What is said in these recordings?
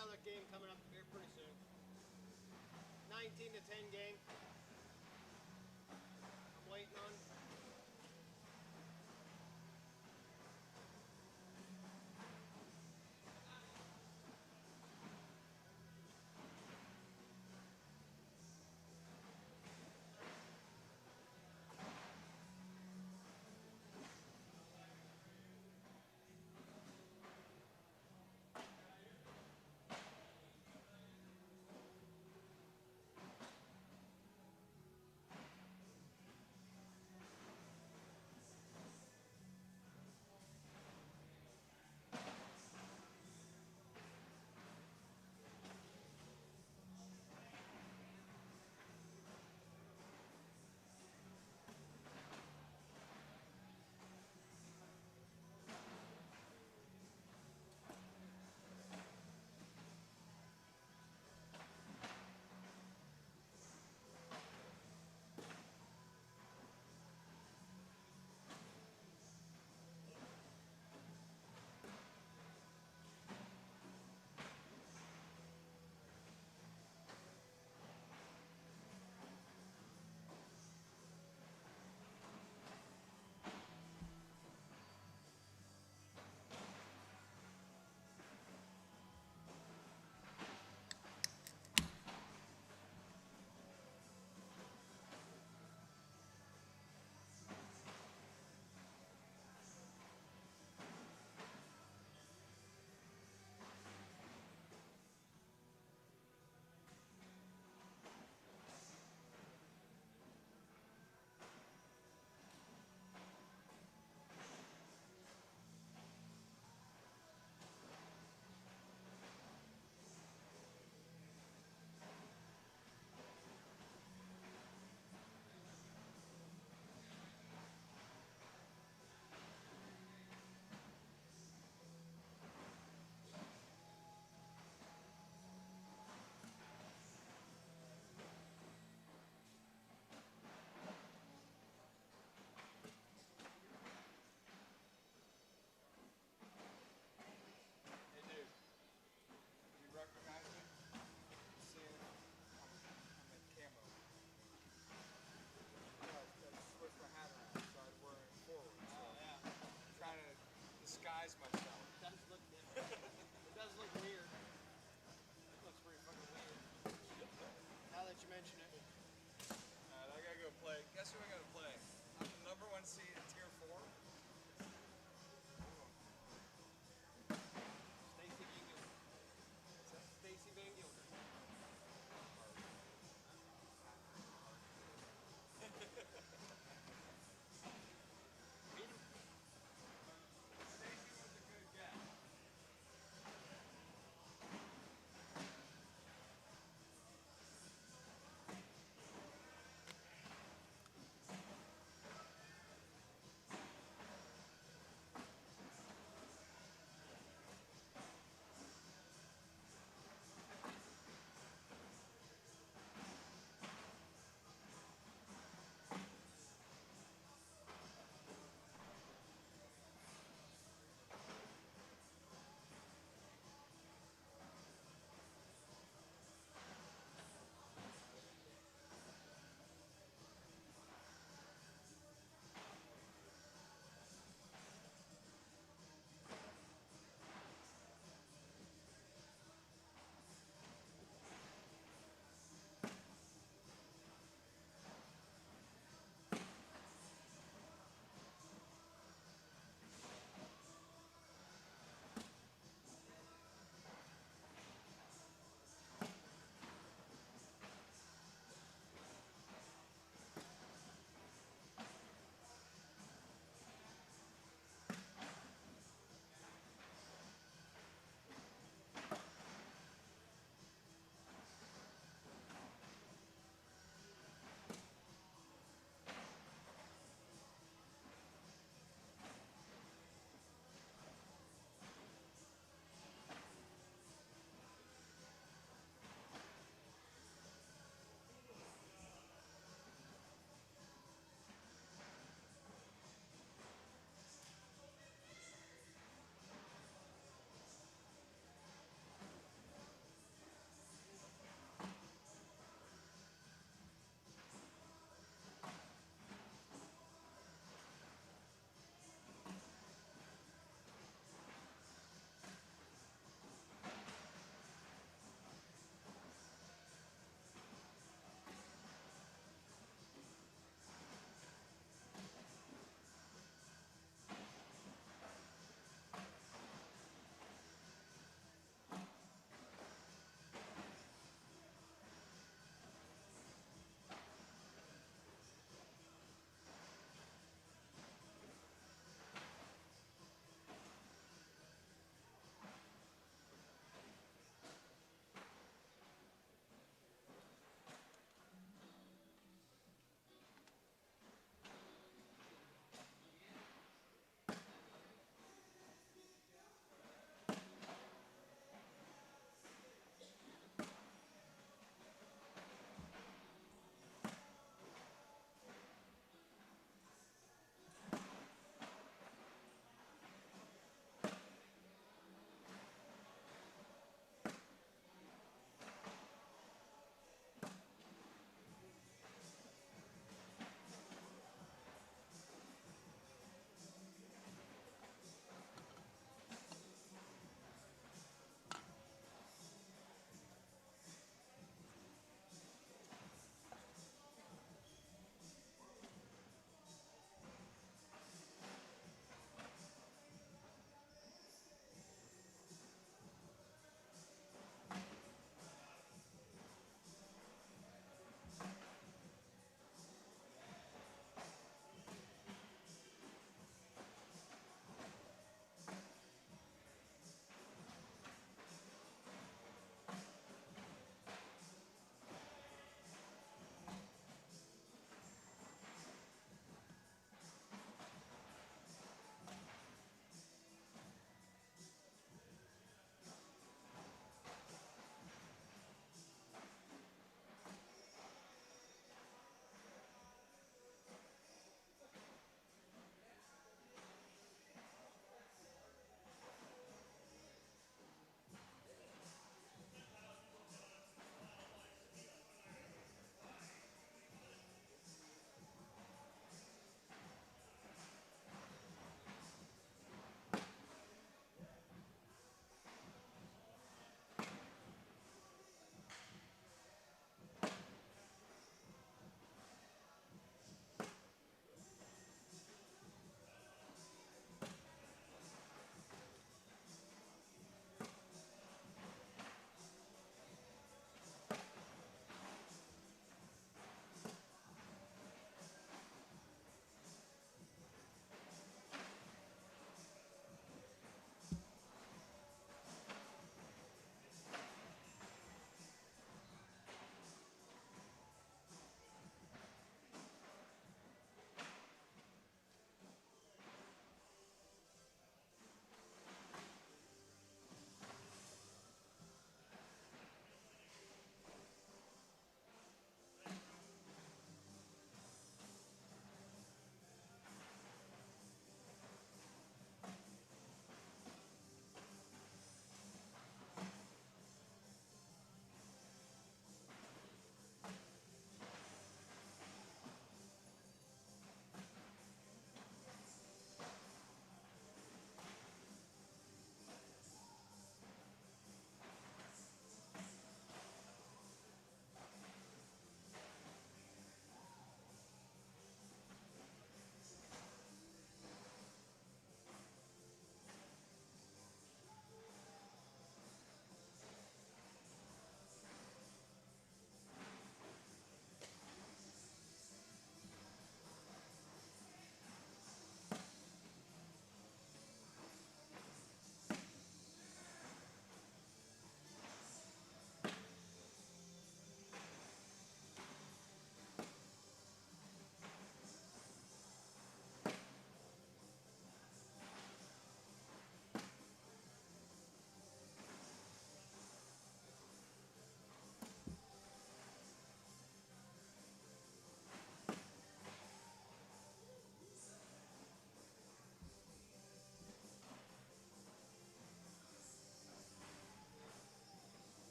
another game coming up here pretty soon. 19 to 10 game. I'm waiting on.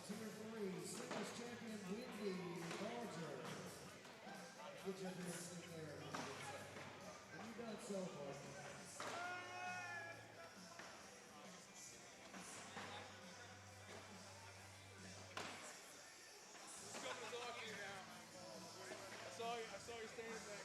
Tier 3 singles champion Wendy Barger. Get your hands in there. And you done so far. I saw you standing back.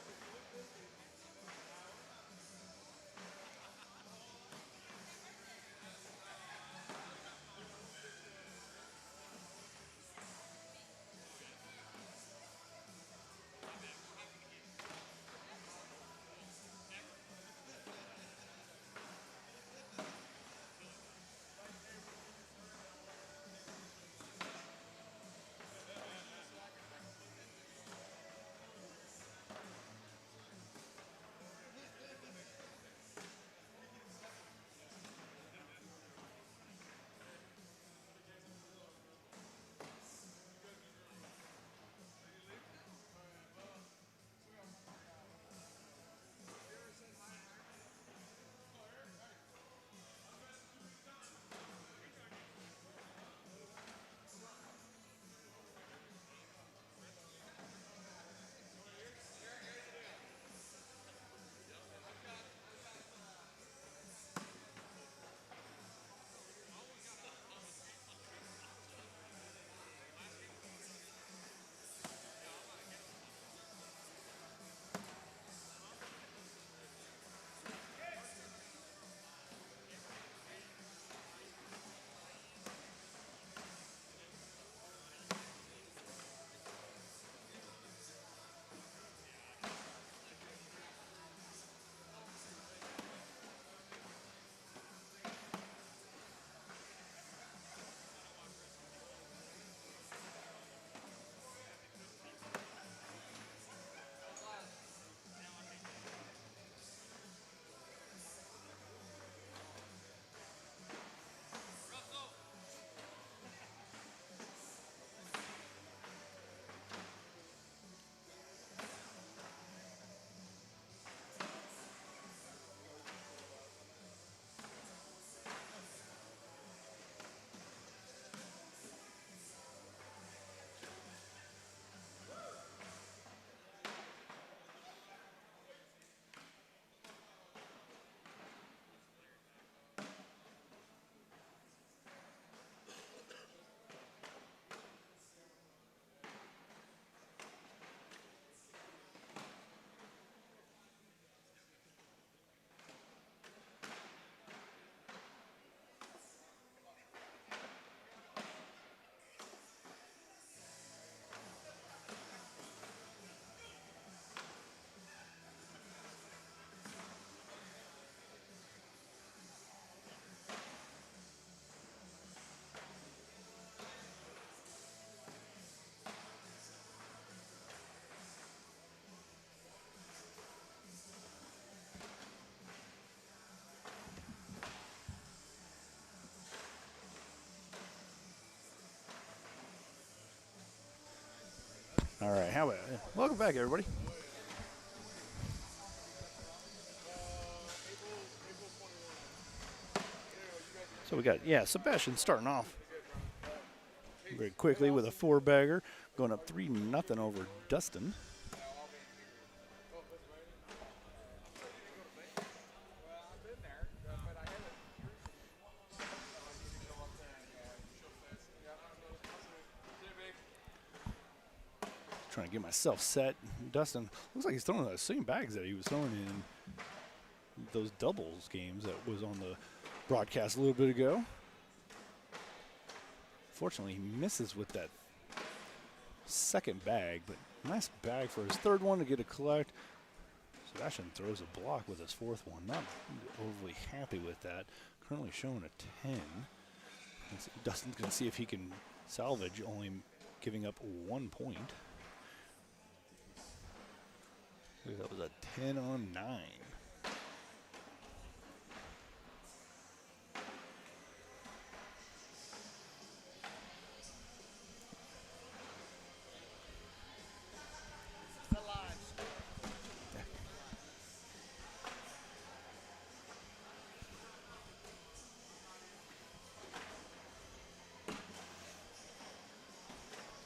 All right, how about welcome back, everybody. So we got Sebastian starting off very quickly with a 4-bagger, going up 3-0 over Dustin. Trying to get myself set. Dustin looks like he's throwing the same bags that he was throwing in those doubles games that was on the broadcast a little bit ago. Fortunately, he misses with that second bag, but nice bag for his third one to get a collect. Sebastian throws a block with his fourth one. Not overly happy with that. Currently showing a 10. Dustin's going to see if he can salvage, only giving up 1 point. That was a 10 on 9.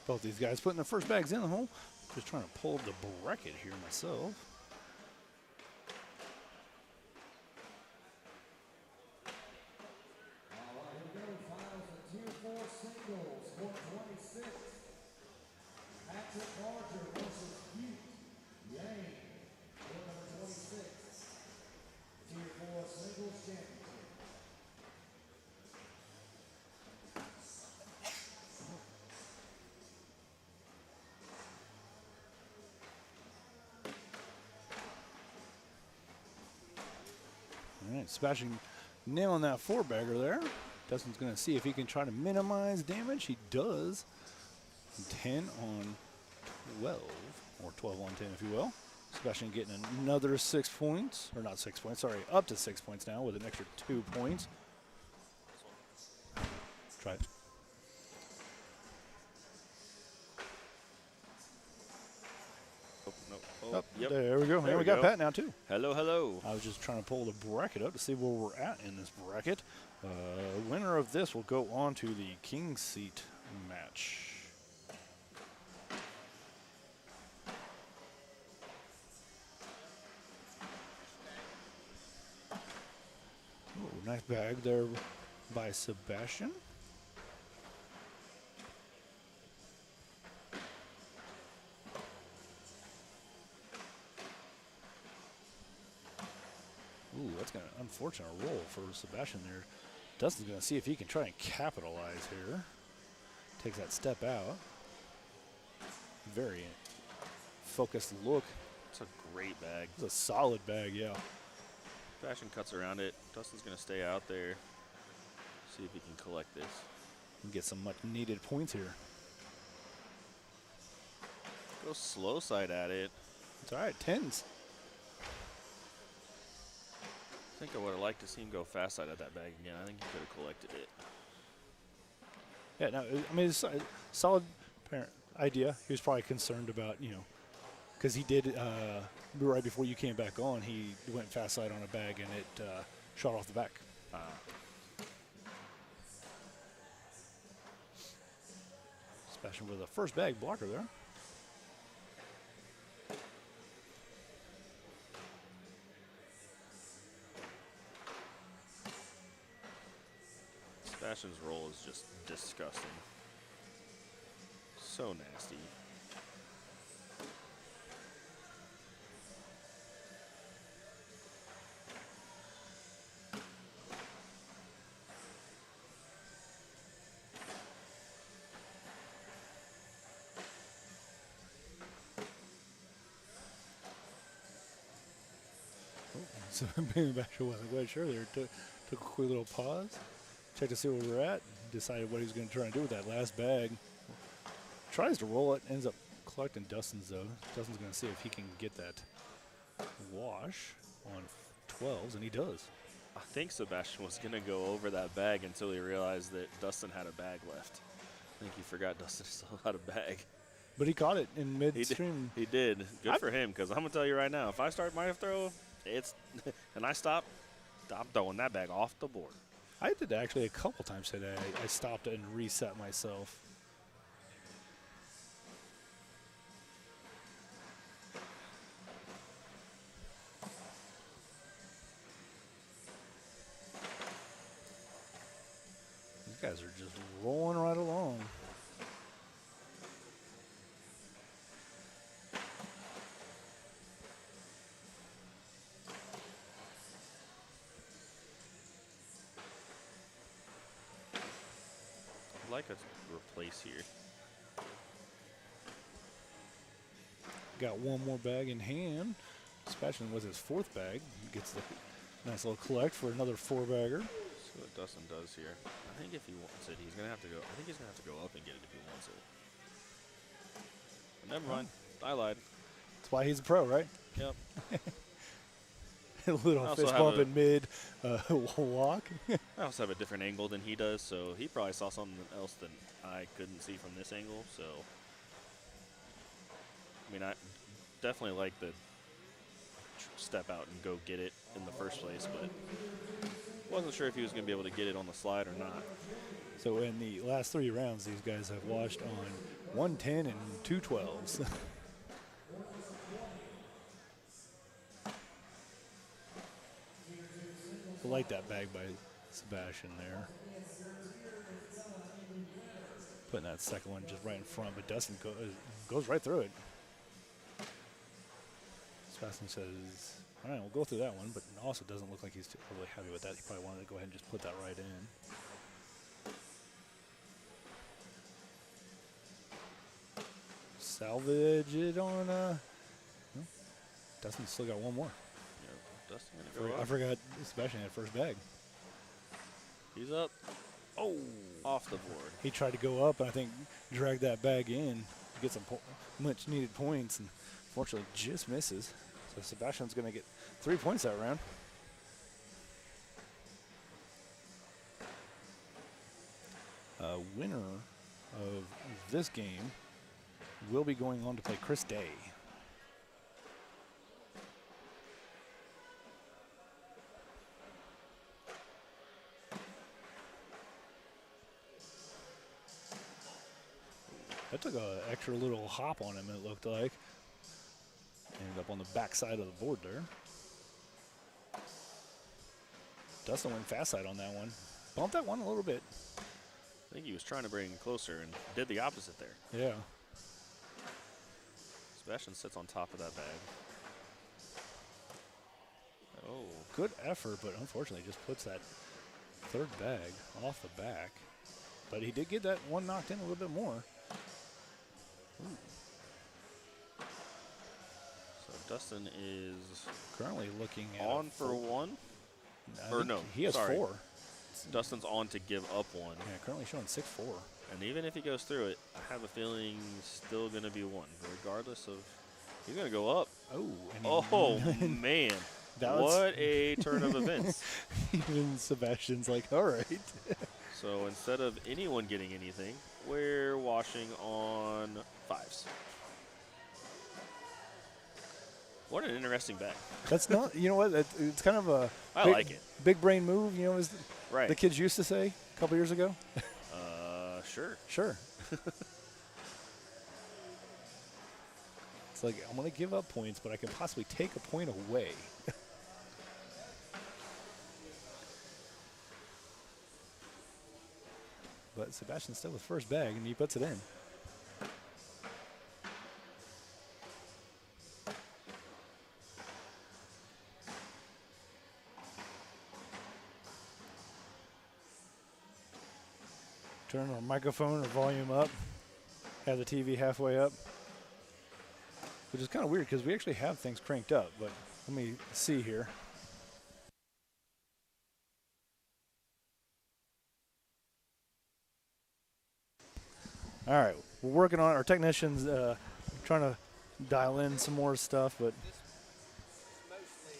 Both these guys putting their first bags in the hole. Just trying to pull the bracket here myself. All right, here we go. Finals of Tier 4 singles, court 26. Patrick Barger versus Butte Yang, court number 26. Tier 4 singles championship. All right, Sebastian nailing that 4-bagger there. Dustin's going to see if he can try to minimize damage. He does. 10 on 12, or 12 on 10 if you will. Sebastian getting another 6 points, or not 6 points, sorry, up to 6 points now with an extra 2 points. Try it. Oh, yep. There we go. There And we we got go. Pat now too. Hello, hello. I was just trying to pull the bracket up to see where we're at in this bracket. Winner of this will go on to the King Seat match. Ooh, nice bag there by Sebastian. Ooh, that's going to unfortunate roll for Sebastian there. Dustin's going to see if he can try and capitalize here. Takes that step out. Very focused look. It's a great bag. It's a solid bag, yeah. Sebastian cuts around it. Dustin's going to stay out there. See if he can collect this. And get some much needed points here. Go slow side at it. It's all right, 10s. I think I would have liked to see him go fast side at that bag again. I think he could have collected it. Yeah, no, I mean, it's a solid idea. He was probably concerned about, you know, because he did, right before you came back on, he went fast side on a bag and it shot off the back. Sebastian with the first bag blocker there. Sebastian's roll is just disgusting. So nasty. So Sebastian wasn't quite sure there. Took a quick little pause, checked to see where we're at, decided what he was going to try and do with that last bag. Tries to roll it, ends up collecting Dustin's though. Dustin's going to see if he can get that wash on 12s, and he does. I think Sebastian was going to go over that bag until he realized that Dustin had a bag left. I think he forgot Dustin still had a bag. But he caught it in midstream. He did. Good for him, because I'm going to tell you right now, if I start my throw, it's and I stop, I'm throwing that bag off the board. I did actually a couple times today. I stopped and reset myself. These guys are just rolling right along. I'd like a replace here. Got one more bag in hand. Sebastian with his fourth bag. Gets the nice little collect for another 4-bagger. See what Dustin does here. I think if he wants it, he's going to have to go. I think he's going to have to go up and get it if he wants it. But never mind. I lied. That's why he's a pro, right? Yep. A little also fist have bump a- in mid walk. I also have a different angle than he does, so he probably saw something else that I couldn't see from this angle. So, I mean, I definitely like the step out and go get it in the first place, but wasn't sure if he was going to be able to get it on the slide or not. So in the last 3 rounds, these guys have washed on 110 and 2 12s. I like that bag by Sebastian there. Putting that second one just right in front, but Dustin goes right through it. Sebastian says, all right, we'll go through that one, but also doesn't look like he's too really happy with that. He probably wanted to go ahead and just put that right in. Salvage it on, Dustin still got one more. Yeah, Dustin gonna go I up. forgot Sebastian had first bag. He's up. Oh, off the board. He tried to go up and I think drag that bag in, get some much needed points, and fortunately just misses. So Sebastian's going to get 3 points that round. Winner of this game will be going on to play Chris Day. That took an extra little hop on him, it looked like. Ended up on the back side of the board there. Dustin went fast side on that one. Bumped that one a little bit. I think he was trying to bring him closer and did the opposite there. Yeah. Sebastian sits on top of that bag. Oh. Good effort, but unfortunately just puts that third bag off the back. But he did get that one knocked in a little bit more. Ooh. So Dustin is Currently looking at on for one. I Or think no, he has sorry. 4. Dustin's on to give up one. Yeah, currently showing 6-4. And even if he goes through it, I have a feeling still going to be one, regardless of. He's going to go up. Oh, Oh, man. That was- What a turn of events. even Sebastian's like, all right. So instead of anyone getting anything, we're washing on 5s. What an interesting bag. That's not, you know what, it's kind of a I like it. big brain move, you know, as Right. the kids used to say a couple years ago. Sure. Sure. It's like, I'm going to give up points, but I can possibly take a point away. But Sebastian's still with first bag, and he puts it in. Turn our microphone or volume up. Have the TV halfway up. Which is kind of weird because we actually have things cranked up, but let me see here. All right, we're working on our technicians trying to dial in some more stuff, but This mostly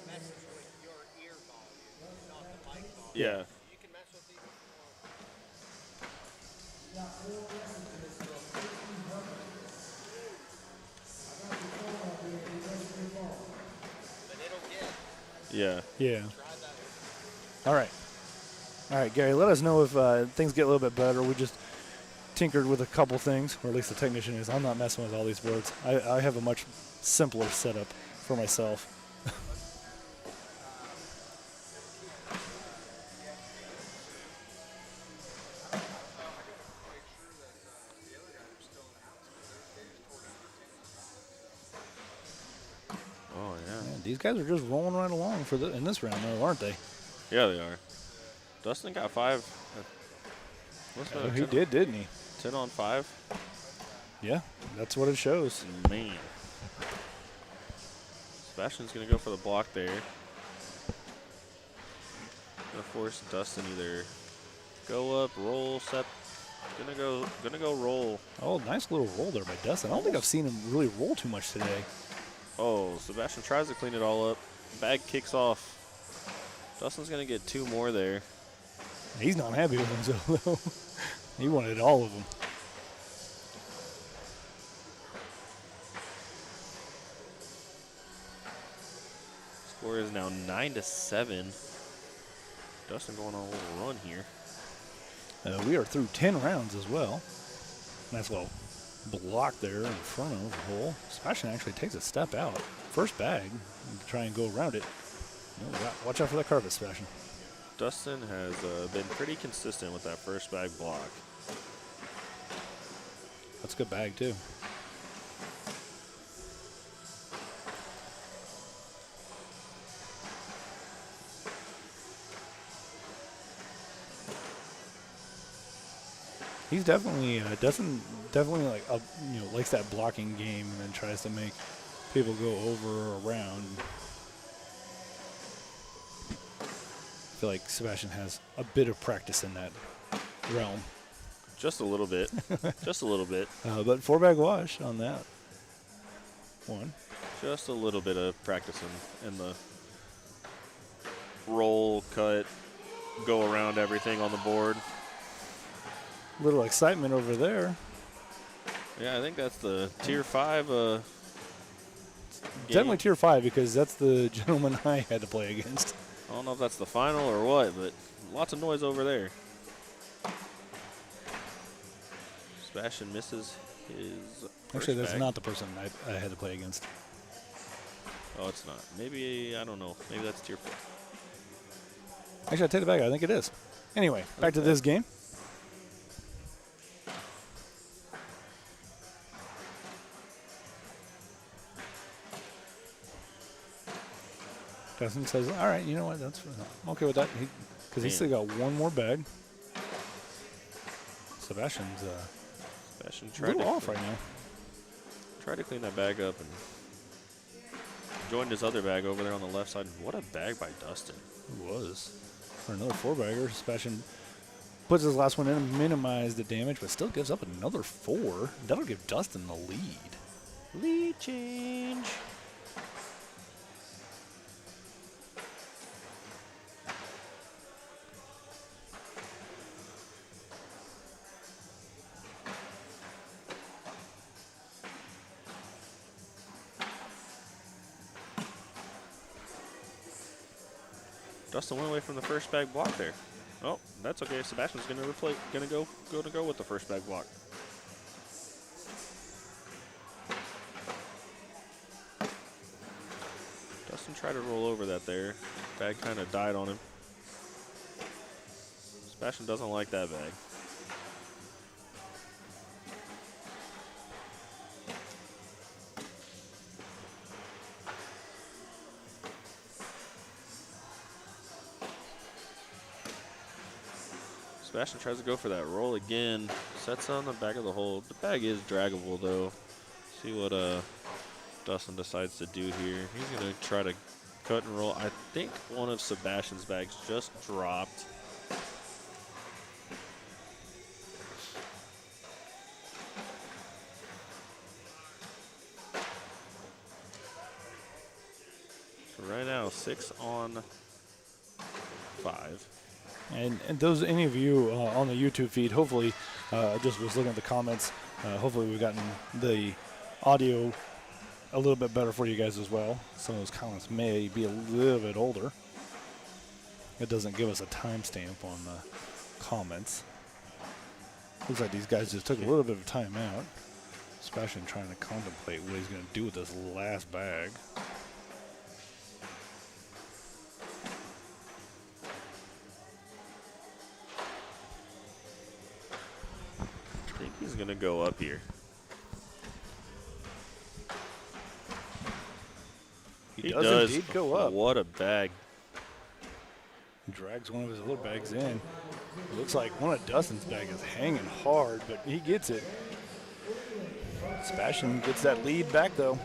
messes with your ear volume, not the mic volume. Yeah. You can mess with these. But it'll get. Yeah. yeah. Try that. All right, Gary, let us know if things get a little bit better. We just tinkered with a couple things, or at least the technician is. I'm not messing with all these boards. I have a much simpler setup for myself. Oh, yeah. Man, these guys are just rolling right along in this round, though, aren't they? Yeah, they are. Dustin got 5. He did, didn't he? 10 on 5. Yeah, that's what it shows. Man. Sebastian's going to go for the block there. Going to force Dustin either go up, roll, set. Gonna go roll. Oh, nice little roll there by Dustin. I don't think I've seen him really roll too much today. Oh, Sebastian tries to clean it all up. Bag kicks off. Dustin's going to get 2 more there. He's not happy with himself, though. He wanted all of them. Score is now 9-7. Dustin going on a little run here. We are through 10 rounds as well. Nice little block there in front of the hole. Sebastian actually takes a step out. First bag to try and go around it. Watch out for that carpet, Sebastian. Dustin has been pretty consistent with that first bag block. That's a good bag, too. He's definitely definitely like likes that blocking game and then tries to make people go over or around. I feel like Sebastian has a bit of practice in that realm. Just a little bit. Just a little bit. But 4-bag wash on that one. Just a little bit of practice in the roll, cut, go around everything on the board. Little excitement over there. Yeah, I think that's the Tier 5 game. Definitely Tier 5 because that's the gentleman I had to play against. I don't know if that's the final or what, but lots of noise over there. Sebastian misses his Actually, that's bag. not the person I had to play against. Oh, it's not. Maybe, I don't know. Maybe that's Tier 4. Actually, I take it back. I think it is. Anyway, back to this game. Dustin says, all right, you know what? That's I'm okay with that. Because he's still got one more bag. Sebastian's a little off right now. Tried to clean that bag up and joined his other bag over there on the left side. What a bag by Dustin. It was. For another 4-bagger, Sebastian puts his last one in and minimize the damage, but still gives up another 4. That'll give Dustin the lead. Lead change. Dustin went away from the first bag block there. Oh, that's okay. Sebastian's going to go with the first bag block. Dustin tried to roll over that there. Bag kind of died on him. Sebastian doesn't like that bag. Sebastian tries to go for that roll again. Sets on the back of the hole. The bag is draggable though. See what Dustin decides to do here. He's going to try to cut and roll. I think one of Sebastian's bags just dropped. So right now, 6 on 5. And those, any of you on the YouTube feed, hopefully, just was looking at the comments, hopefully we've gotten the audio a little bit better for you guys as well. Some of those comments may be a little bit older. It doesn't give us a timestamp on the comments. Looks like these guys just took a little bit of time out. Sebastian trying to contemplate what he's going to do with this last bag. I think he's going to go up here. He does indeed go up. What a bag. Drags one of his little bags in. It looks like one of Dustin's bag is hanging hard, but he gets it. Sebastian gets that lead back, though.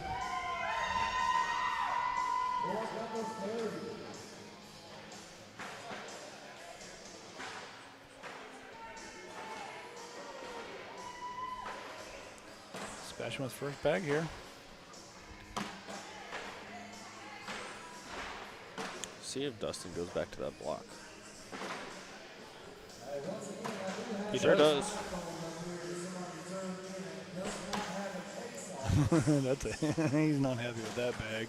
Sebastian with first bag here. See if Dustin goes back to that block. He sure does. He's not happy with that bag.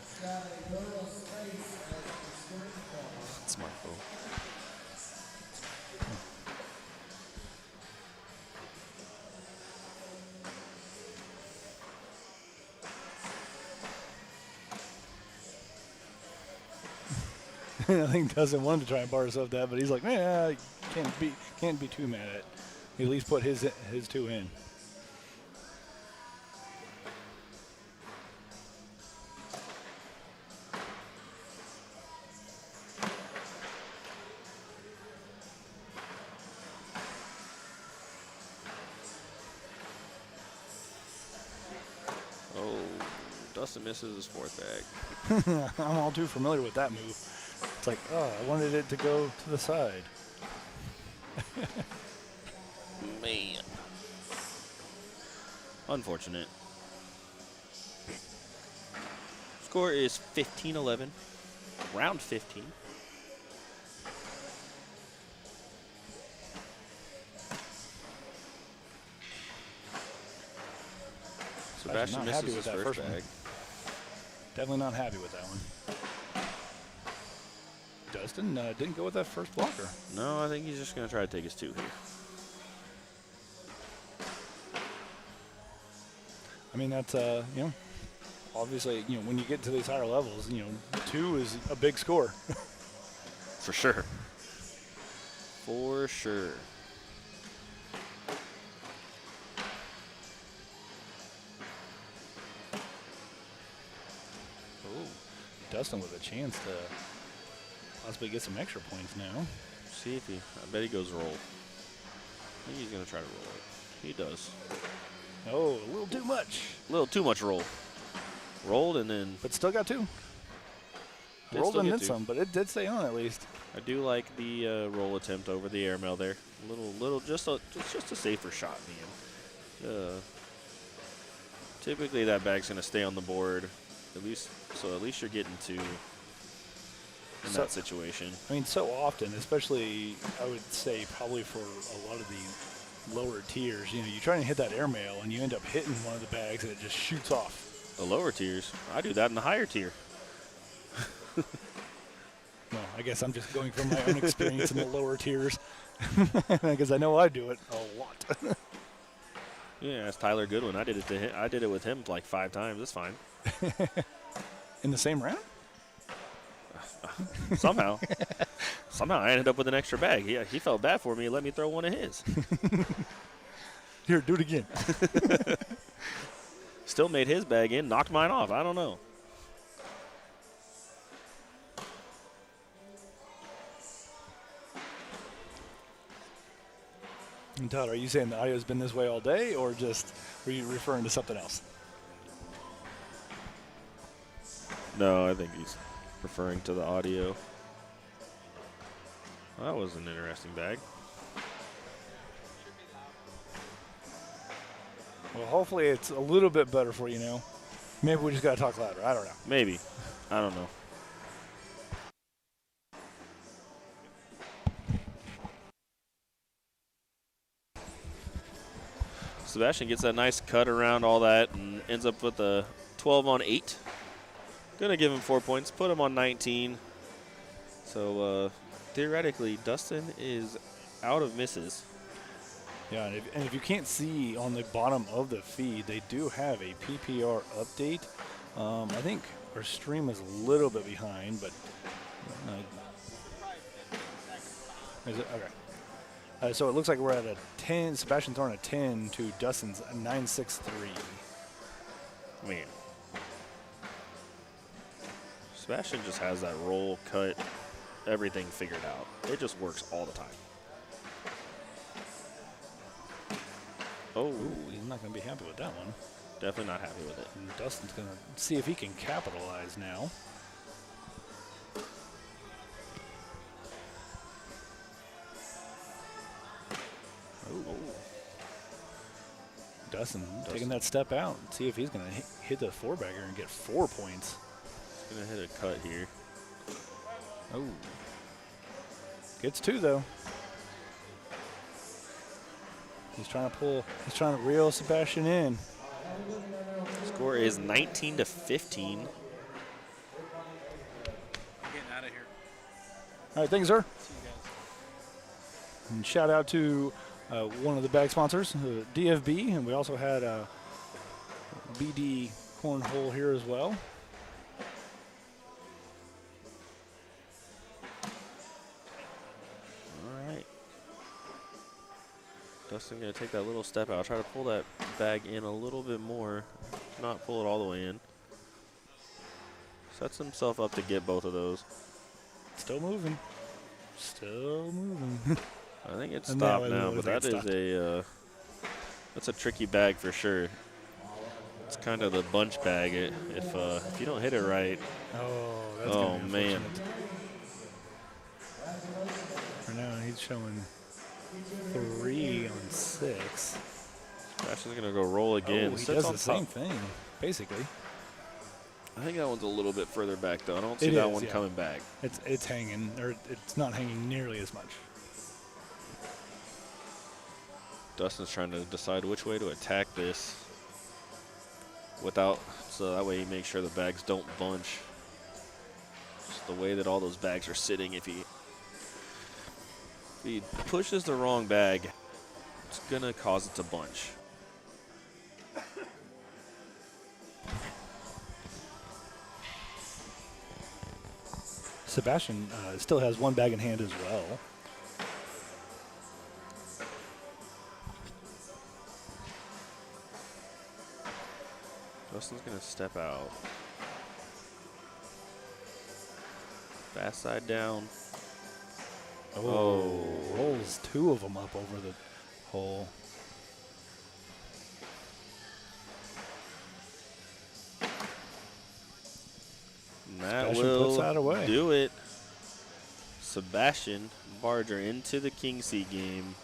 Smart I think Dustin wanted to try and bar himself that, but he's like, man, can't be too mad at it. He at least put his two in. Oh, Dustin misses his fourth bag. I'm all too familiar with that move. It's like, oh, I wanted it to go to the side. Man. Unfortunate. Score is 15-11. Round 15. Sebastian not misses happy his with that first first one. bag. Definitely not happy with that one. Dustin didn't go with that first blocker. No, I think he's just going to try to take his two here. I mean, that's, you know, obviously, you know, when you get to these higher levels, you know, 2 is a big score. For sure. For sure. Oh, Dustin with a chance to possibly get some extra points now. See if he, I bet he goes roll. I think he's going to try to roll it. He does. Oh, a little too much. A little too much roll. Rolled and then But still got 2. Did Rolled still and get then 2. some, but it did stay on at least. I do like the roll attempt over the airmail there. Just a safer shot, man. Typically that bag's gonna stay on the board, at least you're getting 2 in that situation. I mean, so often, especially I would say probably for a lot of the lower tiers, you know, you try and hit that airmail and you end up hitting one of the bags and it just shoots off. The lower tiers, I do that in the higher tier. Well, I guess I'm just going from my own experience in the lower tiers because I know I do it a lot. Yeah, that's Tyler Goodwin. I did it to him. I did it with him like 5 times. It's fine. In the same round? Somehow I ended up with an extra bag. He felt bad for me and let me throw one of his. Here, do it again. Still made his bag in, knocked mine off. I don't know. And Todd, are you saying the audio's been this way all day, or just were you referring to something else? No, I think he's referring to the audio. Well, that was an interesting bag. Well, hopefully it's a little bit better for you now. Maybe we just got to talk louder. I don't know. Maybe. I don't know. Sebastian gets that nice cut around all that and ends up with a 12 on 8. Gonna give him 4 points, put him on 19. So theoretically, Dustin is out of misses. Yeah, and if you can't see on the bottom of the feed, they do have a PPR update. I think our stream is a little bit behind, but is it? Okay. So it looks like we're at a 10. Sebastian throwing a 10 to Dustin's 9.63. Man. Sebastian just has that roll, cut, everything figured out. It just works all the time. Oh, Ooh, he's not going to be happy with that one. definitely not happy with it. And Dustin's going to see if he can capitalize now. Oh. Dustin taking that step out. See if he's going to hit the 4-bagger and get 4 points. He's going to hit a cut here. Oh. Gets 2, though. He's trying to reel Sebastian in. Score is 19 to 15. Getting out of here. All right, thanks, sir. See you guys. And shout out to one of the bag sponsors, DFB, and we also had BD Cornhole here as well. Dustin gonna take that little step out. Try to pull that bag in a little bit more. Not pull it all the way in. Sets himself up to get both of those. Still moving. Still moving. I think it's And stopped it now, looks but like that it's is that's a tricky bag for sure. It's kind of the bunch bag. If you don't hit it right, Oh, that's oh gonna be man. unfortunate. For now, he's showing 3 on 6. Sebastian's gonna go roll again. Oh, he Sits does on the top. same thing, basically. I think that one's a little bit further back though. I don't see It that is, one yeah. coming back. It's hanging, or it's not hanging nearly as much. Dustin's trying to decide which way to attack this so that way he makes sure the bags don't bunch. Just the way that all those bags are sitting, if he pushes the wrong bag, it's gonna cause it to bunch. Sebastian still has one bag in hand as well. Dustin's gonna step out. Fast side down. Oh, rolls 2 of them up over the hole. And that Sebastian will puts that away. do it. Sebastian Barger into the King Seat game.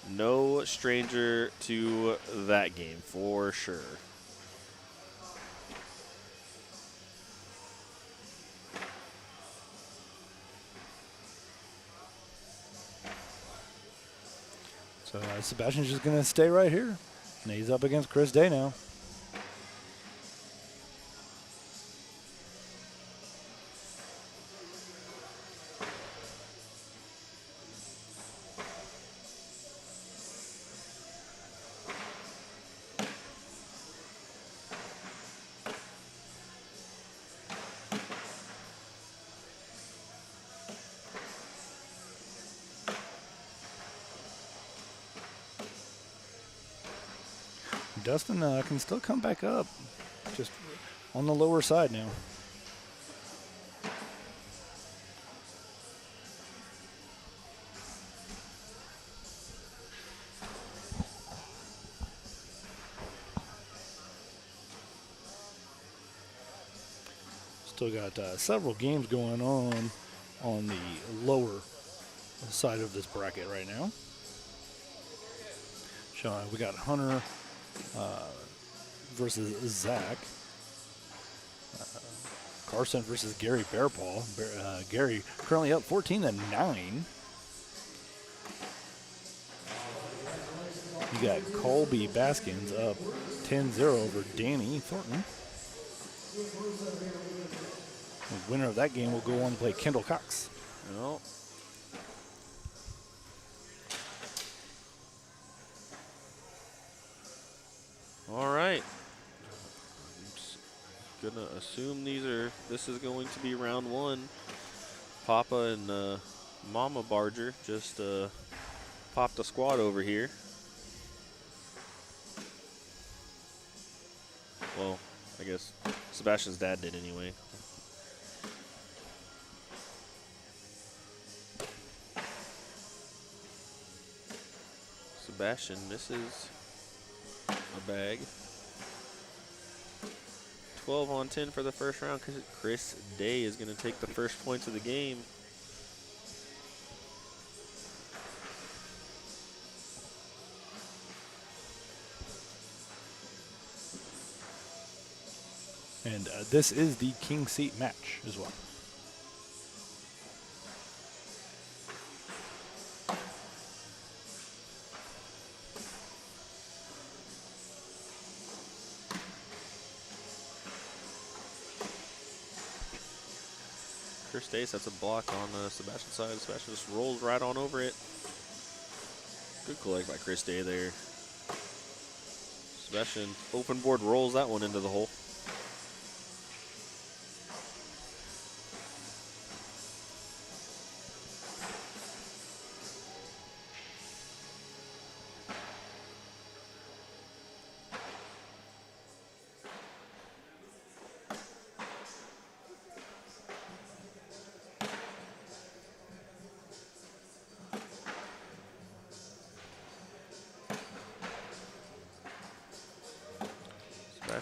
No stranger to that game, for sure. So Sebastian's just going to stay right here. And he's up against Chris Day now. Dustin can still come back up, just on the lower side now. Still got several games going on the lower side of this bracket right now. So we got Hunter versus Zach. Carson versus Gary Bearpaw. Gary currently up 14-9. You got Colby Baskins up 10-0 over Danny Thornton. The winner of that game will go on to play Kendall Cox. Well, all right. I'm gonna assume this is going to be round 1. Papa and Mama Barger just popped a squad over here. Well, I guess Sebastian's dad did anyway. Sebastian misses a bag. 12 on 10 for the first round. Chris Day is going to take the first points of the game. And this is the King Seat match as well. Chris Day sets a block on Sebastian's side. Sebastian just rolls right on over it. Good collect by Chris Day there. Sebastian open board rolls that one into the hole.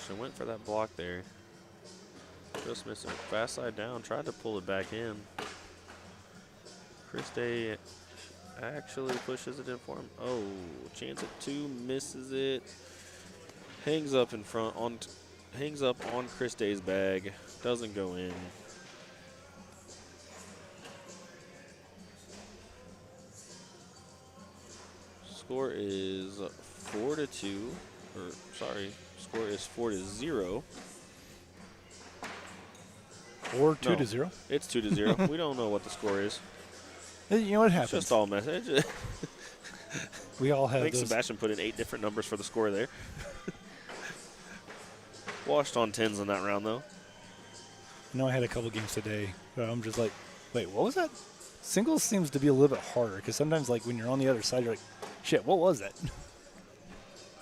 Sebastian went for that block there. Just missing. Fast side down. Tried to pull it back in. Chris Day actually pushes it in for him. Oh, chance at 2. Misses it. Hangs up in front on. Hangs up on Chris Day's bag. Doesn't go in. Score is 4-2. Or sorry, score is 4-0. Or 2-0. It's 2-0. We don't know what the score is. You know what It's happens? just all message. We all I have think those. Sebastian put in 8 different numbers for the score there. Washed on 10s in that round, though. I know I had a couple games today where I'm just like, wait, what was that? Singles seems to be a little bit harder because sometimes, like, when you're on the other side, you're like, shit, what was that?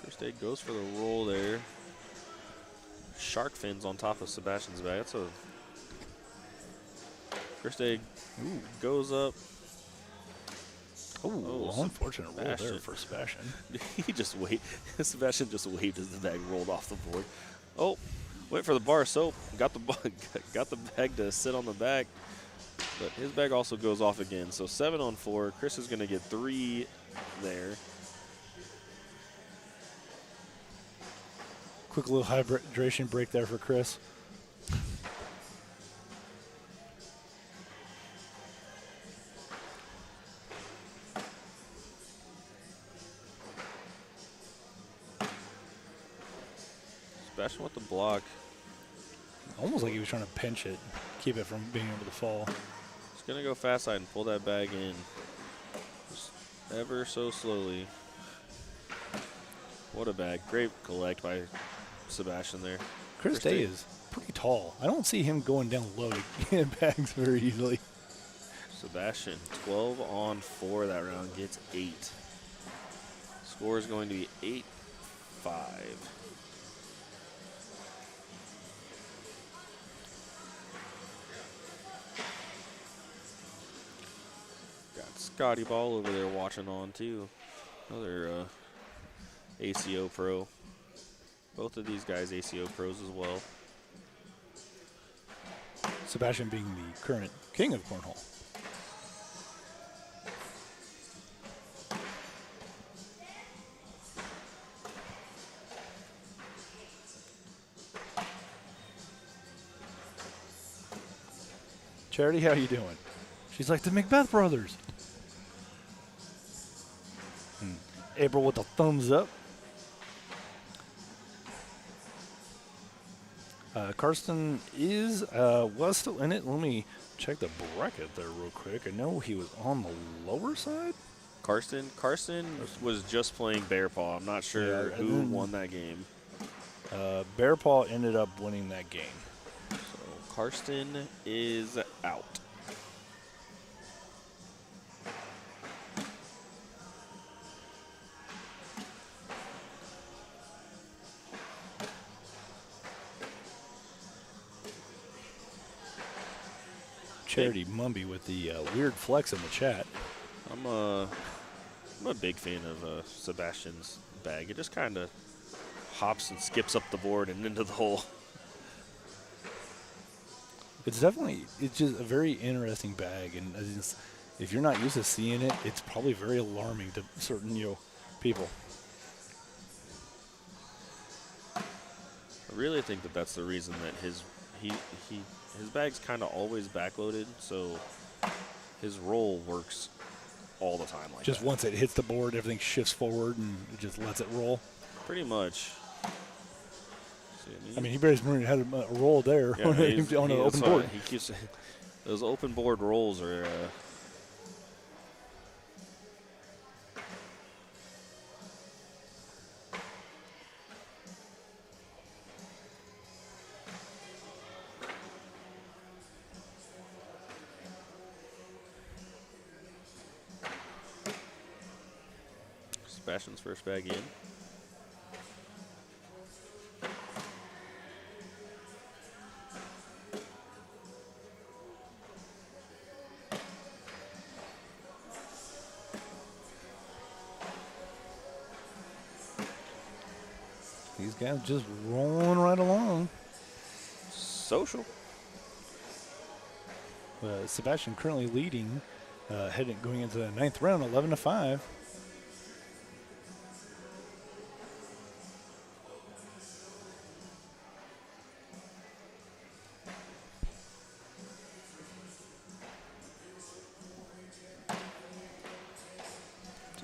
Chris Day goes for the roll there. Shark fins on top of Sebastian's bag. That's a. Chris Day goes up. Oh, unfortunate roll there Sebastian. for Sebastian. He just wait. Sebastian just waved as the bag rolled off the board. Oh, went for the bar of soap. Got the bag to sit on the back, but his bag also goes off again. So 7 on 4. Chris is going to get 3 there. Quick little hydration break there for Chris. Sebastian with the block. Almost like he was trying to pinch it, keep it from being able to fall. He's going to go fast side and pull that bag in. Just ever so slowly. What a bag. Great collect by Sebastian there. Chris Day is pretty tall. I don't see him going down low to get bags very easily. Sebastian, 12 on 4 that round, gets 8. Score is going to be 8-5. Got Scotty Ball over there watching on too. Another ACO pro. Both of these guys ACO pros as well. Sebastian being the current king of Cornhole. Charity, how you doing? She's like the Macbeth brothers. April with a thumbs up. Karsten was still in it. Let me check the bracket there real quick. I know he was on the lower side. Karsten was just playing Bear Paw. I'm not sure who won that game. Bear Paw ended up winning that game. So Karsten is out. Charity Mumby with the weird flex in the chat. I'm a big fan of Sebastian's bag. It just kind of hops and skips up the board and into the hole. It's just a very interesting bag, and if you're not used to seeing it, it's probably very alarming to certain people. I really think that's the reason that his bag's kind of always backloaded, so his roll works all the time like Just that. once it hits the board, everything shifts forward and it just lets it roll. Pretty much. I mean, he barely had a roll there on an open board. He keeps those open board rolls are. Sebastian's first bag in. These guys just rolling right along. Social. Sebastian currently leading, going into the 9th round, 11-5.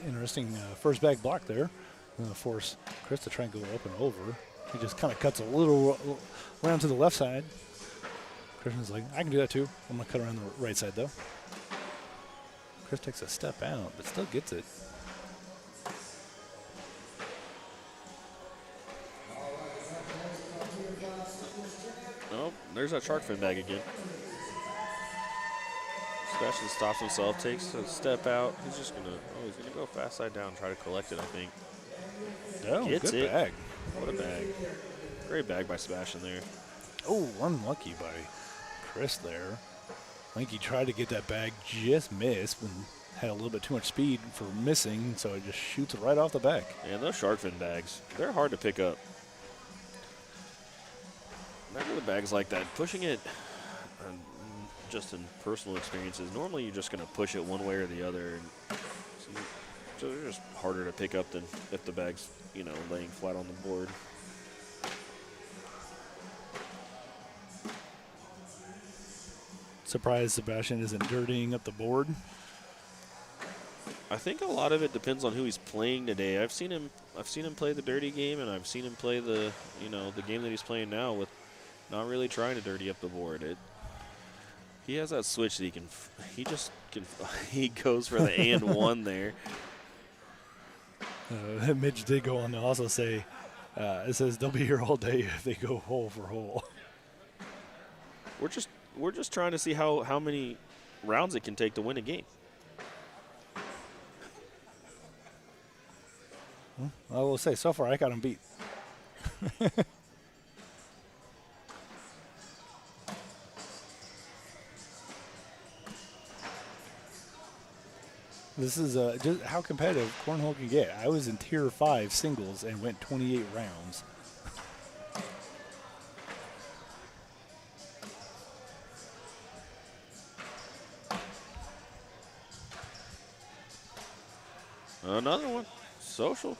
Interesting first bag block there. Force Chris to try and go up and over. He just kind of cuts a little around to the left side. Christian's like, I can do that too. I'm going to cut around the right side though. Chris takes a step out, but still gets it. Oh, there's that shark fin bag again. Sebastian stops himself, takes a step out. He's just gonna, he's gonna go fast side down and try to collect it, I think. Oh, Gets good it. bag. What a bag. Great bag by Sebastian there. Oh, unlucky by Chris there. I think he tried to get that bag, just missed, and had a little bit too much speed for missing, so it just shoots right off the back. And those shark fin bags, they're hard to pick up. Regular bags like that, pushing it, just in personal experiences, normally you're just going to push it one way or the other. And so they're just harder to pick up than if the bag's, laying flat on the board. Surprised Sebastian isn't dirtying up the board. I think a lot of it depends on who he's playing today. I've seen him play the dirty game, and I've seen him play the game that he's playing now with not really trying to dirty up the board. He has that switch that he goes for the and one there. Midge did go on to also say, it says they'll be here all day if they go hole for hole. We're just trying to see how many rounds it can take to win a game. I will say, so far I got him beat. This is just how competitive Cornhole can get. I was in Tier 5 singles and went 28 rounds. Another one. Social.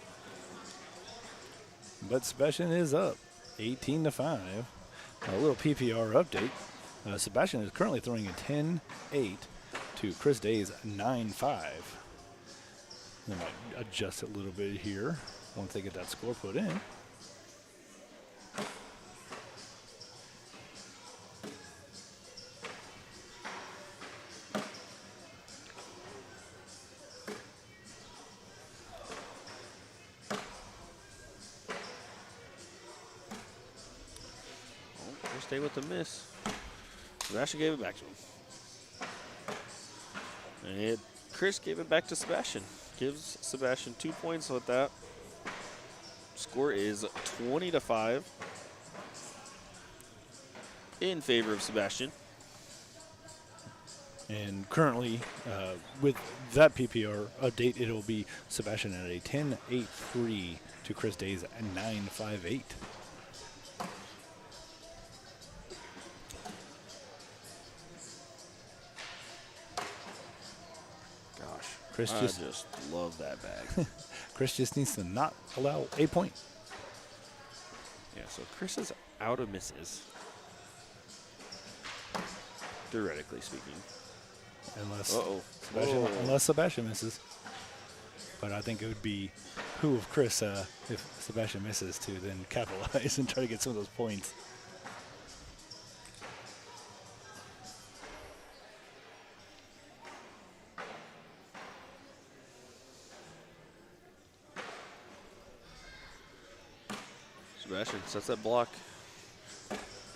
But Sebastian is up 18-5. A little PPR update. Sebastian is currently throwing a 10-8 to Chris Day's 9-5. They might adjust it a little bit here once they get that score put in. Stay with the miss. Sebastian gave it back to him. And Chris gave it back to Sebastian. Gives Sebastian 2 points with that. Score is 20-5 in favor of Sebastian. And currently, with that PPR update, it will be Sebastian at a 10-8-3 to Chris Day's 9-5-8. Chris I just love that bag. Chris just needs to not allow a point. Yeah, so Chris is out of misses. Theoretically speaking. Unless Sebastian misses. But I think it would be who of Chris, if Sebastian misses, to then capitalize and try to get some of those points. Sebastian sets that block.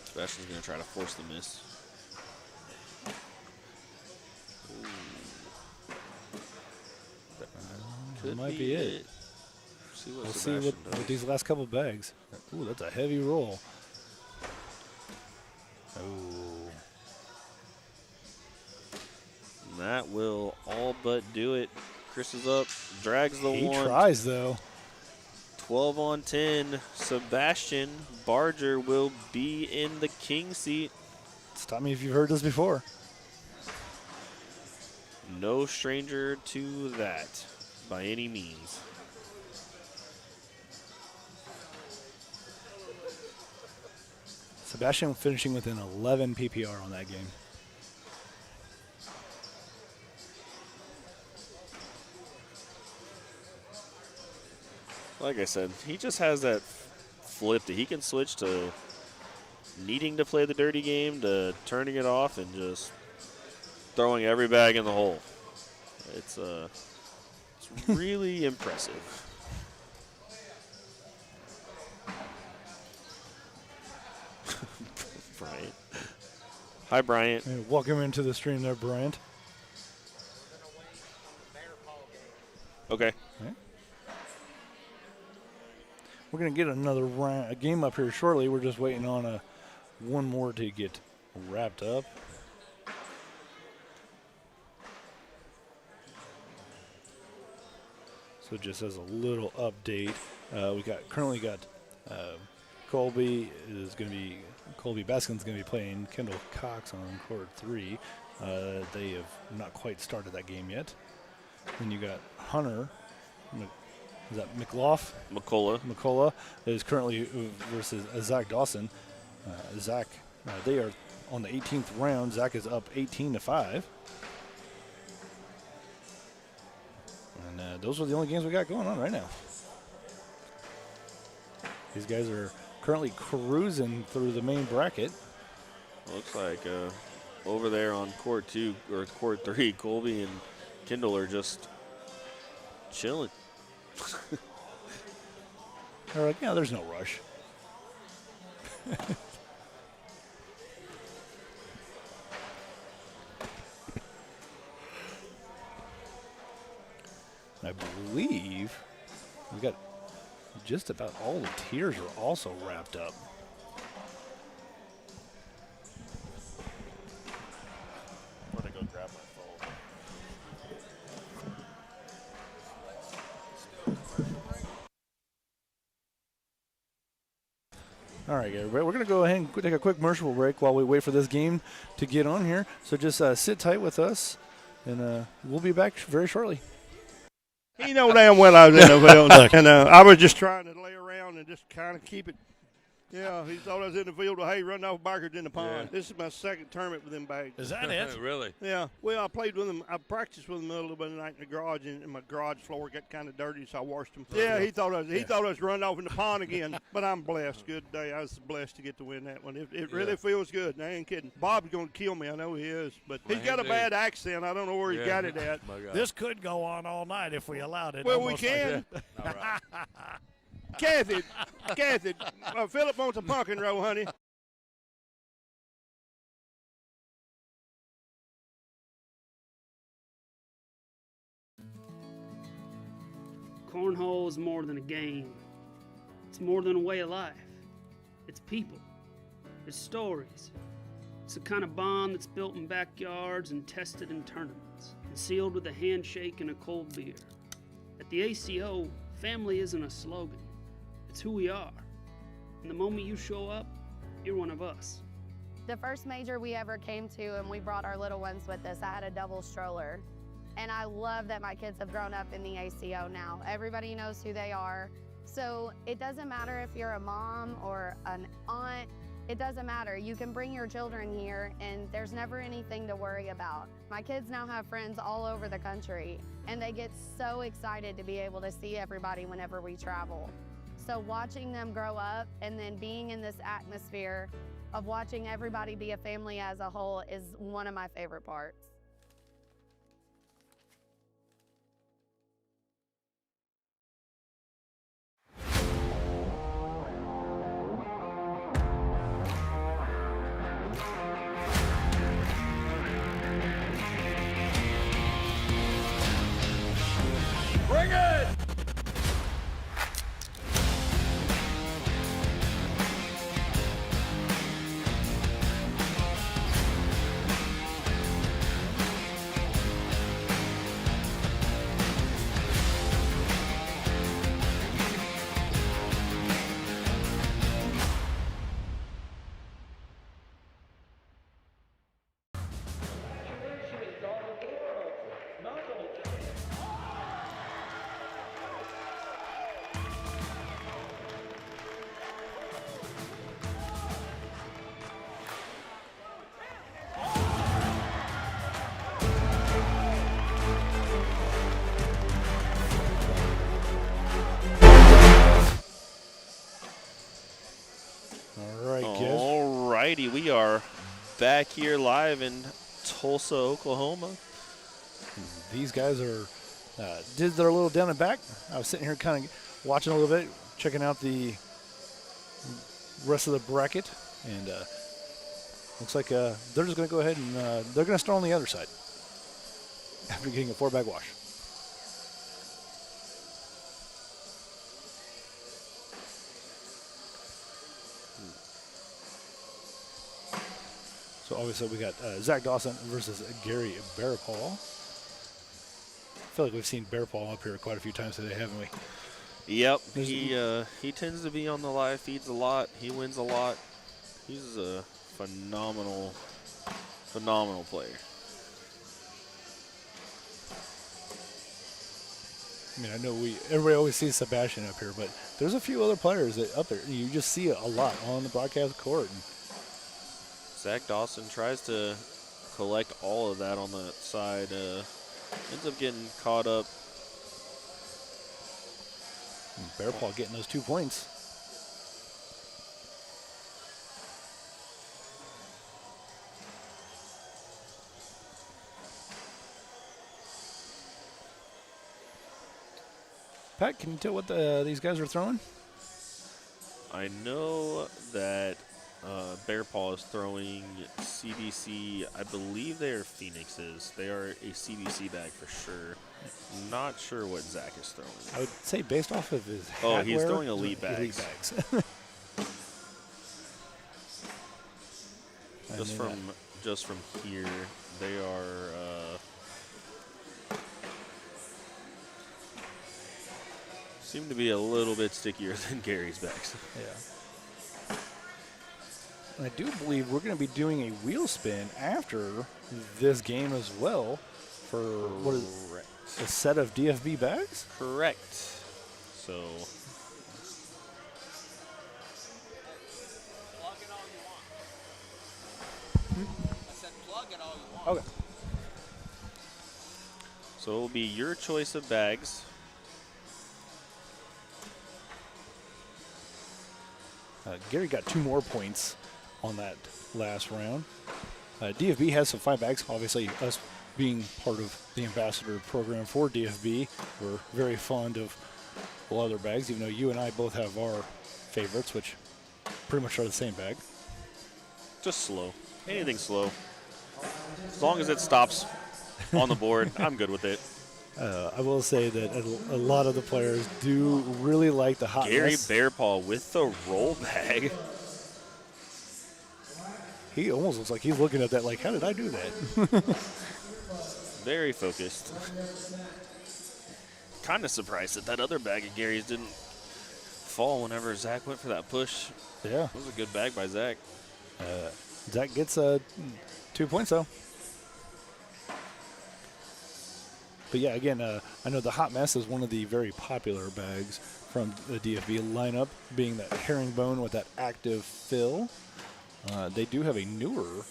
Sebastian's going to try to force the miss. That might be it. We'll see what these last couple bags. Ooh, that's a heavy roll. Oh. That will all but do it. Chris is up, drags the one. He tries, though. 12 on 10. Sebastian Barger will be in the king seat. Stop me if you've heard this before. No stranger to that by any means. Sebastian finishing with an 11 PPR on that game. Like I said, he just has that flip that he can switch to needing to play the dirty game to turning it off and just throwing every bag in the hole. It's really impressive. Bryant. Hi, Bryant. Hey, welcome into the stream there, Bryant. Okay. We're going to get another a game up here shortly. We're just waiting on one more to get wrapped up. So just as a little update, we currently got Colby Baskin's going to be playing Kendall Cox on court 3. They have not quite started that game yet. Then you got Hunter. Is that McCullough is currently versus Zach Dawson. Zach, they are on the 18th round. Zach is up 18-5. And those are the only games we got going on right now. These guys are currently cruising through the main bracket. Looks like over there on court 2 or court 3, Colby and Kendall are just chilling. They're like, yeah, there's no rush. I believe we got just about all the tiers are also wrapped up. I'm gonna go grab my phone. All right, everybody, we're going to go ahead and take a quick commercial break while we wait for this game to get on here. So just sit tight with us, and we'll be back very shortly. He know damn well I was in the field, and I was just trying to lay around and just kind of keep it. Yeah, he thought I was in the field, but hey, running off backwards in the pond. Yeah. This is my second tournament with them bags. Is that it? Really? Yeah. Well, I played with them. I practiced with them a little bit tonight in the garage, and my garage floor got kind of dirty, so I washed them. Yeah, he thought I was running off in the pond again. But I'm blessed. Good day. I was blessed to get to win that one. It really feels good. I ain't kidding. Bob's going to kill me. I know he is. But he's got a bad accent. I don't know where he got it at. This could go on all night if we allowed it. Well, we can. All right. Kathy, Philip wants a pumpkin roll, honey. Cornhole is more than a game. It's more than a way of life. It's people. It's stories. It's the kind of bond that's built in backyards and tested in tournaments, and sealed with a handshake and a cold beer. At the ACO, family isn't a slogan. It's who we are. And the moment you show up, you're one of us. The first major we ever came to, and we brought our little ones with us, I had a double stroller. And I love that my kids have grown up in the ACO now. Everybody knows who they are. So it doesn't matter if you're a mom or an aunt, it doesn't matter. You can bring your children here and there's never anything to worry about. My kids now have friends all over the country and they get so excited to be able to see everybody whenever we travel. So watching them grow up and then being in this atmosphere of watching everybody be a family as a whole is one of my favorite parts. Bring it! righty, we are back here live in Tulsa, Oklahoma. These guys are did their little down and back. I was sitting here kind of watching a little bit, checking out the rest of the bracket, and looks like they're just going to go ahead and they're going to start on the other side after getting a 4-bag wash. So obviously we got Zach Dawson versus Gary Bearpaw. I feel like we've seen Bearpaw up here quite a few times today, haven't we? Yep, he tends to be on the live feeds a lot. He wins a lot. He's a phenomenal player. I mean, I know everybody always sees Sebastian up here, but there's a few other players that up there you just see a lot on the broadcast court. And Zach Dawson tries to collect all of that on the side. Ends up getting caught up. Bearpaw getting those 2 points. Pat, can you tell what these guys are throwing? I know that Bearpaw is throwing CBC. I believe they are Phoenixes. They are a CBC bag for sure. Not sure what Zach is throwing. I would say based off of his hat Oh, he's wear, throwing elite bags. Elite bags. just from here, they are seem to be a little bit stickier than Gary's bags. Yeah. And I do believe we're going to be doing a wheel spin after this game as well for what is a set of DFB bags? Correct. So Plug it all you want. I said plug it all you want. Okay. So it will be your choice of bags. Gary got 2 more points on that last round. DFB has some 5 bags. Obviously, us being part of the ambassador program for DFB, we're very fond of a lot of their bags, even though you and I both have our favorites, which pretty much are the same bag. Just slow. Anything slow. As long as it stops on the board, I'm good with it. I will say that a lot of the players do really like the hot Gary mess. Bearpaw with the roll bag. He almost looks like he's looking at that like, how did I do that? Very focused. Kind of surprised that other bag of Gary's didn't fall whenever Zach went for that push. Yeah. It was a good bag by Zach. Zach gets 2 points, though. But, yeah, again, I know the Hot Mess is one of the very popular bags from the DFB lineup, being that herringbone with that active fill. They do have a newer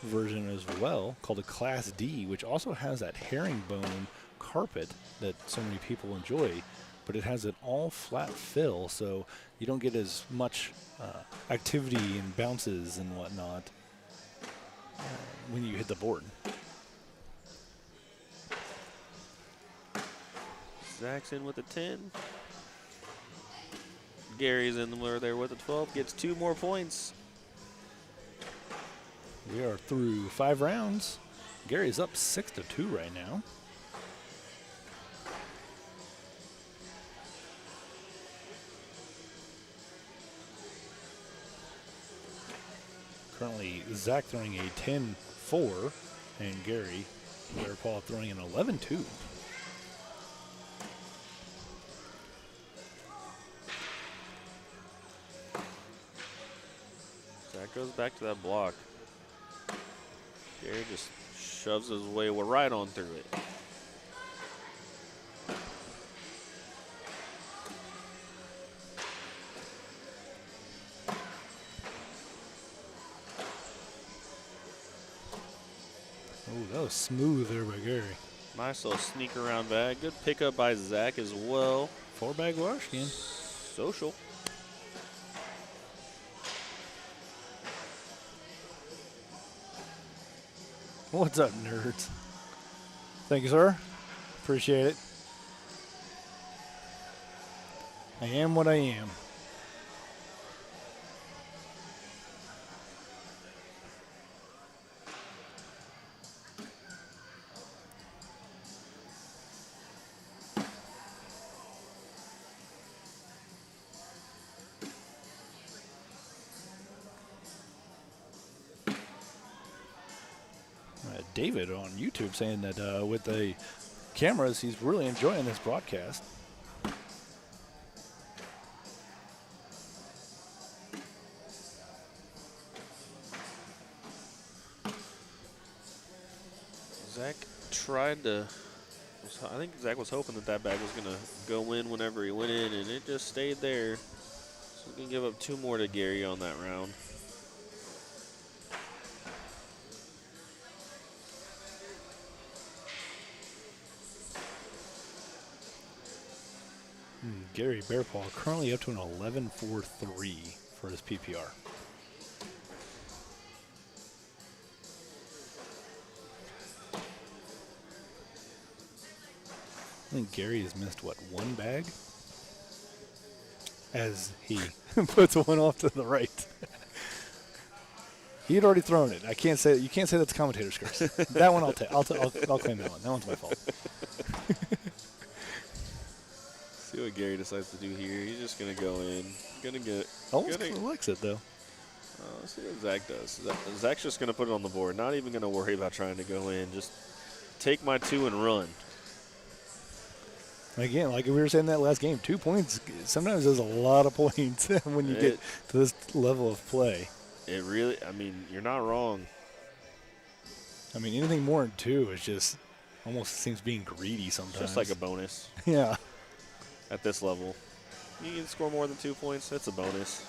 version as well called a Class D, which also has that herringbone carpet that so many people enjoy, but it has an all-flat fill, so you don't get as much activity and bounces and whatnot when you hit the board. Zach's in with a 10. Gary's in there with a 12. Gets 2 more points. We are through 5 rounds. Gary's up 6-2 right now. Currently, Zach throwing a 10-4, and Gary Bearpaw throwing an 11-2. Zach goes back to that block. Gary just shoves his way right on through it. Oh, that was smooth there by Gary. Nice little sneak around bag. Good pickup by Zach as well. 4-bag wash again. Social. What's up, nerds? Thank you, sir. Appreciate it. I am what I am. David on YouTube saying that with the cameras, he's really enjoying this broadcast. Zach tried to. I think Zach was hoping that bag was going to go in whenever he went in, and it just stayed there. So we can give up 2 more to Gary on that round. Gary Bearpaw currently up to an 11.43 for his PPR. I think Gary has missed, what, 1 bag? As he puts one off to the right. He had already thrown it. I can't say, you can't say that's commentator's curse. That one I'll claim that one. That one's my fault. See what Gary decides to do here. He's just going to go in. Almost kind of likes it, though. Let's see what Zach does. Zach's just going to put it on the board. Not even going to worry about trying to go in. Just take my 2 and run. Again, like we were saying that last game, 2 points sometimes is a lot of points when you get to this level of play. It really, I mean, you're not wrong. I mean, anything more than 2 is just almost seems being greedy sometimes. Just like a bonus. Yeah. At this level. You can score more than 2 points, that's a bonus.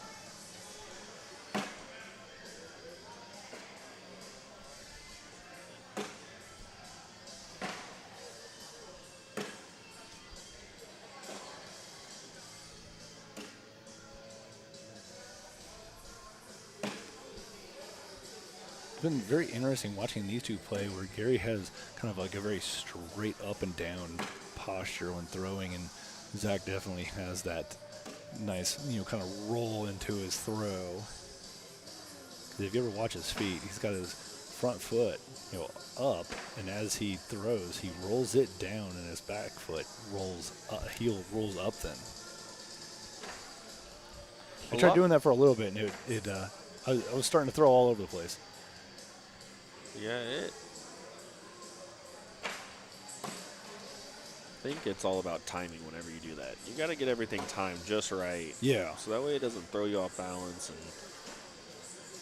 It's been very interesting watching these two play where Gary has kind of like a very straight up and down posture when throwing, and Zach definitely has that nice, kind of roll into his throw. 'Cause if you ever watch his feet, he's got his front foot, up, and as he throws, he rolls it down, and his back foot rolls up, heel rolls up then. I tried doing that for a little bit, and I was starting to throw all over the place. Yeah, I think it's all about timing whenever you do that. You got to get everything timed just right. Yeah. So that way it doesn't throw you off balance. And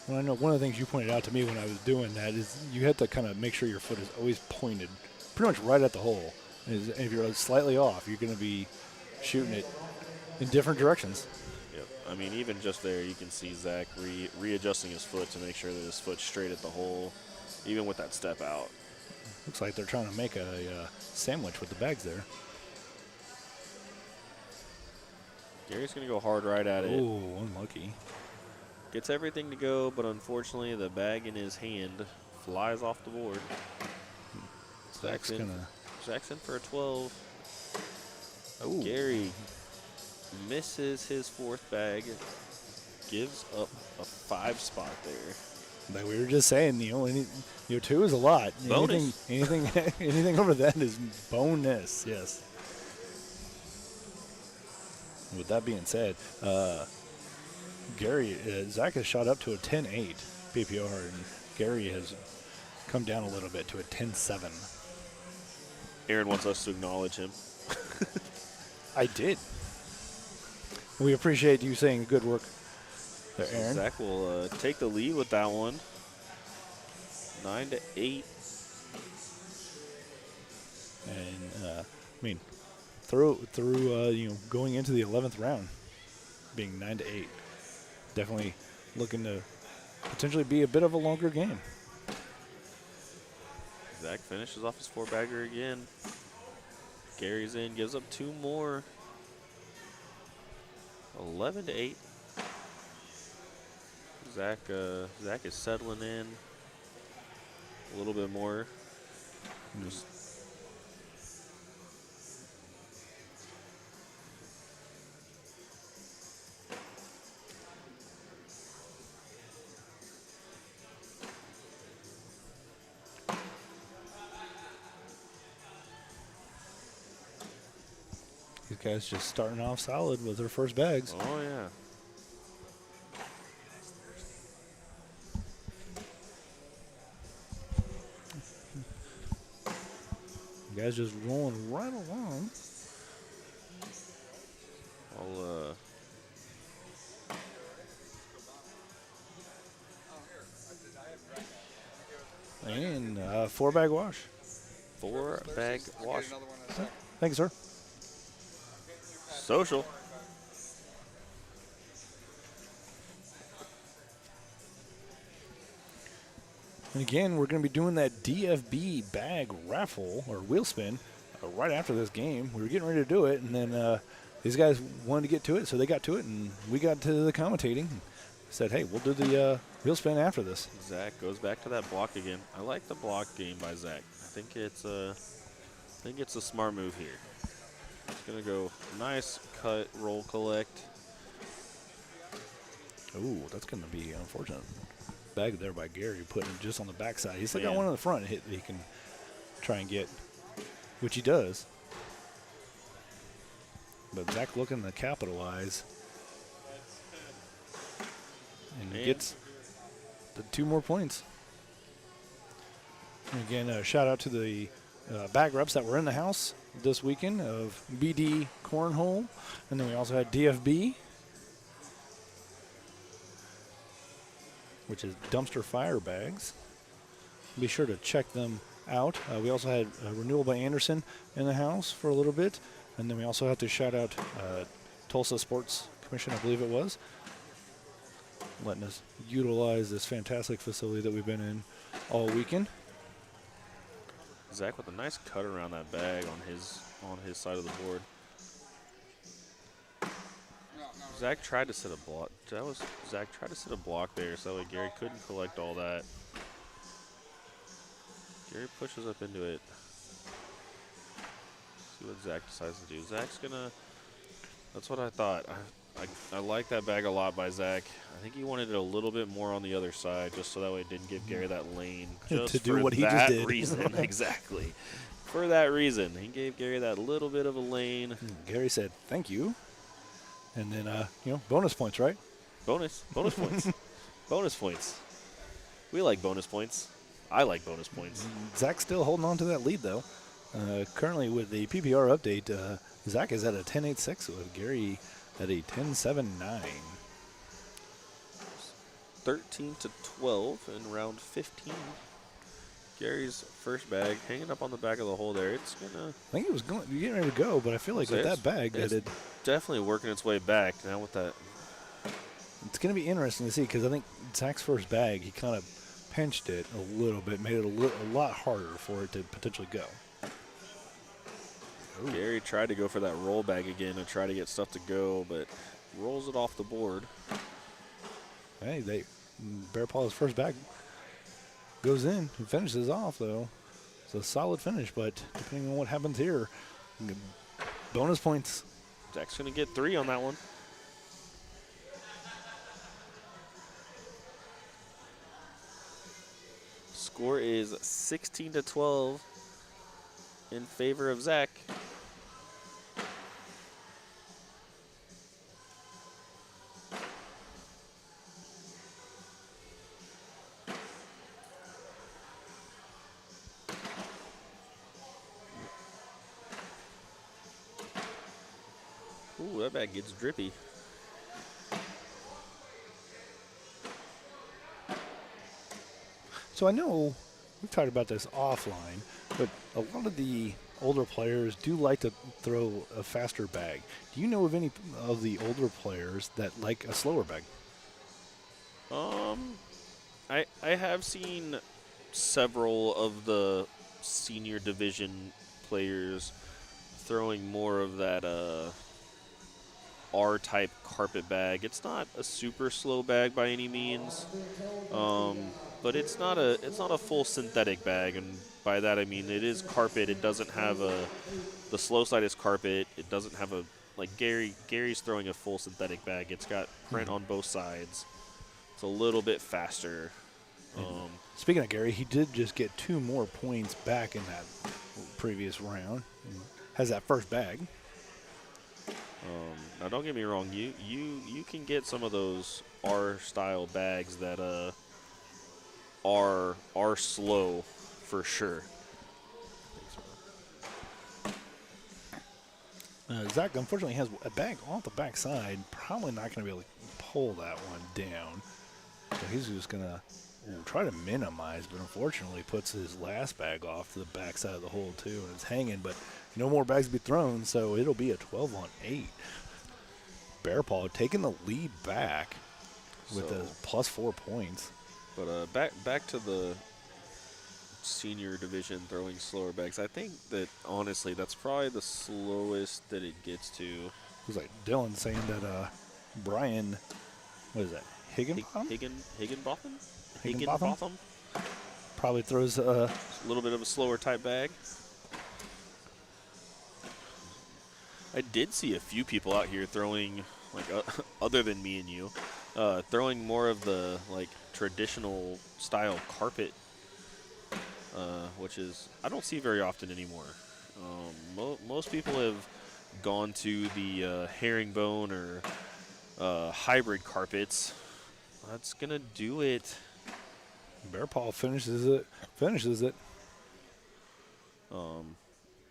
well, I know one of the things you pointed out to me when I was doing that is you have to kind of make sure your foot is always pointed pretty much right at the hole. And if you're slightly off, you're going to be shooting it in different directions. Yep. I mean, even just there, you can see Zach readjusting his foot to make sure that his foot's straight at the hole, even with that step out. Looks like they're trying to make a sandwich with the bags there. Gary's going to go hard right at it. Oh, unlucky. Gets everything to go, but unfortunately the bag in his hand flies off the board. Zach's in for a 12. Oh, Gary misses his 4th bag. Gives up a 5 spot there. Like we were just saying, 2 is a lot. Bonus. Anything over that is bonus. Yes. With that being said, Zach has shot up to a 10.8 PPR, and Gary has come down a little bit to a 10.7. Aaron wants us to acknowledge him. I did. We appreciate you saying good work there, Aaron. Zach will take the lead with that one. 9-8. And through going into the 11th round, being 9-8, definitely looking to potentially be a bit of a longer game. Zach finishes off his 4-bagger again. Gary's in, gives up 2 more. 11-8. Zach is settling in. a little bit more. Just These guys just starting off solid with their first bags. oh yeah. You guys just rolling right along. I'll And 4-bag wash. 4-bag wash. Thank you, sir. Social. And again, we're going to be doing that DFB bag raffle or wheel spin right after this game. We were getting ready to do it, and then these guys wanted to get to it, so they got to it, and we got to the commentating. Said, hey, we'll do the wheel spin after this. Zach goes back to that block again. I like the block game by Zach. I think it's a smart move here. It's gonna go nice cut, roll, collect. Ooh, that's going to be unfortunate. Bag there by Gary, putting it just on the backside. He's still Yeah. got one on the front hit that he can try and get, which he does. But Zach looking to capitalize. And he gets the 2 more points. And again, shout out to the bag reps that were in the house this weekend of BD Cornhole. And then we also had DFB, which is dumpster fire bags. Be sure to check them out. We also had Renewal by Anderson in the house for a little bit. And then we also have to shout out Tulsa Sports Commission, I believe it was, letting us utilize this fantastic facility that we've been in all weekend. Zach with a nice cut around that bag on his side of the board. Zach tried to set a block. Zach tried to set a block there so that way Gary couldn't collect all that. Gary pushes up into it. See what Zach decides to do. Zach's gonna. That's what I thought. I like that bag a lot by Zach. I think he wanted it a little bit more on the other side, just so that way it didn't give Gary that lane. Just to do for what he that just did. reason, exactly. For that reason, he gave Gary that little bit of a lane. Gary said, "Thank you," and then bonus points, right? Bonus points, bonus points. We like bonus points. I like bonus points. Zach's still holding on to that lead, though. Currently, with the PPR update, Zach is at a 10.86 with Gary at a 10.79. 13-12 in round 15. Gary's first bag hanging up on the back of the hole there. It's gonna. I think it was getting ready to go, but I feel like with that bag, it's definitely working its way back now with that. It's going to be interesting to see because I think Zach's first bag, he kind of pinched it a little bit, made it a lot harder for it to potentially go. Ooh. Gary tried to go for that roll bag again and try to get stuff to go, but rolls it off the board. Hey, Bear Paw's first bag goes in and finishes off, though. It's a solid finish, but depending on what happens here, bonus points. Zach's going to get 3 on that one. Score is 16-12 in favor of Zach. Ooh, that bag gets drippy. So I know we've talked about this offline, but a lot of the older players do like to throw a faster bag. Do you know of any of the older players that like a slower bag? I have seen several of the senior division players throwing more of that R-type carpet bag. It's not a super slow bag by any means, but it's not a full synthetic bag, and by that I mean it is carpet. It doesn't have the slow side is carpet. It doesn't have a like Gary's throwing a full synthetic bag. It's got print on both sides. It's a little bit faster. Speaking of Gary, he did just get 2 more points back in that previous round. Has that first bag. Now, don't get me wrong. You can get some of those R-style bags that are slow for sure. Zach, unfortunately, has a bag off the backside. Probably not going to be able to pull that one down. So he's just going to try to minimize, but unfortunately puts his last bag off to the backside of the hole, too, and it's hanging. But no more bags to be thrown, so it'll be a 12-on-8. Bear Paw taking the lead back with a +4 points. But back to the senior division throwing slower bags. I think that honestly that's probably the slowest that it gets to. It was like Dylan saying that Brian, what is that? Higginbotham probably throws a little bit of a slower type bag. I did see a few people out here throwing, like other than me and you, throwing more of the like traditional style carpet, which is I don't see very often anymore. Most people have gone to the herringbone or hybrid carpets. That's gonna do it. Bear Paw finishes it.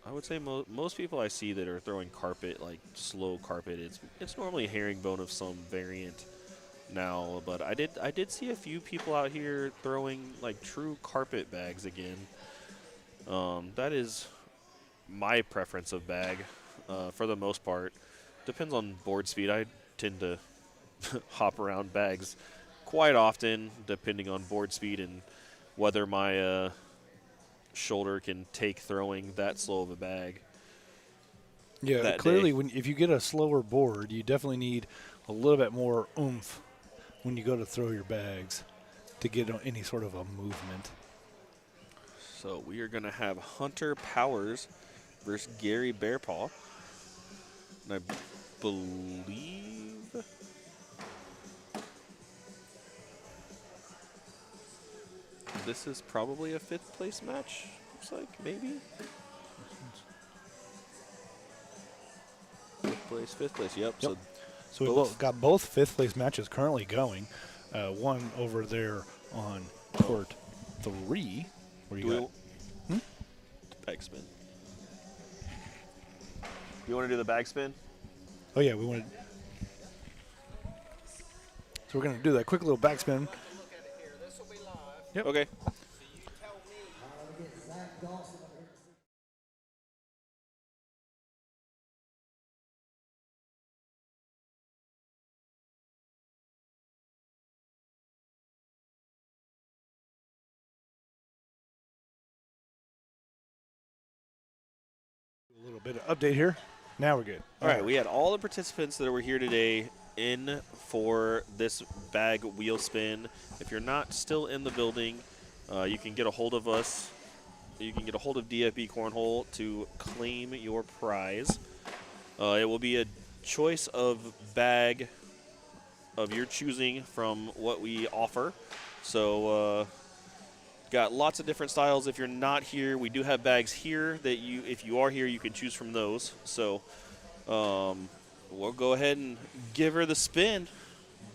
I would say most people I see that are throwing carpet, like slow carpet, it's normally a herringbone of some variant now. But I did see a few people out here throwing like true carpet bags again. That is my preference of bag for the most part. Depends on board speed. I tend to hop around bags quite often, depending on board speed and whether my shoulder can take throwing that slow of a bag. Yeah, clearly, if you get a slower board, you definitely need a little bit more oomph when you go to throw your bags to get any sort of a movement. So we are going to have Hunter Powers versus Gary Bearpaw. And I believe this is probably a 5th place match. Looks like, maybe. 5th place, yep. So we've got both 5th place matches currently going. One over there on court 3. Where you got bag spin. You want to do the bag spin? Oh, yeah, we want to. So we're going to do that quick little back spin. Yep. Okay. A little bit of update here. Now we're good. All right, we had all the participants that were here today in for this bag wheel spin. If you're not still in the building, you can get a hold of us. You can get a hold of DFB Cornhole to claim your prize. It will be a choice of bag of your choosing from what we offer. So got lots of different styles. If you're not here, we do have bags here that if you are here, you can choose from those. So we'll go ahead and give her the spin.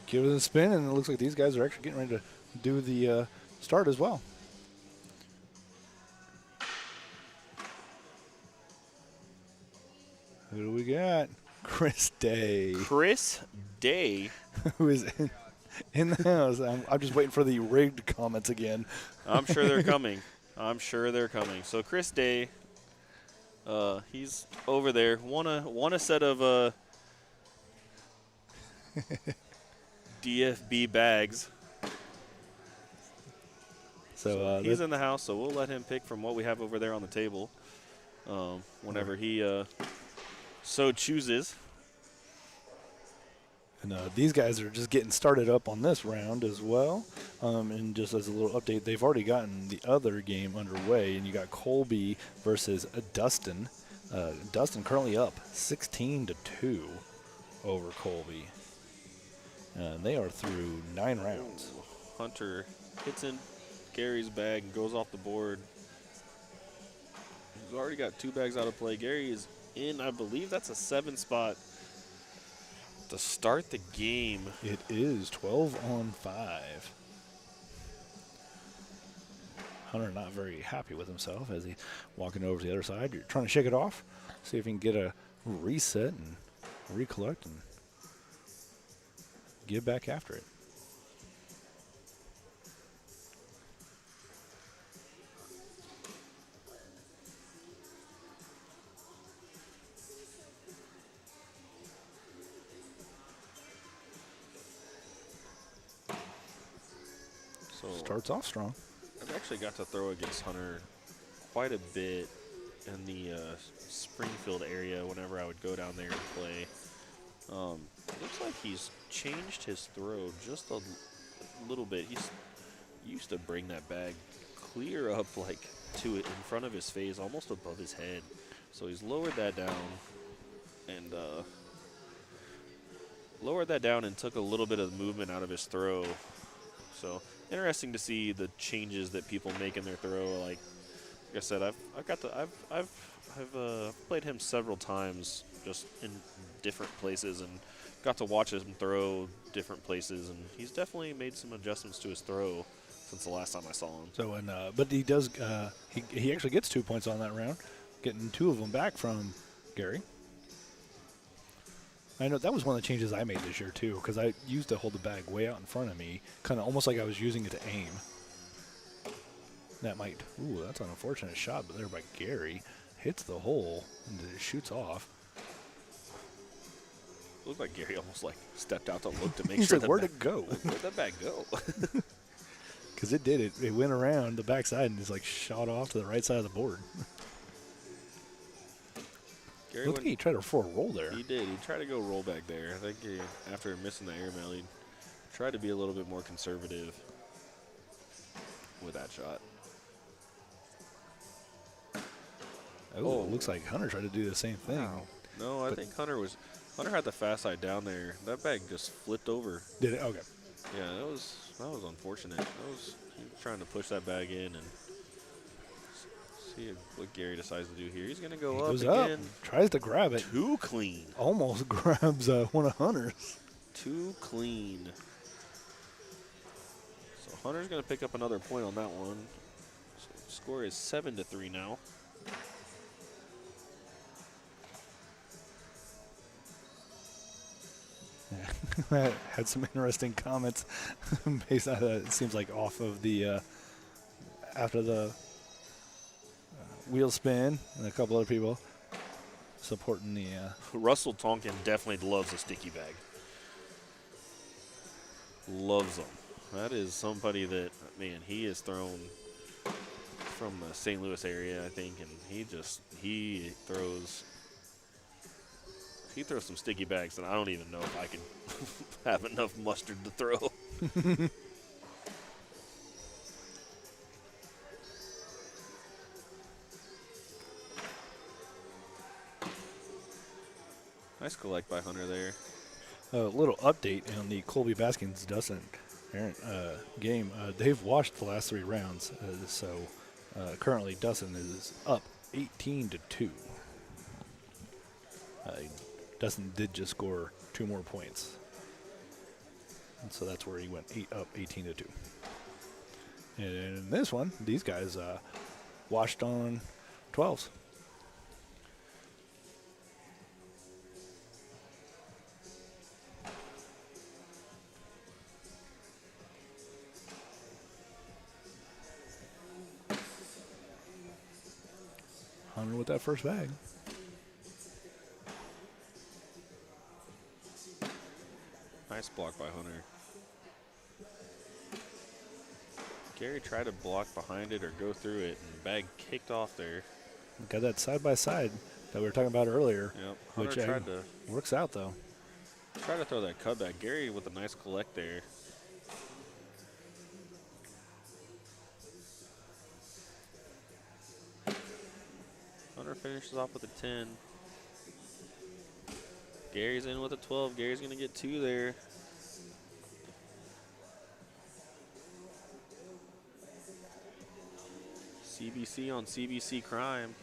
Give her the spin, and it looks like these guys are actually getting ready to do the start as well. Who do we got? Chris Day. Chris Day. Who is in the house. I'm just waiting for the rigged comments again. I'm sure they're coming. So Chris Day, he's over there. Won a set of DFB bags. So he's in the house, so we'll let him pick from what we have over there on the table whenever he so chooses. And these guys are just getting started up on this round as well. And just as a little update, they've already gotten the other game underway, and you got Colby versus Dustin. Dustin currently up 16-2 over Colby. And they are through 9 rounds. Hunter hits in Gary's bag and goes off the board. He's already got 2 bags out of play. Gary is in, I believe that's a 7 spot to start the game. It is 12 on 5. Hunter not very happy with himself as he's walking over to the other side. You're trying to shake it off, see if he can get a reset and recollect and get back after it. So Starts off strong. I've actually got to throw against Hunter quite a bit in the Springfield area whenever I would go down there and play. Looks like he's changed his throw just a little bit. He used to bring that bag clear up like to it in front of his face, almost above his head. So he's lowered that down and took a little bit of the movement out of his throw. So interesting to see the changes that people make in their throw. Like I said, I've played him several times just in different places and got to watch him throw different places, and he's definitely made some adjustments to his throw since the last time I saw him. So but he does he actually gets 2 points on that round, getting 2 of them back from Gary. I know that was one of the changes I made this year too, because I used to hold the bag way out in front of me, kind of almost like I was using it to aim. That might, that's an unfortunate shot, but there by Gary, hits the hole and it shoots off. Looked like Gary almost like stepped out to look to make He's sure. like, where'd it go? Where'd that bag go? Because it did. It went around the backside and just like shot off to the right side of the board. Gary Look, he tried for a roll there. He did. He tried to go roll back there. I think after missing the airmail, he tried to be a little bit more conservative with that shot. Oh, it looks like Hunter tried to do the same thing. Wow. No, I think Hunter had the fast side down there. That bag just flipped over. Did it? Okay. Yeah, that was unfortunate. He was trying to push that bag in and see what Gary decides to do here. He's going to go up again. Tries to grab it. Too clean. Almost grabs one of Hunter's. Too clean. So Hunter's going to pick up another point on that one. So the score is 7-3 now. Had some interesting comments based on it seems like off of the after the wheel spin, and a couple other people supporting the Russell Tonkin definitely loves a sticky bag. Loves them. That is somebody that, man, he is thrown from the St. Louis area, I think, and he throws some sticky bags that I don't even know if I can have enough mustard to throw. Nice collect by Hunter there. A little update on the Colby Baskins Dustin game. They've washed the last 3 rounds, so currently Dustin is up 18-2. Dustin did just score 2 more points, and so that's where he went up 18-2. And in this one, these guys washed on 12s. Hunter with that first bag. Nice block by Hunter. Gary tried to block behind it or go through it, and bag kicked off there. Got that side by side that we were talking about earlier. Yep. Which Hunter tried to works out though. Try to throw that cutback. Gary with a nice collect there. Hunter finishes off with a 10. Gary's in with a 12. Gary's going to get 2 there. CBC on CBC crime.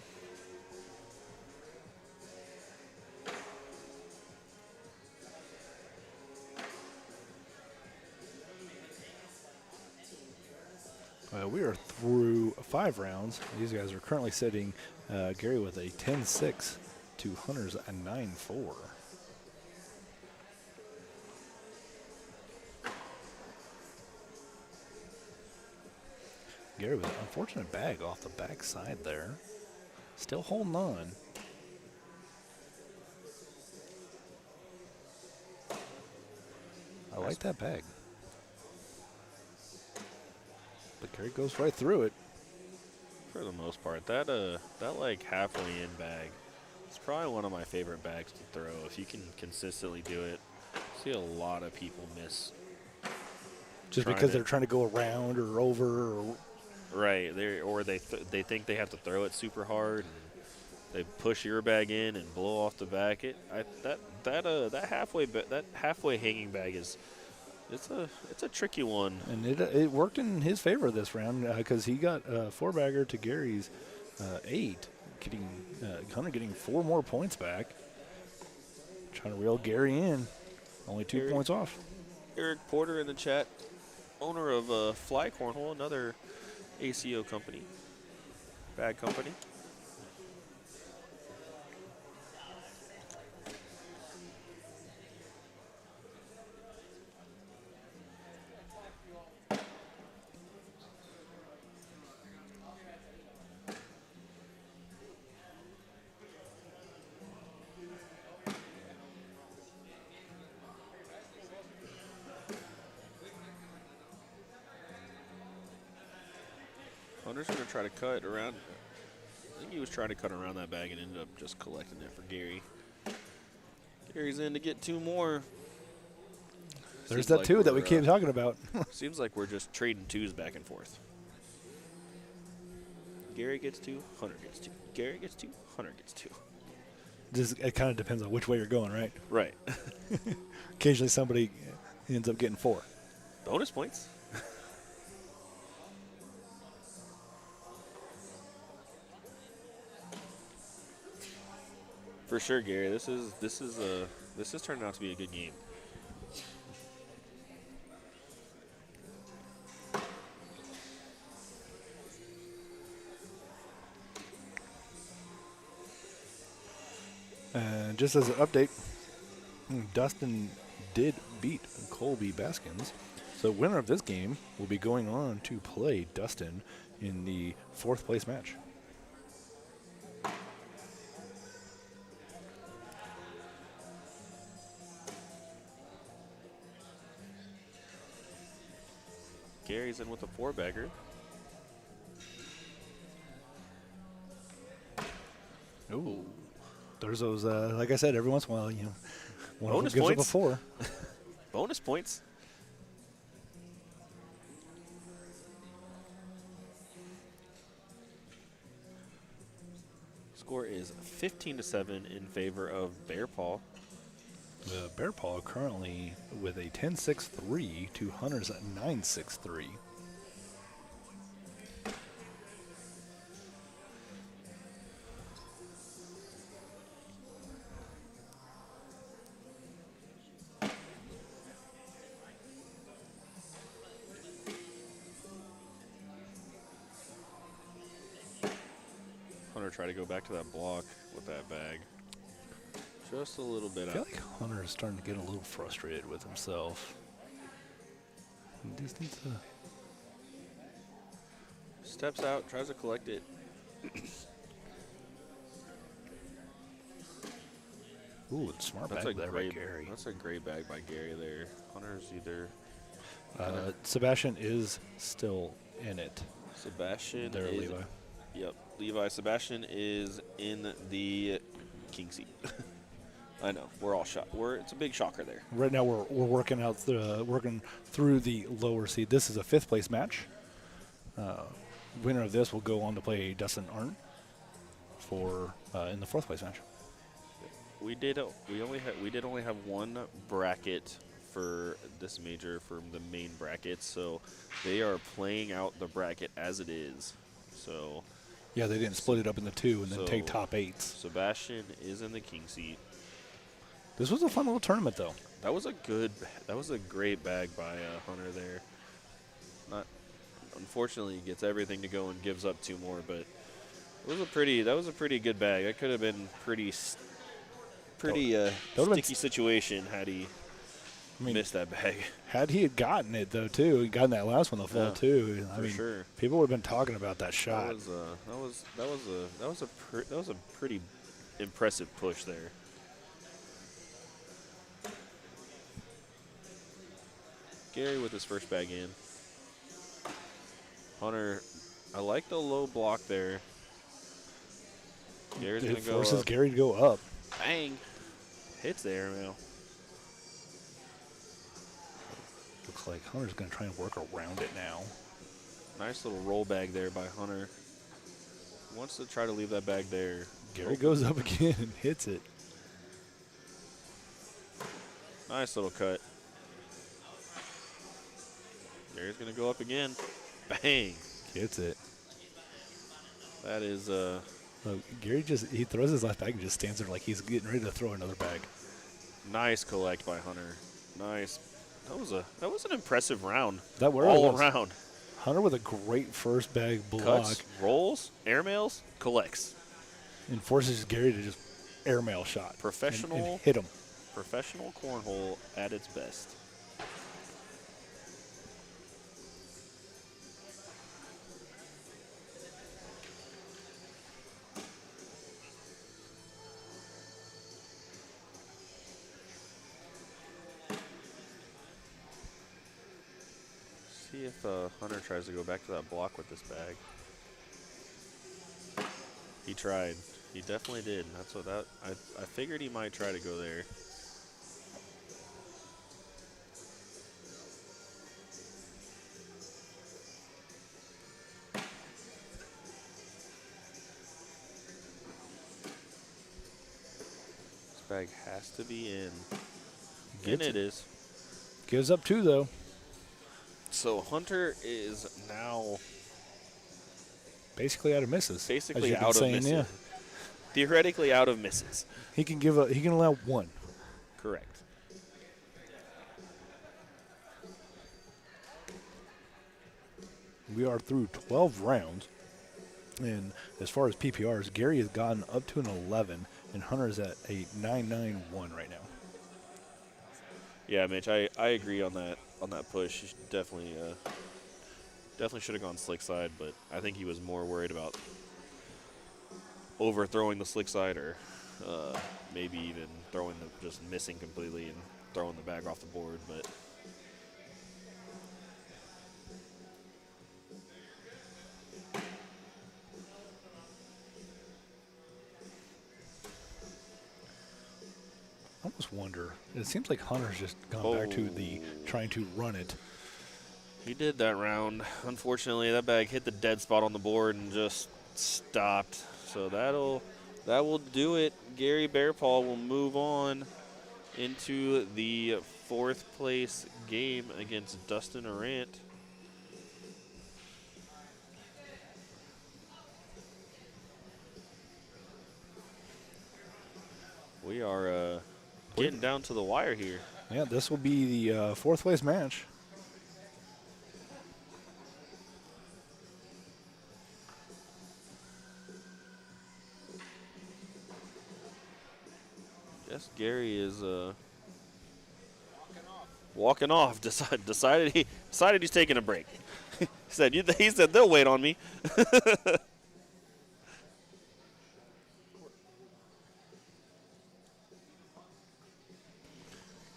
We are through 5 rounds. These guys are currently sitting Gary with a 10-6 to Hunter's a 9-4. Gary with an unfortunate bag off the backside there. Still holding on. I like that bag. But Gary goes right through it. For the most part, that like halfway in bag, it's probably one of my favorite bags to throw. If you can consistently do it, I see a lot of people miss. Just because they're trying to go around or over, or right? They think they have to throw it super hard. And they push your bag in and blow off the back. That halfway hanging bag is. It's a tricky one. And it worked in his favor this round because he got 4-bagger to Gary's 8, Hunter getting 4 more points back. Trying to reel Gary in, only 2 points off. Eric Porter in the chat, owner of Fly Cornhole, another ACO company, bag company. Hunter's going to try to cut around. I think he was trying to cut around that bag and ended up just collecting it for Gary. Gary's in to get 2 more. There's that 2 that we keep talking about. Seems like we're just trading 2s back and forth. Gary gets 2, Hunter gets 2. Gary gets 2, Hunter gets 2. It kind of depends on which way you're going, right? Right. Occasionally somebody ends up getting 4. Bonus points. For sure, Gary. This is turning out to be a good game. And just as an update, Dustin did beat Colby Baskins. So winner of this game will be going on to play Dustin in the 4th place match. Gary's in with a 4-bagger. Ooh. There's those, like I said, every once in a while, one Bonus gives points. up a 4. Bonus points. Score is 15-7 in favor of Bear Paw. Bear Paw currently with a 10-6-3 to Hunter's 9-6-3. Hunter try to go back to that block with that bag. Just a little bit I feel out. like Hunter is starting to get a little frustrated with himself. He just needs to Steps out, tries to collect it. Ooh, smart That's bag a there great by Gary. That's a great bag by Gary there. Hunter's either Sebastian is still in it. Sebastian There, is, Levi. Yep, Levi. Sebastian is in the king seat. I know. We're all shocked. It's a big shocker there. Right now we're working through the lower seed. This is a 5th place match. Winner of this will go on to play Dustin Arndt for in the 4th place match. We did only have one bracket for this major from the main bracket, so they are playing out the bracket as it is. So yeah, they didn't split it up into 2 and then take top 8s. Sebastian is in the king seat. This was a fun little tournament, though. That was a great bag by Hunter there. Unfortunately, he gets everything to go and gives up 2 more, but that was a pretty good bag. That could have been pretty sticky situation had he missed that bag. Had he had gotten it though too, he gotten that last one the full too. I mean, sure. People would have been talking about that shot. That was a pretty impressive push there. Gary with his first bag in. Hunter, I like the low block there. Gary's going to go forces up. Gary to go up. Bang. Hits the airmail. Looks like Hunter's going to try and work around it now. Nice little roll bag there by Hunter. Wants to try to leave that bag there. Gary goes up again and hits it. Nice little cut. Gary's going to go up again. Bang. Hits it. That is Gary he throws his last bag and just stands there like he's getting ready to throw another bag. Nice collect by Hunter. Nice. That was an impressive round. That were all around. Hunter with a great first bag block. Cuts, rolls, airmails, collects. And forces Gary to just airmail shot. Professional. And hit him. Professional cornhole at its best. See if Hunter tries to go back to that block with this bag. He tried. He definitely did. That's what I figured he might try to go there. This bag has to be in. And it is. Gives up 2 though. So Hunter is now basically out of misses. Basically out of misses. Yeah. Theoretically out of misses. He can allow 1. Correct. We are through 12 rounds. And as far as PPRs, Gary has gotten up to an 11 and Hunter's at a 9.91 right now. Yeah, Mitch, I agree on that push. He definitely should have gone slick side, but I think he was more worried about overthrowing the slick side or maybe even just missing completely and throwing the bag off the board. But I almost wonder. It seems like Hunter's just gone back to the trying to run it. He did that round. Unfortunately, that bag hit the dead spot on the board and just stopped. So that will do it. Gary Bearpaw will move on into the 4th place game against Dustin Arndt. We are getting down to the wire here. Yeah, this will be the 4th place match. Yes, Gary is walking off. Decided he's taking a break. he said they'll wait on me.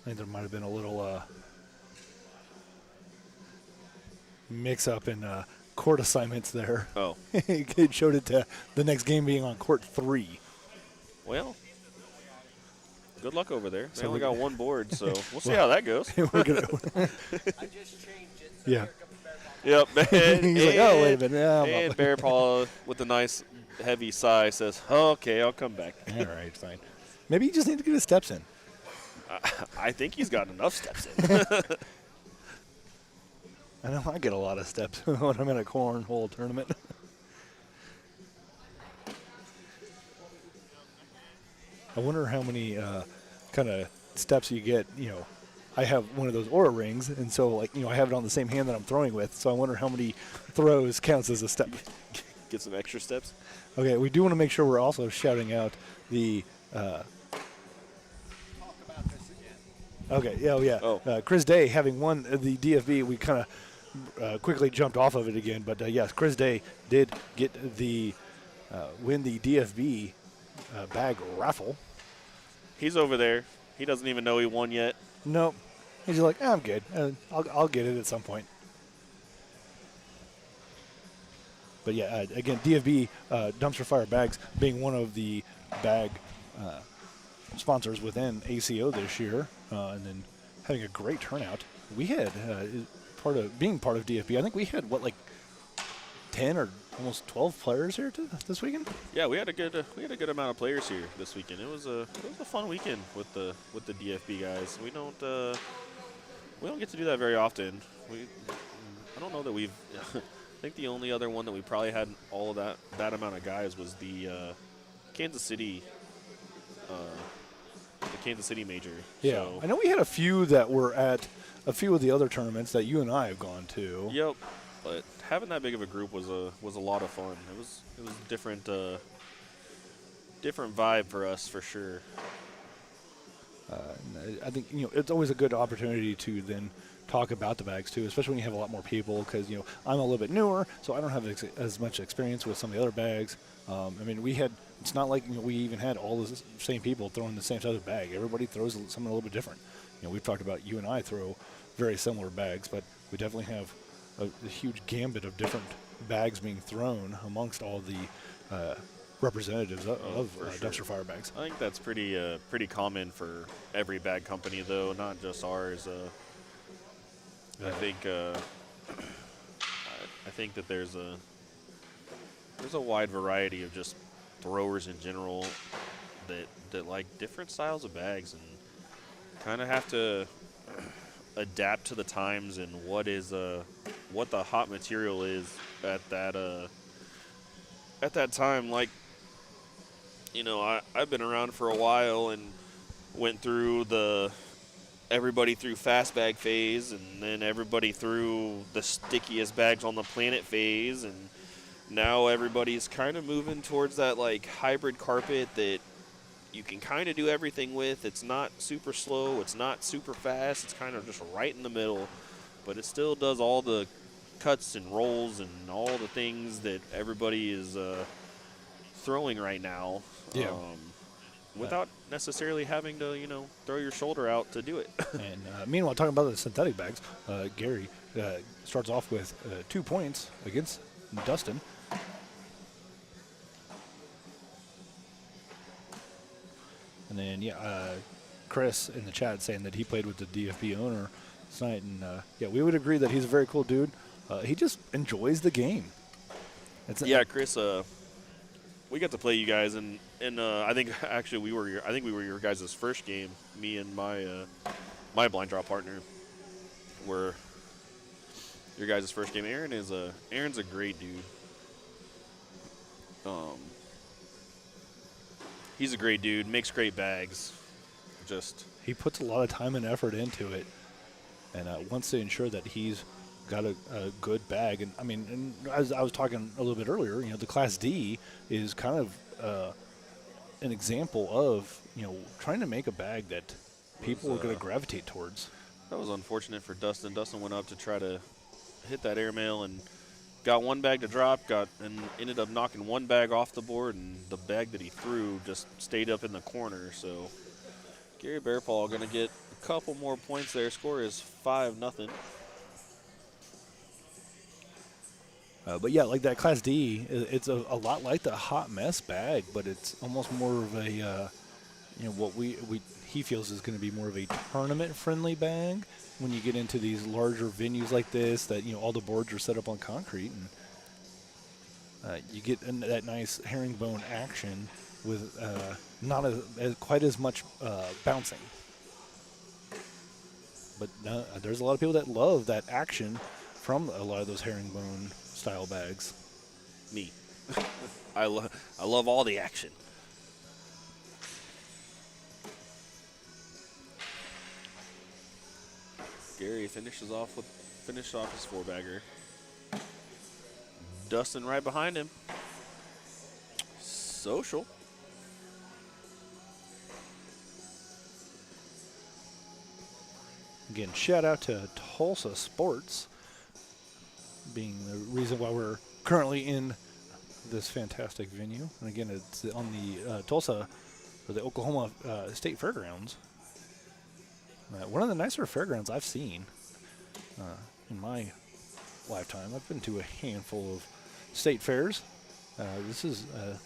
I think there might have been a little mix-up in court assignments there. Oh. It showed it to the next game being on court 3. Well, good luck over there. They So only we- got one board, so we'll see how that goes. We're gonna, I just changed it. So Yeah. Here comes Bear Paw. Yep. And, he's like, oh, wait a minute. Yeah, I'm and up. Bear Paw, with a nice heavy sigh, says, "Okay, I'll come back." All right, fine. Maybe you just need to get his steps in. I think he's got enough steps in. I know I get a lot of steps when I'm in a cornhole tournament. I wonder how many kind of steps you get. You know, I have one of those aura rings, and so like I have it on the same hand that I'm throwing with. So I wonder how many throws counts as a step. Get some extra steps. Okay, we do want to make sure we're also shouting out the. Talk about this again. Okay, yeah, yeah. Oh. Chris Day having won the DFB, we kind of quickly jumped off of it again, but yes, Chris Day did get the win the DFB bag raffle. He's over there. He doesn't even know he won yet. Nope, he's just like, I'm good. I'll get it at some point. But yeah, again, DFB dumpster fire bags being one of the bag sponsors within ACO this year, and then having a great turnout. We had being part of DFB. I think we had like 10 or almost 12 players here this weekend. Yeah, we had a good amount of players here this weekend. It was a fun weekend with the DFB guys. We don't get to do that very often. I don't know that we've. I think the only other one that we probably had all of that amount of guys was the Kansas City. The Kansas City Major. Yeah, So, I know we had a few that were at a few of the other tournaments that you and I have gone to. Yep, but having that big of a group was a lot of fun. It was different vibe for us for sure. I think it's always a good opportunity to then talk about the bags too, especially when you have a lot more people. Because I'm a little bit newer, so I don't have as much experience with some of the other bags. I mean, it's not like we even had all the same people throwing the same type of bag. Everybody throws something a little bit different. We've talked about you and I throw very similar bags, but we definitely have a huge gambit of different bags being thrown amongst all the representatives of sure. dumpster fire bags. I think that's pretty common for every bag company, though, not just ours. I think that there's a wide variety of just throwers in general that like different styles of bags and kind of have to adapt to the times and what the hot material is at that time. Like, I've been around for a while and went through everybody threw fast bag phase, and then everybody threw the stickiest bags on the planet phase, and now everybody's kind of moving towards that like hybrid carpet that you can kind of do everything with. It's not super slow, it's not super fast, it's kind of just right in the middle, but it still does all the cuts and rolls and all the things that everybody is throwing right now. Yeah. Without necessarily having to, throw your shoulder out to do it. And meanwhile, talking about the synthetic bags, Gary starts off with 2 points against Dustin. And then, Chris in the chat saying that he played with the DFB owner tonight. And, we would agree that he's a very cool dude. He just enjoys the game. Chris, we got to play you guys, and I think actually we were your guys' first game. Me and my blind draw partner were your guys' first game. Aaron's a great dude. He's a great dude. Makes great bags. He puts a lot of time and effort into it, and wants to ensure that he's got a good bag. And I mean, and as I was talking a little bit earlier, the Class D is kind of an example of trying to make a bag that people are going to gravitate towards. That was unfortunate for Dustin. Dustin went up to try to hit that airmail and got one bag to drop, and ended up knocking one bag off the board, and the bag that he threw just stayed up in the corner. So Gary Bearpaw going to get a couple more points there. Score is 5-0. But yeah, like that Class D, it's a lot like the hot mess bag, but it's almost more of a what he feels is going to be more of a tournament-friendly bag when you get into these larger venues like this that, all the boards are set up on concrete, and you get that nice herringbone action with not quite as much bouncing. But there's a lot of people that love that action from a lot of those herringbone style bags. Me. I love all the action. Gary finishes off his 4-bagger. Dustin right behind him. Social. Again, shout out to Tulsa Sports being the reason why we're currently in this fantastic venue. And again, it's on the Tulsa, or the Oklahoma State Fairgrounds. One of the nicer fairgrounds I've seen in my lifetime. I've been to a handful of state fairs. This is a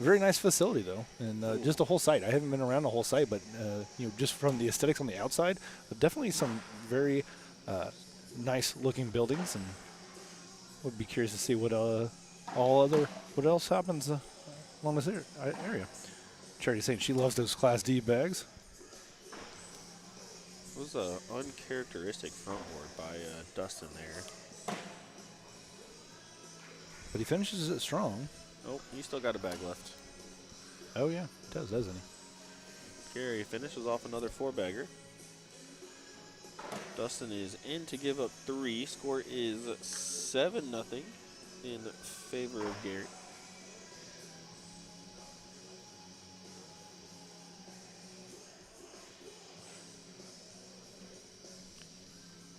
very nice facility, though, and just the whole site. I haven't been around the whole site, but just from the aesthetics on the outside, definitely some very nice-looking buildings, and would be curious to see what else happens along this area. Charity's saying she loves those Class D bags. It was an uncharacteristic front board by Dustin there. But he finishes it strong. Oh, he still got a bag left. Oh, yeah, he does, doesn't he? Gary finishes off another 4-bagger. Dustin is in to give up 3. Score is 7-0 in favor of Gary.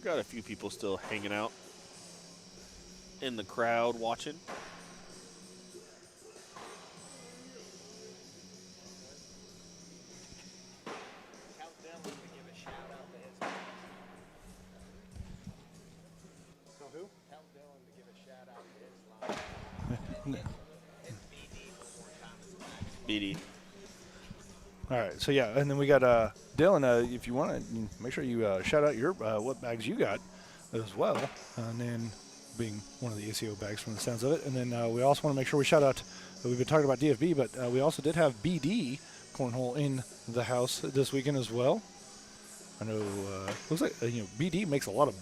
Got a few people still hanging out in the crowd watching. Tell Dylan to give a shout out to his. So who? Tell Dylan to give a shout out to his line. It's BD before Thomas. BD. All right, so yeah, and then we got Dylan. If you want to, make sure you shout out your what bags you got as well, and then being one of the ACO bags from the sounds of it. And then we also want to make sure we shout out. We've been talking about DFB, but we also did have BD Cornhole in the house this weekend as well. I know looks like BD makes a lot of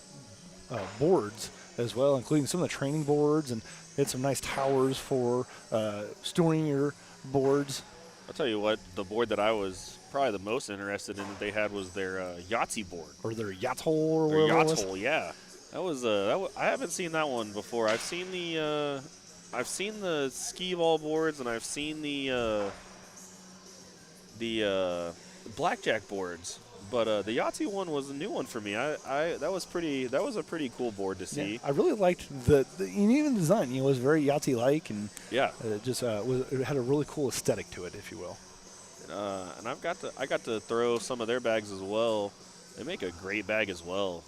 boards as well, including some of the training boards, and they had some nice towers for storing your boards. I'll tell you what, the board that I was probably the most interested in that they had was their Yahtzee board. Or their Yacht Hole or their whatever Yacht it was. Hole, yeah. That was I haven't seen that one before. I've seen the skee ball boards, and I've seen the blackjack boards. But the Yahtzee one was a new one for me. That was a pretty cool board to see. Yeah, I really liked the even the design. It was very Yahtzee-like, and yeah, it had a really cool aesthetic to it, if you will. And I got to throw some of their bags as well. They make a great bag as well.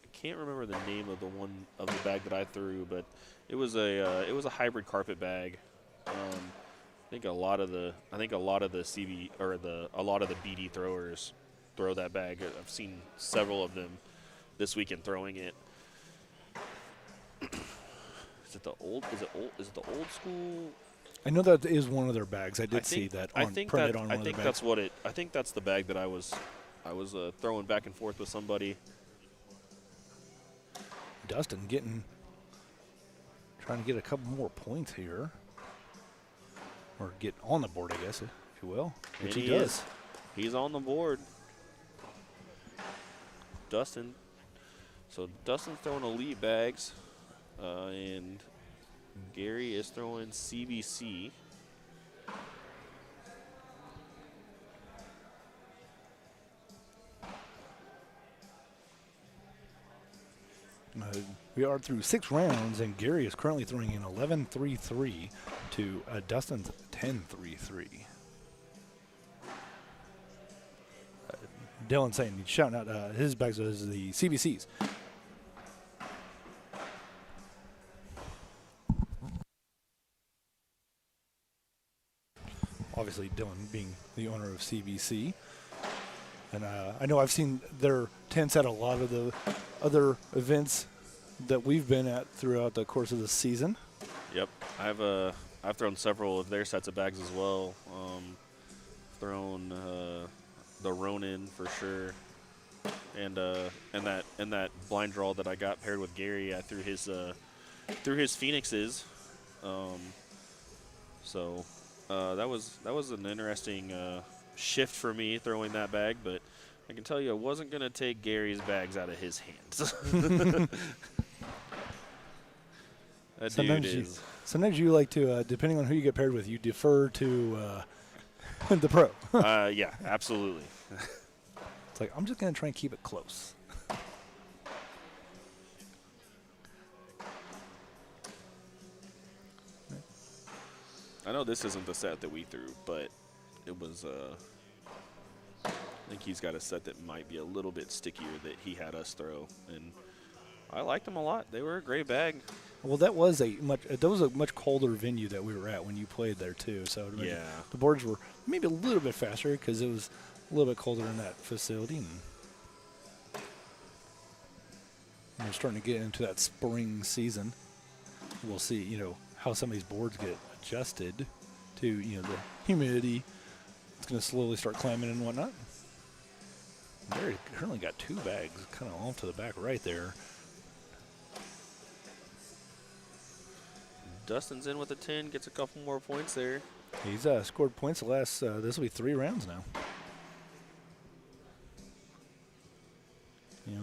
I can't remember the name of the bag that I threw, but it was a hybrid carpet bag. I think a lot of the CB or a lot of the BD throwers throw that bag. I've seen several of them this weekend throwing it. Is it the old school? I know that is one of their bags. I did see that printed on one of the bags. I think that's the bag that I was throwing back and forth with somebody. Dustin trying to get a couple more points here. Or get on the board, I guess, if you will, which he does. He's on the board. Dustin. So Dustin's throwing elite bags, and Gary is throwing CBC. We are through 6 rounds, and Gary is currently throwing in 11-3-3 to Dustin's 10-3-3. Dylan saying he's shouting out his bags as the CBCs. obviously Dylan being the owner of CBC. And I know I've seen their tents at a lot of the other events that we've been at throughout the course of the season. Yep, I've thrown several of their sets of bags as well. Thrown the Ronin for sure, and that blind draw that I got paired with Gary, I threw his Phoenixes. So that was an interesting shift for me throwing that bag, but I can tell you I wasn't gonna take Gary's bags out of his hands. That sometimes dude is. Sometimes you like to, depending on who you get paired with, you defer to the pro. Yeah, absolutely. It's like, I'm just going to try and keep it close. I know this isn't the set that we threw, but it was, I think he's got a set that might be a little bit stickier that he had us throw, and I liked them a lot. They were a great bag. Well, that was a much colder venue that we were at when you played there too. So Yeah. the boards were maybe a little bit faster because it was a little bit colder in that facility, and we're starting to get into that spring season. We'll see, how some of these boards get adjusted to, the humidity. It's going to slowly start climbing and whatnot. Gary currently got 2 bags kind of off to the back right there. Dustin's in with a 10, gets a couple more points there. He's scored points the last, this will be 3 rounds now.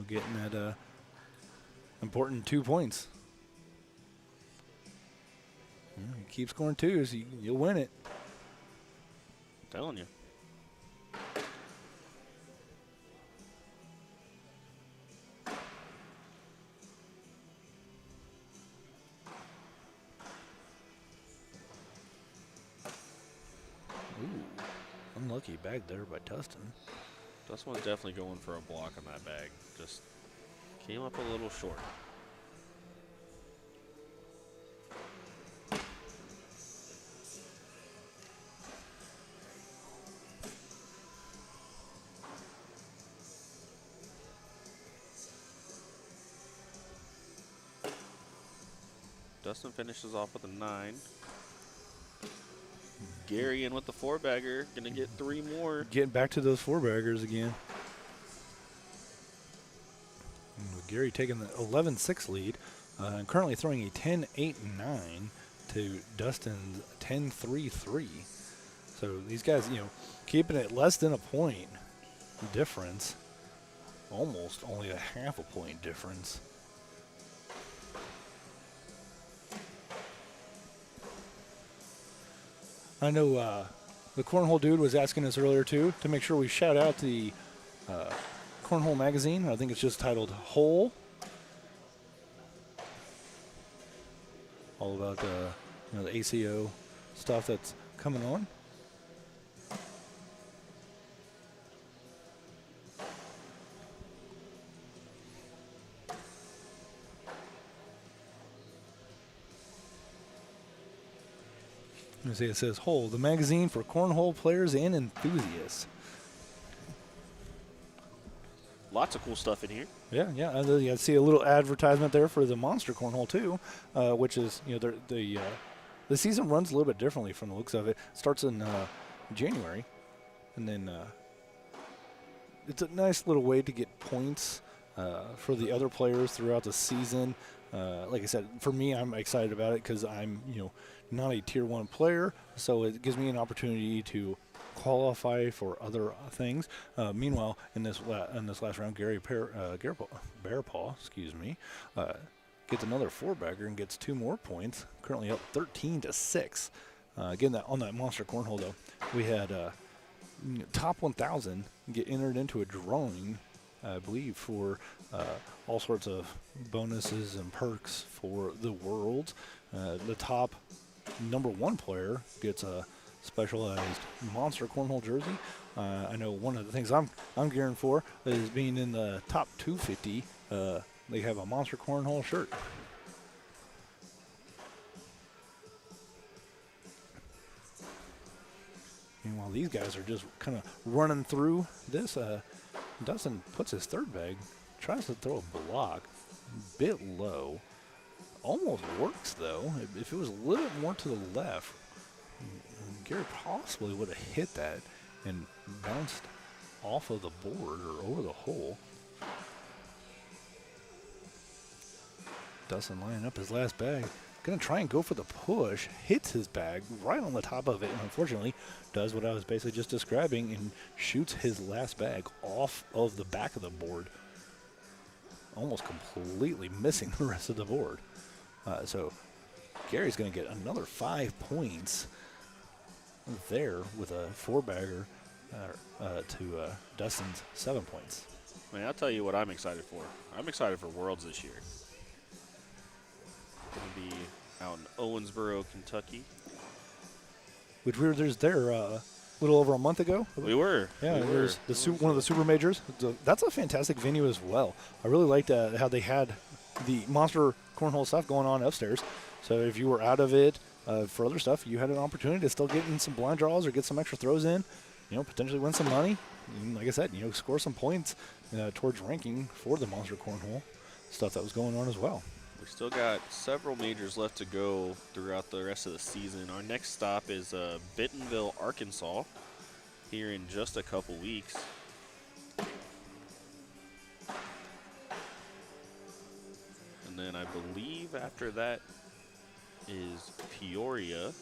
Getting that important 2 points. You keep scoring 2s, you'll win it. I'm telling you. Unlucky bag there by Dustin. Dustin was definitely going for a block on that bag. Just came up a little short. Dustin finishes off with a 9. Gary in with the 4-bagger, gonna get 3 more. Getting back to those 4-baggers again. Gary taking the 11-6 lead, and currently throwing a 10-8-9 to Dustin's 10-3-3. So these guys, keeping it less than a point difference, almost only a half a point difference. I know the Cornhole dude was asking us earlier, too, to make sure we shout out the Cornhole magazine. I think it's just titled Hole. All about the ACO stuff that's coming on. You see, it says Hole, the magazine for cornhole players and enthusiasts. Lots of cool stuff in here. Yeah. I see a little advertisement there for the Monster Cornhole too, which is the season runs a little bit differently from the looks of it. It starts in January, and then it's a nice little way to get points for the other players throughout the season. Like I said, for me, I'm excited about it because I'm not a Tier 1 player, so it gives me an opportunity to qualify for other things. Meanwhile, in this last round, Gary Bearpaw, gets another 4-bagger and gets 2 more points. Currently up 13-6. Again, on that Monster Cornhole though, we had top 1,000 get entered into a drawing, I believe, for all sorts of bonuses and perks for the world. The top number 1 player gets a specialized Monster Cornhole jersey. I know one of the things I'm gearing for is being in the top 250. They have a Monster Cornhole shirt. while these guys are just kind of running through this, Dustin puts his third bag, tries to throw a block, bit low. Almost works, though. If it was a little bit more to the left, Gary possibly would have hit that and bounced off of the board or over the hole. Dustin lining up his last bag. Going to try and go for the push. Hits his bag right on the top of it, and unfortunately does what I was basically just describing and shoots his last bag off of the back of the board, almost completely missing the rest of the board. So Gary's going to get another 5 points there with a 4-bagger to Dustin's 7 points. Man, I'll tell you what I'm excited for. I'm excited for Worlds this year. Going to be out in Owensboro, Kentucky. Which we were there a little over a month ago. We were. Yeah, we there's one of the super majors. That's a fantastic venue as well. I really liked how they had the monster cornhole stuff going on upstairs. So if you were out of it for other stuff, you had an opportunity to still get in some blind draws or get some extra throws in, potentially win some money. And like I said, score some points towards ranking for the monster cornhole stuff that was going on as well. We still got several majors left to go throughout the rest of the season. Our next stop is Bentonville, Arkansas, here in just a couple weeks. And then I believe after that is Peoria.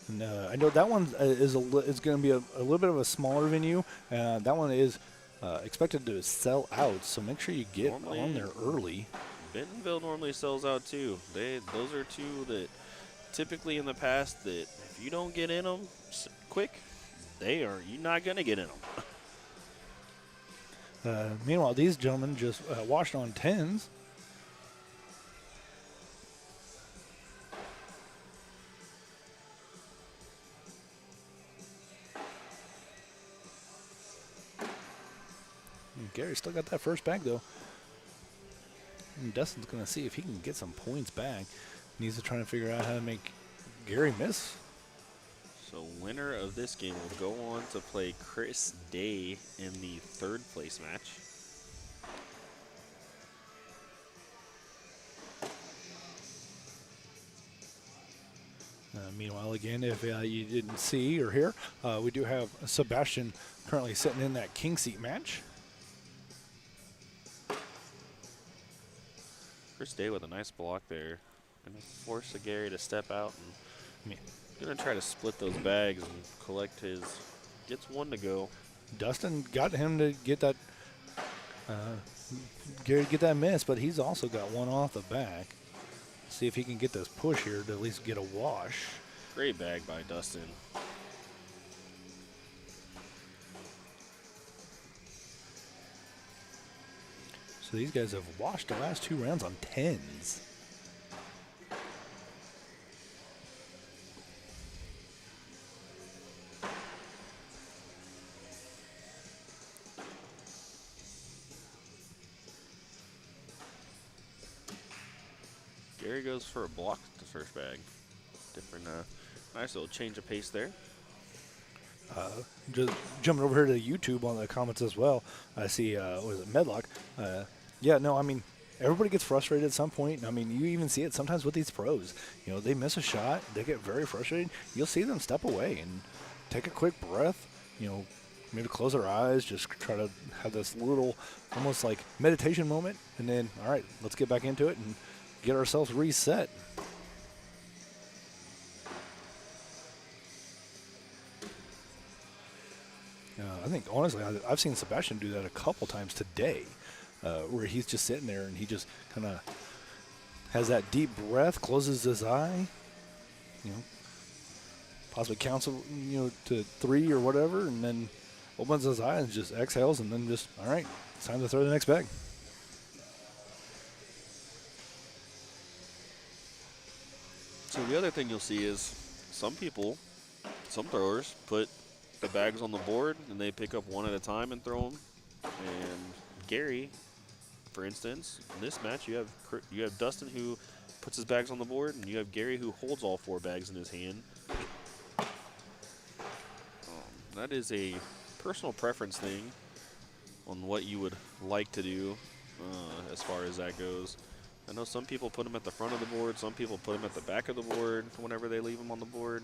And I know that one is going to be a little bit of a smaller venue. That one is expected to sell out, so make sure you get on there early. Bentonville normally sells out too. Those are two that typically in the past that if you don't get in them quick, you're not going to get in them. Meanwhile, these gentlemen just washed on 10s. Gary still got that first bag, though. And Dustin's going to see if he can get some points back. Needs to try to figure out how to make Gary miss. So winner of this game will go on to play Chris Day in the third place match. Meanwhile, again, if you didn't see or hear, we do have Sebastian currently sitting in that king seat match. Chris Day with a nice block there. Going to force Gary to step out and going to try to split those bags and collect his. Gets one to go. Dustin got him to get that. Gary to get that miss, but he's also got one off the back. See if he can get this push here to at least get a wash. Great bag by Dustin. So these guys have washed the last 2 rounds on 10s. Gary goes for a block at the first bag. Different, nice little change of pace there. Just jumping over here to YouTube on the comments as well. I see, was it Medlock? Yeah, no, I mean, everybody gets frustrated at some point. I mean, you even see it sometimes with these pros. They miss a shot, they get very frustrated. You'll see them step away and take a quick breath, maybe close their eyes, just try to have this little almost like meditation moment, and then, all right, let's get back into it and get ourselves reset. I think, honestly, I've seen Sebastian do that a couple times today, where he's just sitting there and he just kind of has that deep breath, closes his eye, possibly counts, to 3 or whatever, and then opens his eyes and just exhales, and then just, all right, it's time to throw the next bag. So the other thing you'll see is some throwers put the bags on the board and they pick up one at a time and throw them. And Gary, for instance, in this match you have Dustin who puts his bags on the board, and you have Gary who holds all 4 bags in his hand. That is a personal preference thing on what you would like to do as far as that goes. I know some people put them at the front of the board. Some people put them at the back of the board whenever they leave them on the board.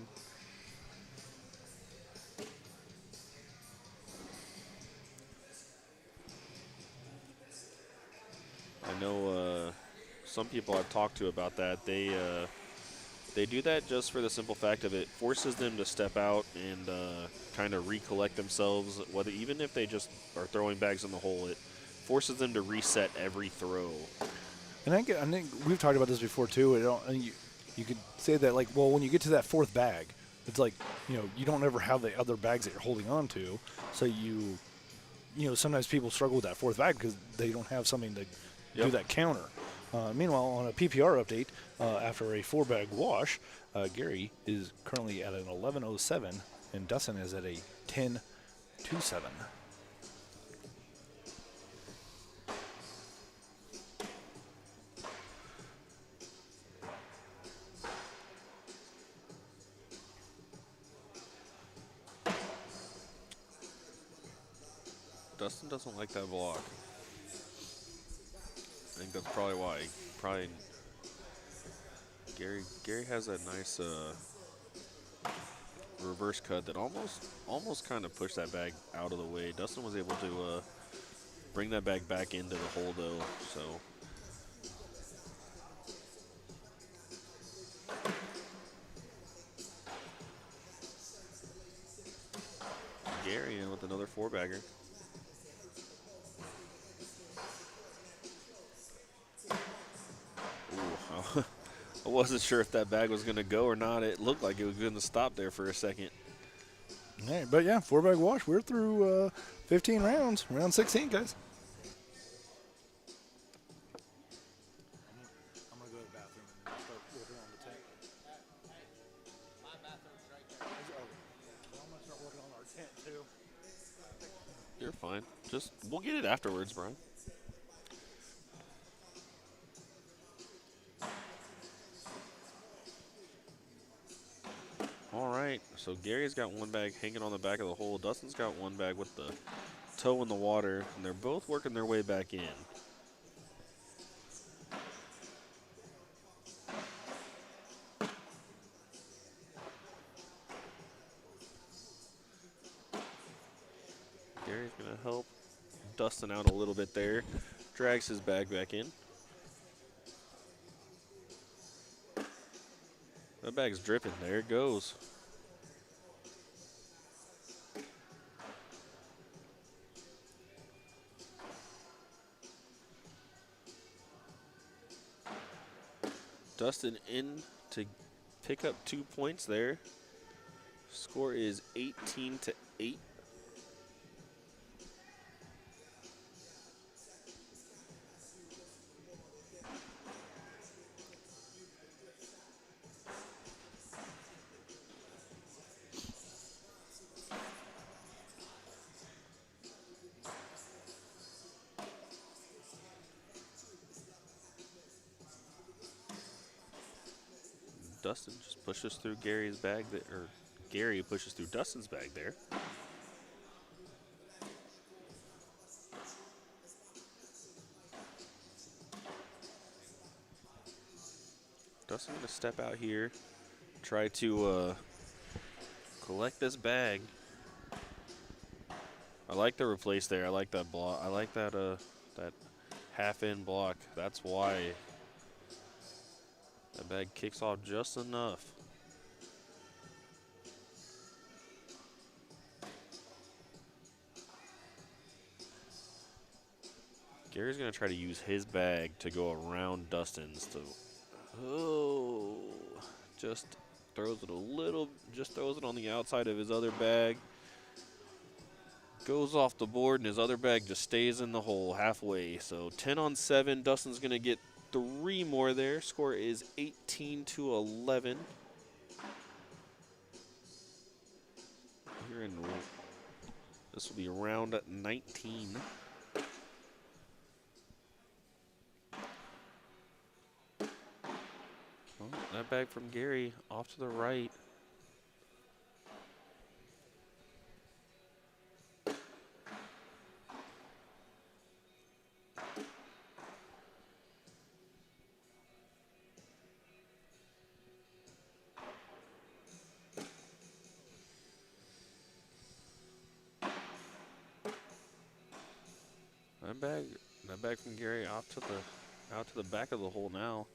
I know some people I've talked to about that, they do that just for the simple fact of it forces them to step out and kind of recollect themselves. Whether even if they just are throwing bags in the hole, it forces them to reset every throw. And I think we've talked about this before too. You could say that, like, well, when you get to that fourth bag, it's like, you don't ever have the other bags that you're holding on to. So sometimes people struggle with that fourth bag because they don't have something to do that counter. Meanwhile, on a PPR update, after a 4-bag wash, Gary is currently at an 11.07, and Dustin is at a 10.27. Dustin doesn't like that block. I think that's probably why. Gary has that nice reverse cut that almost kind of pushed that bag out of the way. Dustin was able to bring that bag back into the hole though. So Gary in with another 4-bagger. Ooh, I wasn't sure if that bag was going to go or not. It looked like it was going to stop there for a second. All right, but yeah, 4-bag wash. We're through 15 rounds, round 16, guys. I'm going to go to the bathroom and start working on the tank. My bathroom's right there. I'm going to start working on our tent, too. You're fine. We'll get it afterwards, Brian. All right, so Gary's got 1 bag hanging on the back of the hole. Dustin's got 1 bag with the toe in the water, and they're both working their way back in. Gary's going to help Dustin out a little bit there. Drags his bag back in. That bag's dripping. There it goes. Dustin in to pick up 2 points there. Score is 18-8. Dustin just pushes through Gary's bag, or Gary pushes through Dustin's bag there. Dustin gonna step out here, try to collect this bag. I like the replace there. I like that block. I like that that half-in block. That's why that bag kicks off just enough. Gary's gonna try to use his bag to go around Dustin's. Just throws it on the outside of his other bag. Goes off the board, and his other bag just stays in the hole halfway. So 10-on-7. Dustin's gonna get 3 more there. Score is 18-11. This will be round 19. Well, that bag from Gary off to the right. That bag from Gary out to the back of the hole now.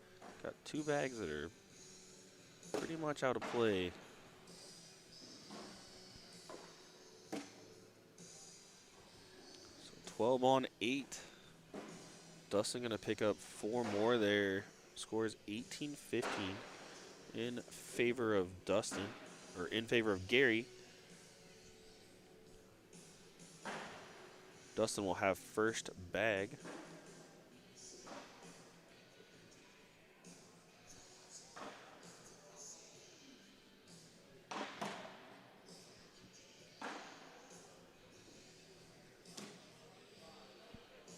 Got 2 bags that are pretty much out of play. So 12 on 8. Dustin gonna pick up 4 more there. Scores 18-15 in favor of Dustin, or in favor of Gary. Dustin will have first bag.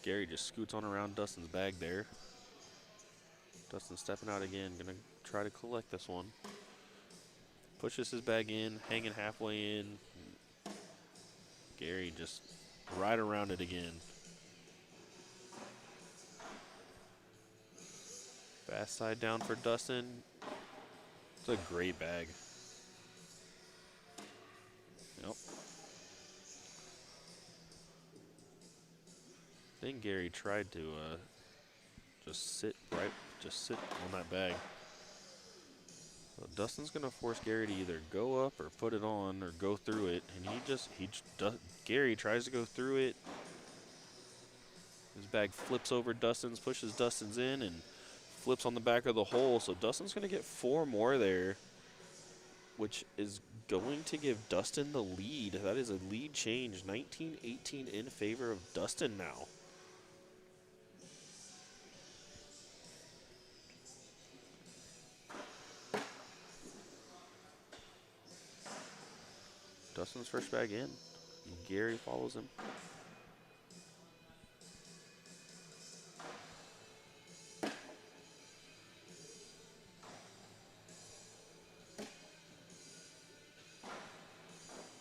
Gary just scoots on around Dustin's bag there. Dustin stepping out again, gonna try to collect this one. Pushes his bag in, hanging halfway in. Gary just right around it again. Fast side down for Dustin. It's a great bag. Yep. I think Gary tried to just sit on that bag. So Dustin's gonna force Gary to either go up or put it on or go through it, and Gary tries to go through it. His bag flips over Dustin's, pushes Dustin's in, and flips on the back of the hole. So Dustin's gonna get 4 more there, which is going to give Dustin the lead. That is a lead change, 19-18 in favor of Dustin now. Dustin's first bag in. Gary follows him.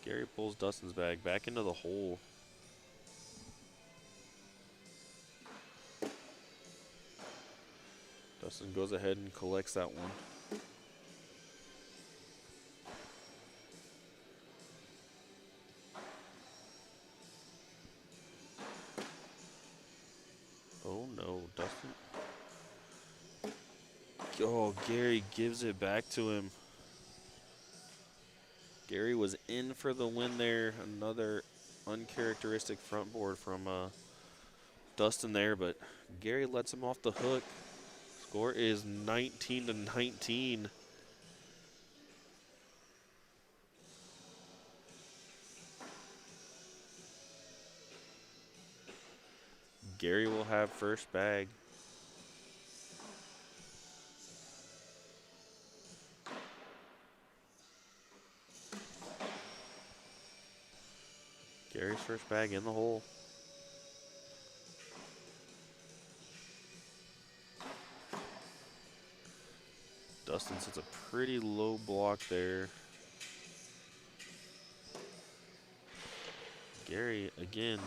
Gary pulls Dustin's bag back into the hole. Dustin goes ahead and collects that one. Oh no, Dustin. Oh, Gary gives it back to him. Gary was in for the win there. Another uncharacteristic front board from Dustin there, but Gary lets him off the hook. Score is 19-19. Gary will have first bag. Gary's first bag in the hole. Dustin sets a pretty low block there. Gary, again,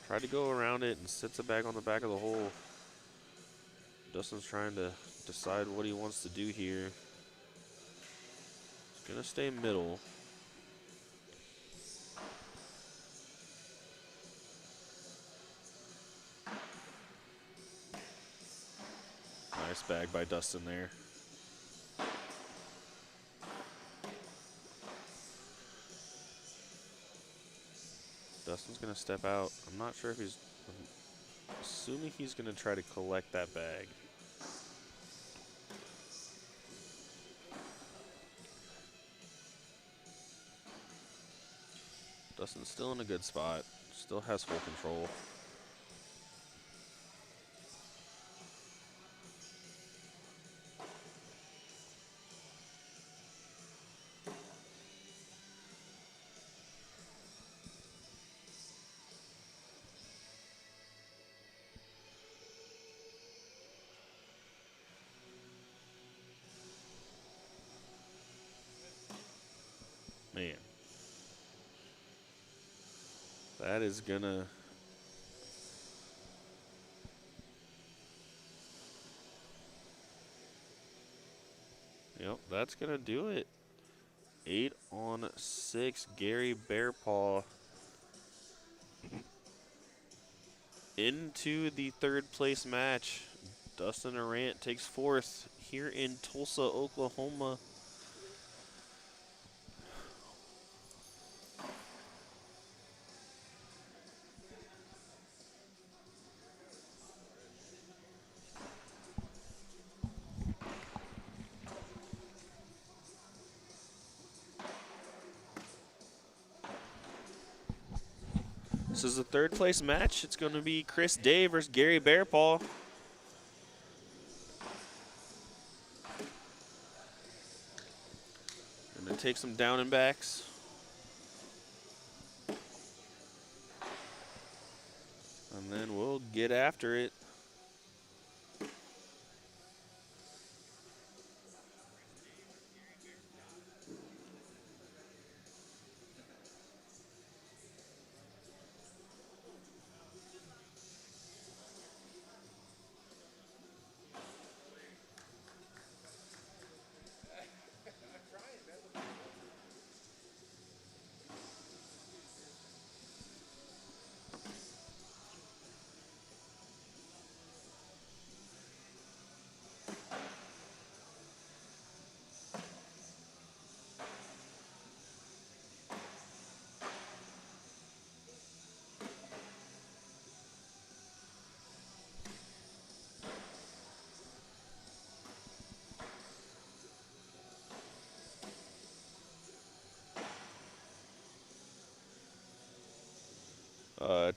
tried to go around it and sits a bag on the back of the hole. Dustin's trying to decide what he wants to do here. He's gonna stay middle. Nice bag by Dustin there. Dustin's gonna step out. I'm not sure if I'm assuming he's gonna try to collect that bag. Dustin's still in a good spot. Still has full control. Man. That is gonna... Yep, that's gonna do it. 8 on 6, Gary Bearpaw into the third place match. Dustin Arant takes fourth here in Tulsa, Oklahoma. This is the third place match. It's going to be Chris Day versus Gary Bearpaw. Going to take some down and backs. And then we'll get after it.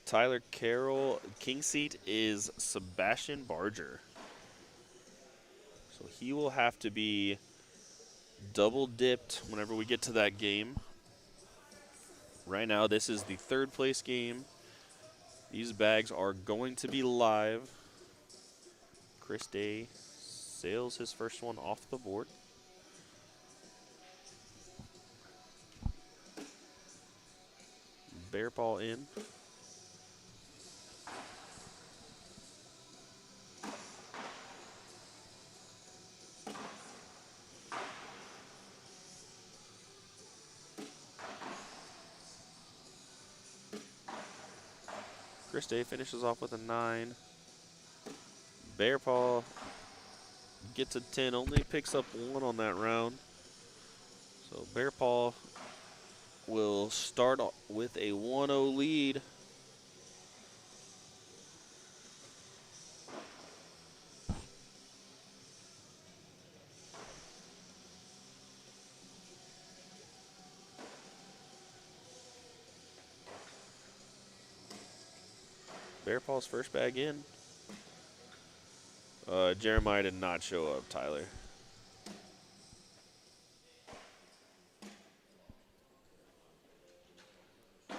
Tyler Carroll, king seat is Sebastian Barger. So he will have to be double dipped whenever we get to that game. Right now, this is the third place game. These bags are going to be live. Chris Day sails his first one off the board. Bearpaw in. Chris Day finishes off with a 9. Bearpaw gets a 10, only picks up 1 on that round. So Bearpaw will start with a 1-0 lead. Bearpaw's first bag in. Jeremiah did not show up, Tyler. We're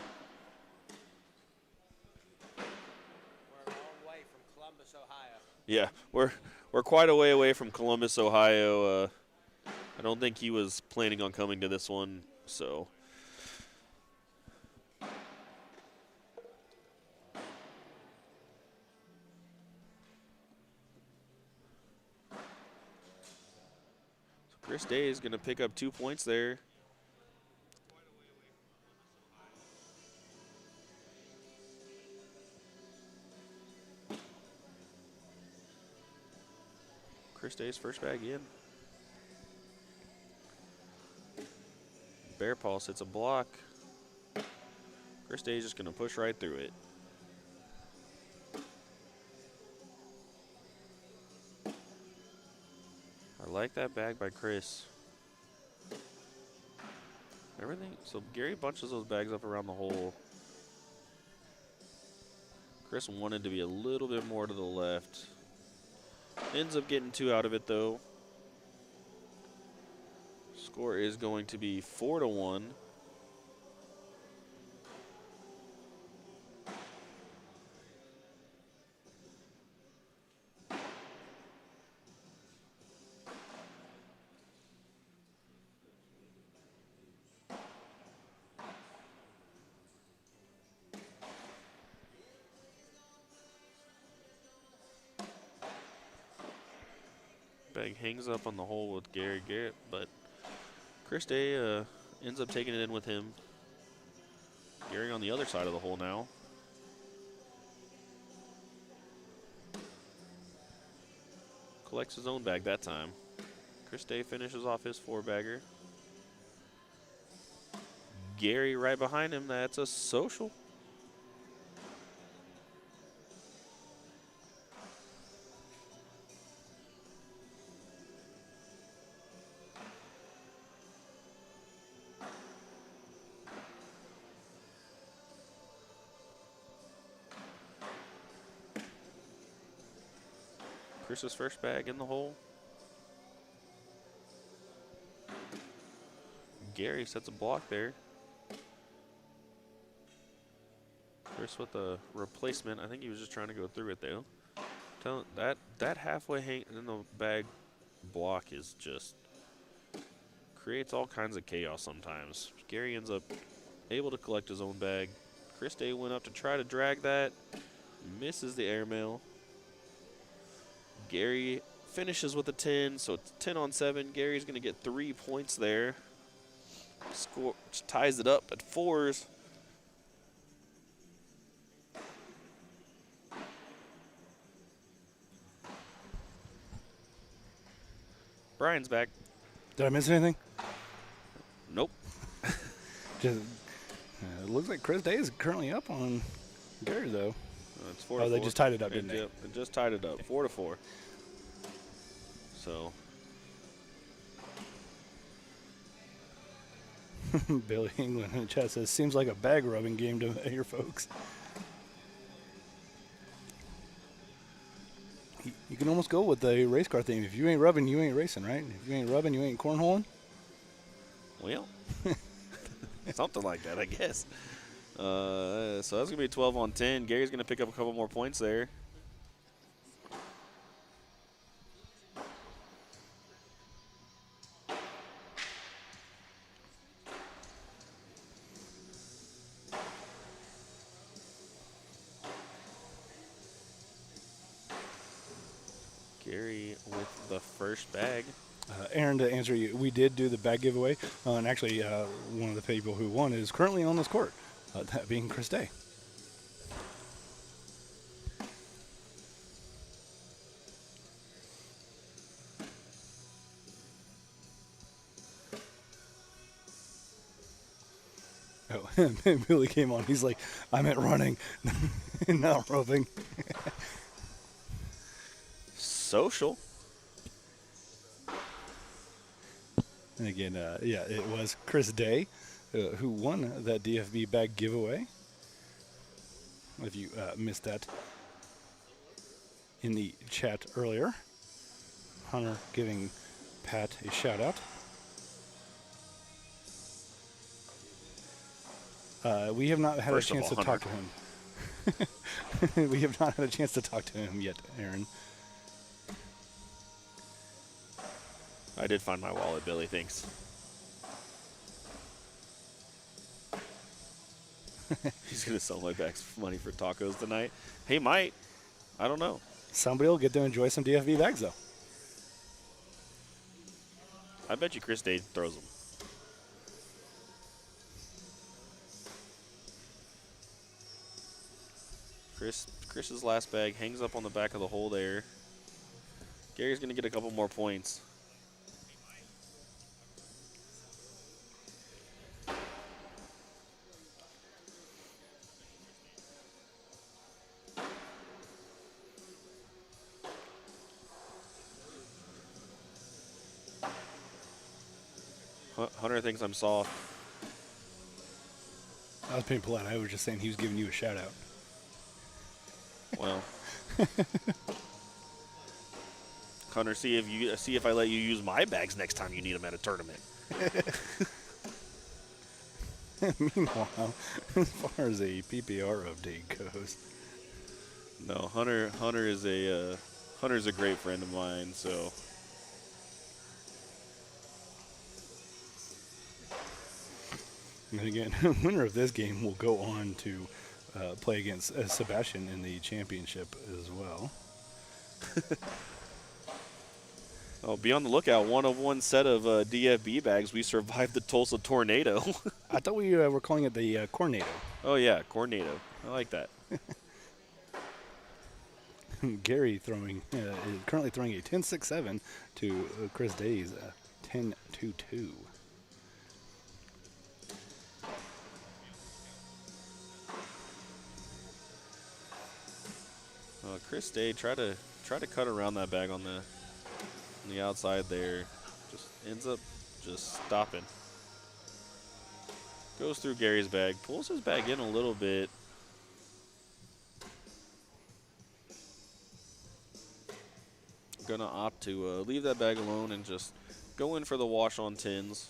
a long way from Columbus, Ohio. Yeah, we're quite a way away from Columbus, Ohio. I don't think he was planning on coming to this one, so. Chris Day is going to pick up 2 points there. Chris Day's first bag in. Bearpaw hits a block. Chris Day's just going to push right through it. I like that bag by Chris. Everything, so Gary bunches those bags up around the hole. Chris wanted to be a little bit more to the left. Ends up getting 2 out of it though. Score is going to be 4-1. Bag hangs up on the hole with Gary Garrett, but Chris Day ends up taking it in with him. Gary on the other side of the hole now. collects his own bag that time. Chris Day finishes off his 4-bagger. Gary right behind him. That's a social. Chris's first bag in the hole. Gary sets a block there. Chris with a replacement. I think he was just trying to go through it though. That halfway hang in the bag block is just creates all kinds of chaos sometimes. Gary ends up able to collect his own bag. Chris Day went up to try to drag that. Misses the airmail. Gary finishes with a 10, so it's 10 on 7. Gary's going to get 3 points there. Score ties it up at 4s. Brian's back. Did I miss anything? Nope. Just, it looks like Chris Day is currently up on Gary, though. It's 4 Oh, they just tied it up, didn't they? Yep, they just tied it up, 4-4. So. Billy England in the chat says, seems like a bag rubbing game to hear folks. You can almost go with the race car theme. If you ain't rubbing, you ain't racing, right? If you ain't rubbing, you ain't cornholing. Well, something like that, I guess. So that's going to be 12 on 10. Gary's going to pick up a couple more points there. Gary with the first bag. Aaron, to answer you, we did do the bag giveaway, and actually one of the people who won is currently on this court, that being Chris Day. Oh, Billy came on. He's like, I meant running, not rubbing. Social. And again, yeah, it was Chris Day who won that DFB bag giveaway. If you missed that in the chat earlier, Hunter giving Pat a shout out. We have not had a chance to talk to him. We have not had a chance to talk to him yet, Aaron. I did find my wallet, Billy. Thanks. He's going to sell my bags for money for tacos tonight. He might. I don't know. Somebody will get to enjoy some DFB bags, though. I bet you Chris Day throws them. Chris's last bag hangs up on the back of the hole there. Gary's going to get a couple more points. Hunter thinks I'm soft. I was being polite. I was just saying he was giving you a shout out. Well, Hunter, see if I let you use my bags next time you need them at a tournament. Meanwhile, as far as a PPR update goes, no, Hunter's a great friend of mine. So. And again, winner of this game will go on to play against Sebastian in the championship as well. Oh, be on the lookout. One of one set of DFB bags. We survived the Tulsa tornado. I thought we were calling it the Cornado. Oh, yeah, Cornado. I like that. Gary throwing is currently throwing a 10-6-7 to Chris Day's 10-2-2. Chris Day try to cut around that bag on the outside there. Just ends up just stopping. Goes through Gary's bag, pulls his bag in a little bit. Gonna opt to leave that bag alone and just go in for the wash on tins.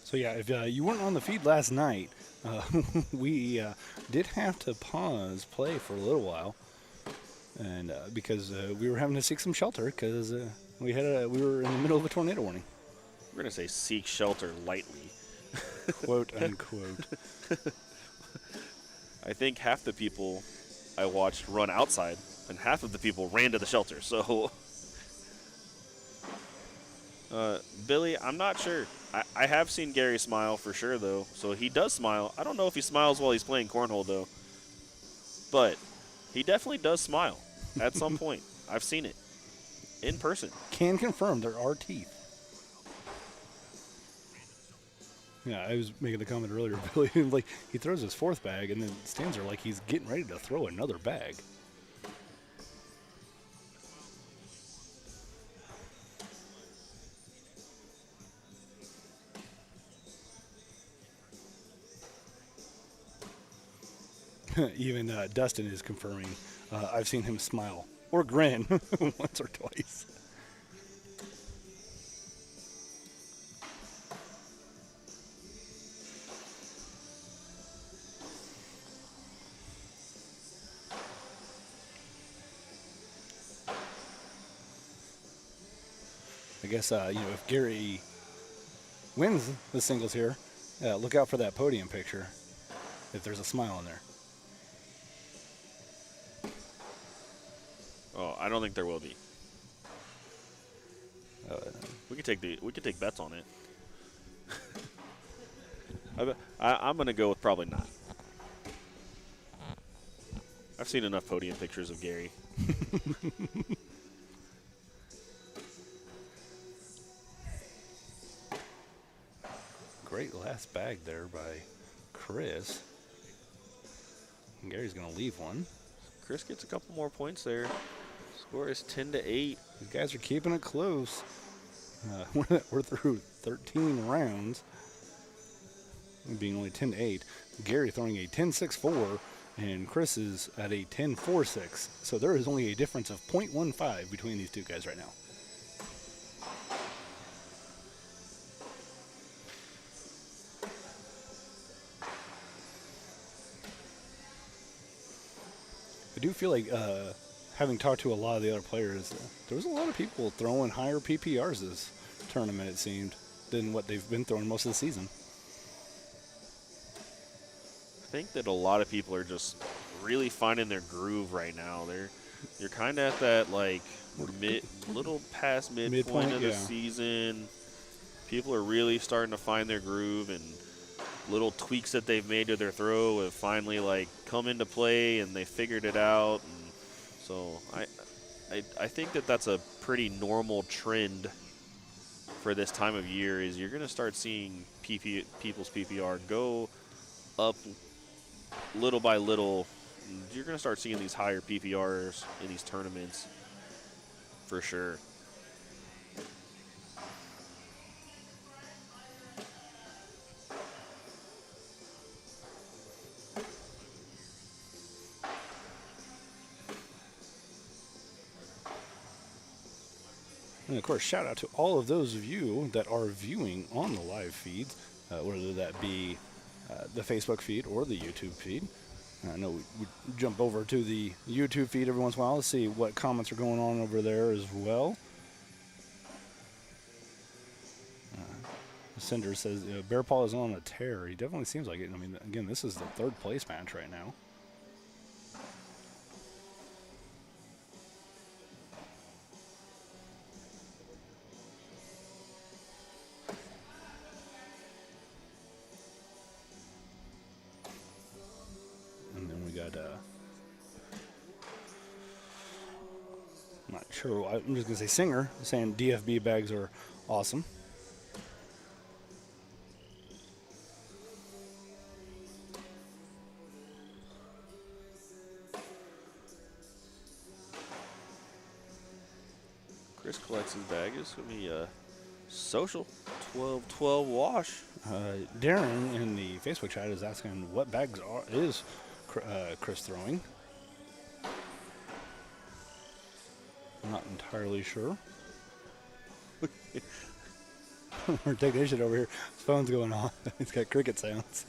So yeah, if you weren't on the feed last night, we did have to pause play for a little while, and because we were having to seek some shelter because we were in the middle of a tornado warning. We're gonna say seek shelter lightly, quote unquote. I think half the people I watched run outside, and half of the people ran to the shelter. So, Billy, I'm not sure. I have seen Gary smile for sure, though. So he does smile. I don't know if he smiles while he's playing cornhole, though. But he definitely does smile at some point. I've seen it in person. Can confirm there are teeth. Yeah, I was making the comment earlier, Billy. Like he throws his fourth bag and then stands there like he's getting ready to throw another bag. Even Dustin is confirming. I've seen him smile or grin once or twice. I guess, if Gary wins the singles here, look out for that podium picture if there's a smile in there. Oh, I don't think there will be. We could take bets on it. I'm gonna go with probably not. I've seen enough podium pictures of Gary. Great last bag there by Chris. And Gary's gonna leave one. Chris gets a couple more points there. Score is 10-8. These guys are keeping it close. We're through 13 rounds, being only 10-8. Gary throwing a 10-6-4, and Chris is at a 10-4-6. So there is only a difference of 0.15 between these two guys right now. I do feel like, having talked to a lot of the other players, there was a lot of people throwing higher PPRs this tournament, it seemed, than what they've been throwing most of the season. I think that a lot of people are just really finding their groove right now. You're kind of at that like little past midpoint of the season. People are really starting to find their groove, and little tweaks that they've made to their throw have finally like come into play, and they figured it out. And so I think that that's a pretty normal trend for this time of year. Is you're going to start seeing people's PPR go up little by little. You're going to start seeing these higher PPRs in these tournaments for sure. And of course, shout out to all of those of you that are viewing on the live feeds, whether that be the Facebook feed or the YouTube feed. I know we jump over to the YouTube feed every once in a while to see what comments are going on over there as well. Cinder says Bear Paw is on a tear. He definitely seems like it. I mean, again, this is the 3rd place match right now. And then we got, I'm not sure. I'm just going to say Singer saying DFB bags are awesome. Chris collects his bag. It's going to be a social 12-12 wash. Darren in the Facebook chat is asking what bags is Chris throwing. I'm not entirely sure. Our technician over here, his phone's going off. He's got cricket sounds.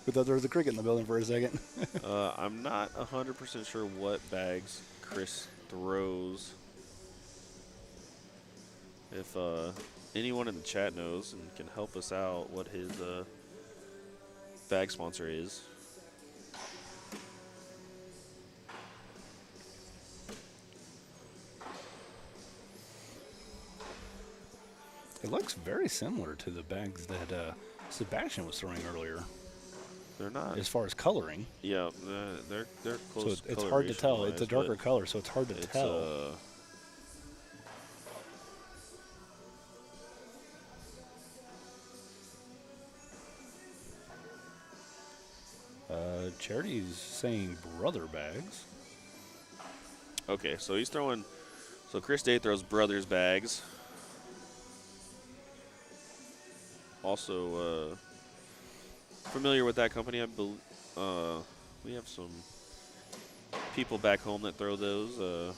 We thought there was a cricket in the building for a second. I'm not 100% sure what bags Chris throws. If anyone in the chat knows and can help us out what his bag sponsor is. It looks very similar to the bags that Sebastian was throwing earlier. They're not. As far as coloring. Yeah, they're close. So it's hard to tell. It's a darker color, so it's hard to tell. Charity's saying brother bags. Okay, so he's throwing. So Chris Day throws brothers bags. Also, familiar with that company. I believe we have some people back home that throw those. So.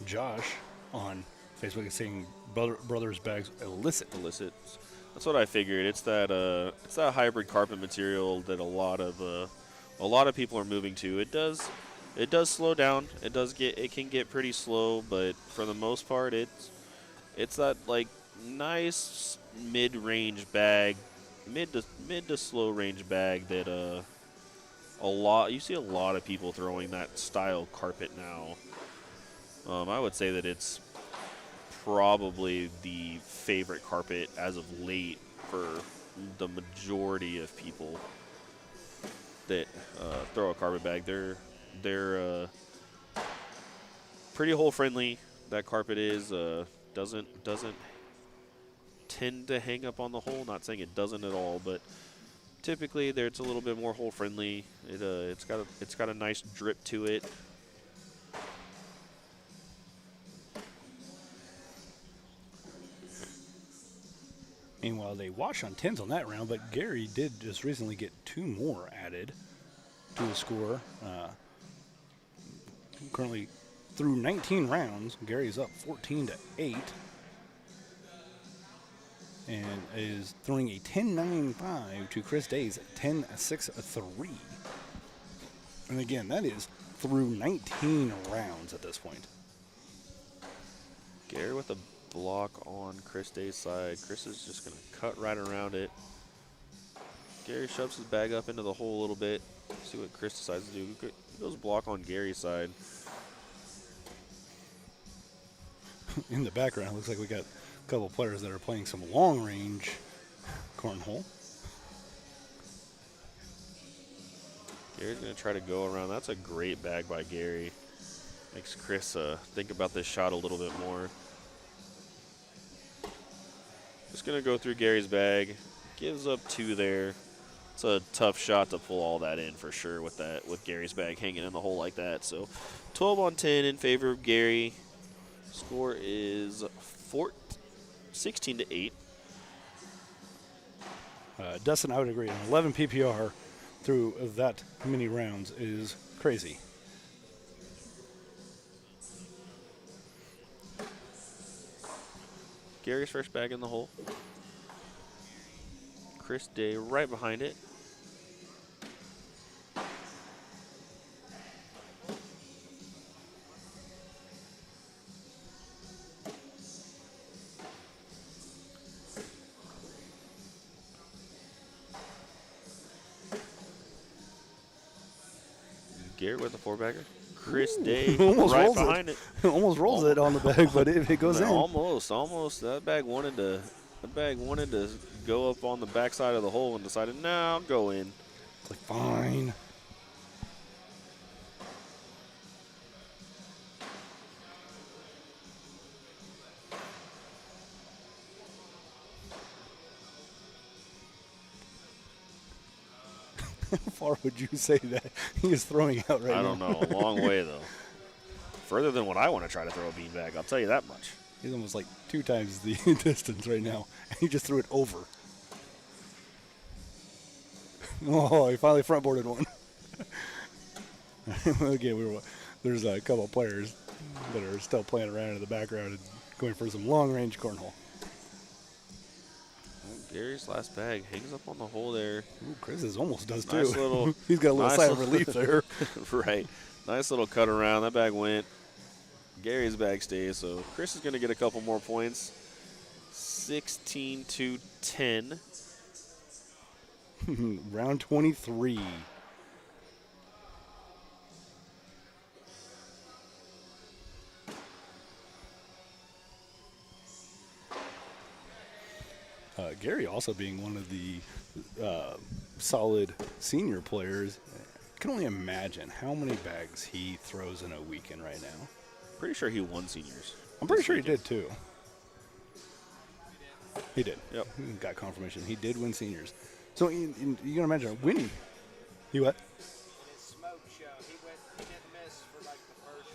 Josh on Facebook is saying brothers bags illicit. That's what I figured. It's that hybrid carpet material that a lot of people are moving to. It does slow down. It can get pretty slow, but for the most part, it's that like nice mid-range bag, mid to slow range bag that you see a lot of people throwing that style carpet now. I would say that it's probably the favorite carpet as of late for the majority of people that throw a carpet bag. They're pretty hole friendly. That carpet is doesn't tend to hang up on the hole. Not saying it doesn't at all, but typically it's a little bit more hole friendly. It's got a nice drip to it. Meanwhile, they wash on 10s on that round, but Gary did just recently get 2 more added to the score. Currently, through 19 rounds, Gary's up 14-8, and is throwing a 10-9-5 to Chris Day's 10-6-3. And again, that is through 19 rounds at this point. Gary with a block on Chris Day's side. Chris is just going to cut right around it. Gary shoves his bag up into the hole a little bit. See what Chris decides to do. He goes block on Gary's side. In the background, looks like we got a couple players that are playing some long-range cornhole. Gary's going to try to go around. That's a great bag by Gary. Makes Chris think about this shot a little bit more. Just going to go through Gary's bag. Gives up 2 there. It's a tough shot to pull all that in for sure with Gary's bag hanging in the hole like that. So 12 on 10 in favor of Gary. Score is 16-8. Dustin, I would agree. An 11 PPR through that many rounds is crazy. Gary's first bag in the hole. Chris Day right behind it. Garrett with the 4-bagger. Chris Day Almost right rolls behind it. Almost rolls it on the bag, but it goes in. Almost. That bag wanted to go up on the backside of the hole and decided, no, I'll go in. It's like, fine. How far would you say that he is throwing out right now? I don't know. A long way, though. Further than what I want to try to throw a beanbag, I'll tell you that much. He's almost like 2 times the distance right now. And he just threw it over. Oh, he finally front-boarded one. Again, there's a couple of players that are still playing around in the background and going for some long-range cornhole. Gary's last bag hangs up on the hole there. Ooh, Chris's almost does Nice too. little, He's got a little nice sigh of little- relief there. Right. Nice little cut around. That bag went. Gary's bag stays, so Chris is going to get a couple more points. 16-10. Round 23. Gary also being one of the solid senior players. I can only imagine how many bags he throws in a weekend right now. Pretty sure he won seniors. I'm pretty this sure he weekend. did too. He did. Yep. Got confirmation. He did win seniors. So you can imagine winning. You what? In his smoke show, he didn't miss for like the first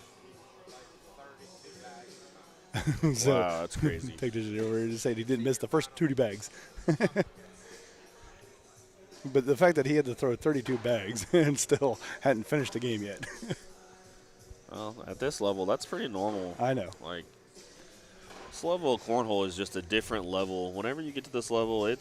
32 bags. So, Wow, that's crazy. Take this over and just say he didn't miss the first 2 bags. But the fact that he had to throw 32 bags and still hadn't finished the game yet. Well, at this level, that's pretty normal. I know. Like, this level of cornhole is just a different level. Whenever you get to this level,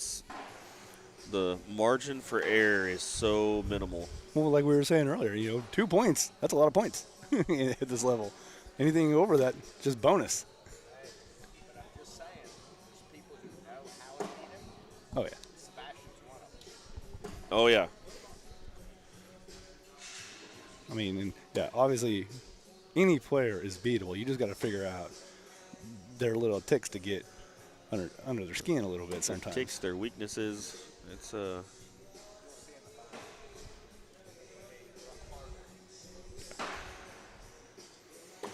the margin for error is so minimal. Well, like we were saying earlier, 2 points. That's a lot of points at this level. Anything over that, just bonus. But I'm just saying, there's people who know how to beat him. Oh, yeah. Sebastian's one of them. Oh, yeah. I mean, and yeah, obviously, any player is beatable. You just got to figure out their little ticks to get under their skin a little bit sometimes. Takes their weaknesses. It's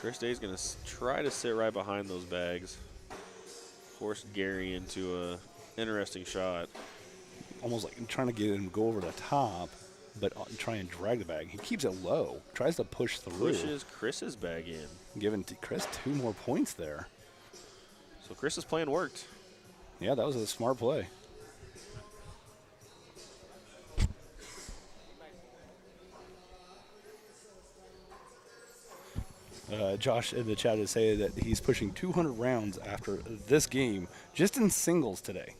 Chris Day's going to try to sit right behind those bags. Force Gary into a interesting shot. Almost like trying to get him to go over the top, but try and drag the bag. He keeps it low, tries to push through. Pushes Chris's bag in. Giving Chris 2 more points there. So Chris's plan worked. Yeah, that was a smart play. Josh in the chat is saying that he's pushing 200 rounds after this game, just in singles today.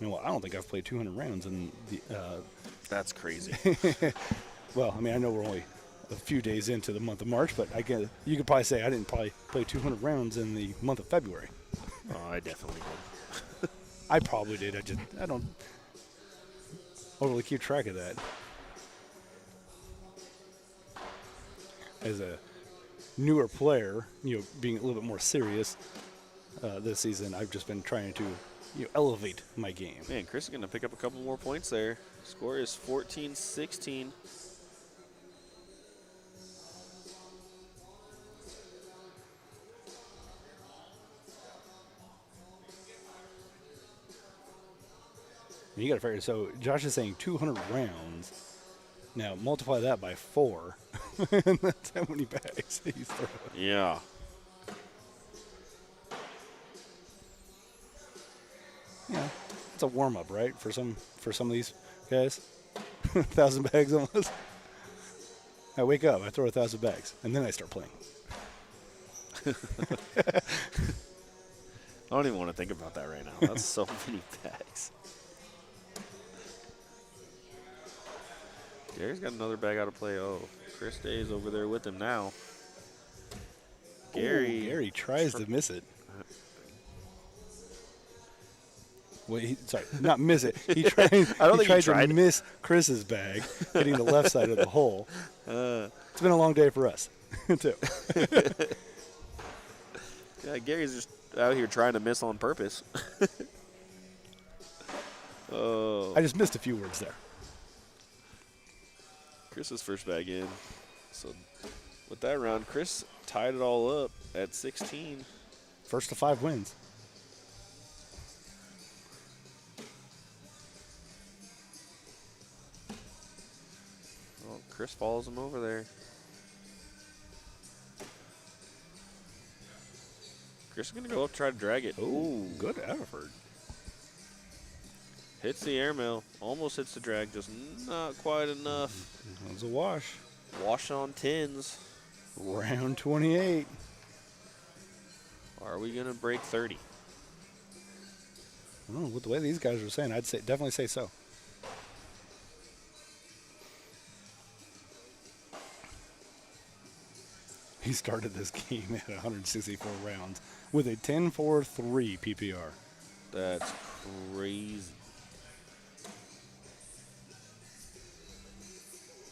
Well, I don't think I've played 200 rounds in the. That's crazy. Well, I mean, I know we're only a few days into the month of March, but you could probably say I didn't probably play 200 rounds in the month of February. Oh, I definitely did. I probably did. I don't overly keep track of that. As a newer player, being a little bit more serious this season, I've just been trying to elevate my game. Man, Chris is going to pick up a couple more points there. Score is 14-16. You got to figure. So Josh is saying 200 rounds. Now multiply that by 4, and that's how many bags he's throwing. Yeah. Yeah, it's a warm up, right? For some of these guys, 1,000 bags almost. I wake up, I throw 1,000 bags, and then I start playing. I don't even want to think about that right now. That's so many bags. Gary's got another bag out of play. Oh, Chris Day's over there with him now. Gary tries to miss it. Well, sorry, not miss it. He tried. I don't think he tried tried to miss Chris's bag, hitting the left side of the hole. It's been a long day for us, too. Yeah, Gary's just out here trying to miss on purpose. Oh. I just missed a few words there. Chris's first bag in. So with that round, Chris tied it all up at 16. First to 5 wins. Oh, Chris follows him over there. Chris is going to go up, try to drag it. Ooh, good effort. Hits the airmail. Almost hits the drag, just not quite enough. That was a wash. Wash on tins. Round 28. Are we going to break 30? I don't know, with the way these guys are saying, I'd say definitely say so. He started this game at 164 rounds with a 10-4-3 PPR. That's crazy.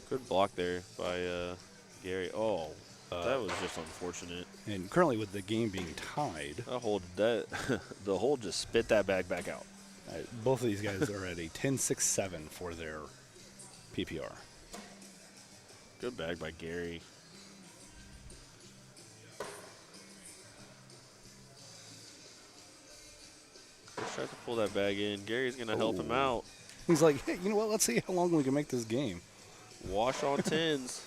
Good block there by Gary. Oh, that was just unfortunate. And currently with the game being tied, The hole just spit that bag back out. both of these guys are at a 10-6-7 for their PPR. Good bag by Gary. Chris tries to pull that bag in. Gary's going to help him out. He's like, hey, you know what? Let's see how long we can make this game. Wash on tins.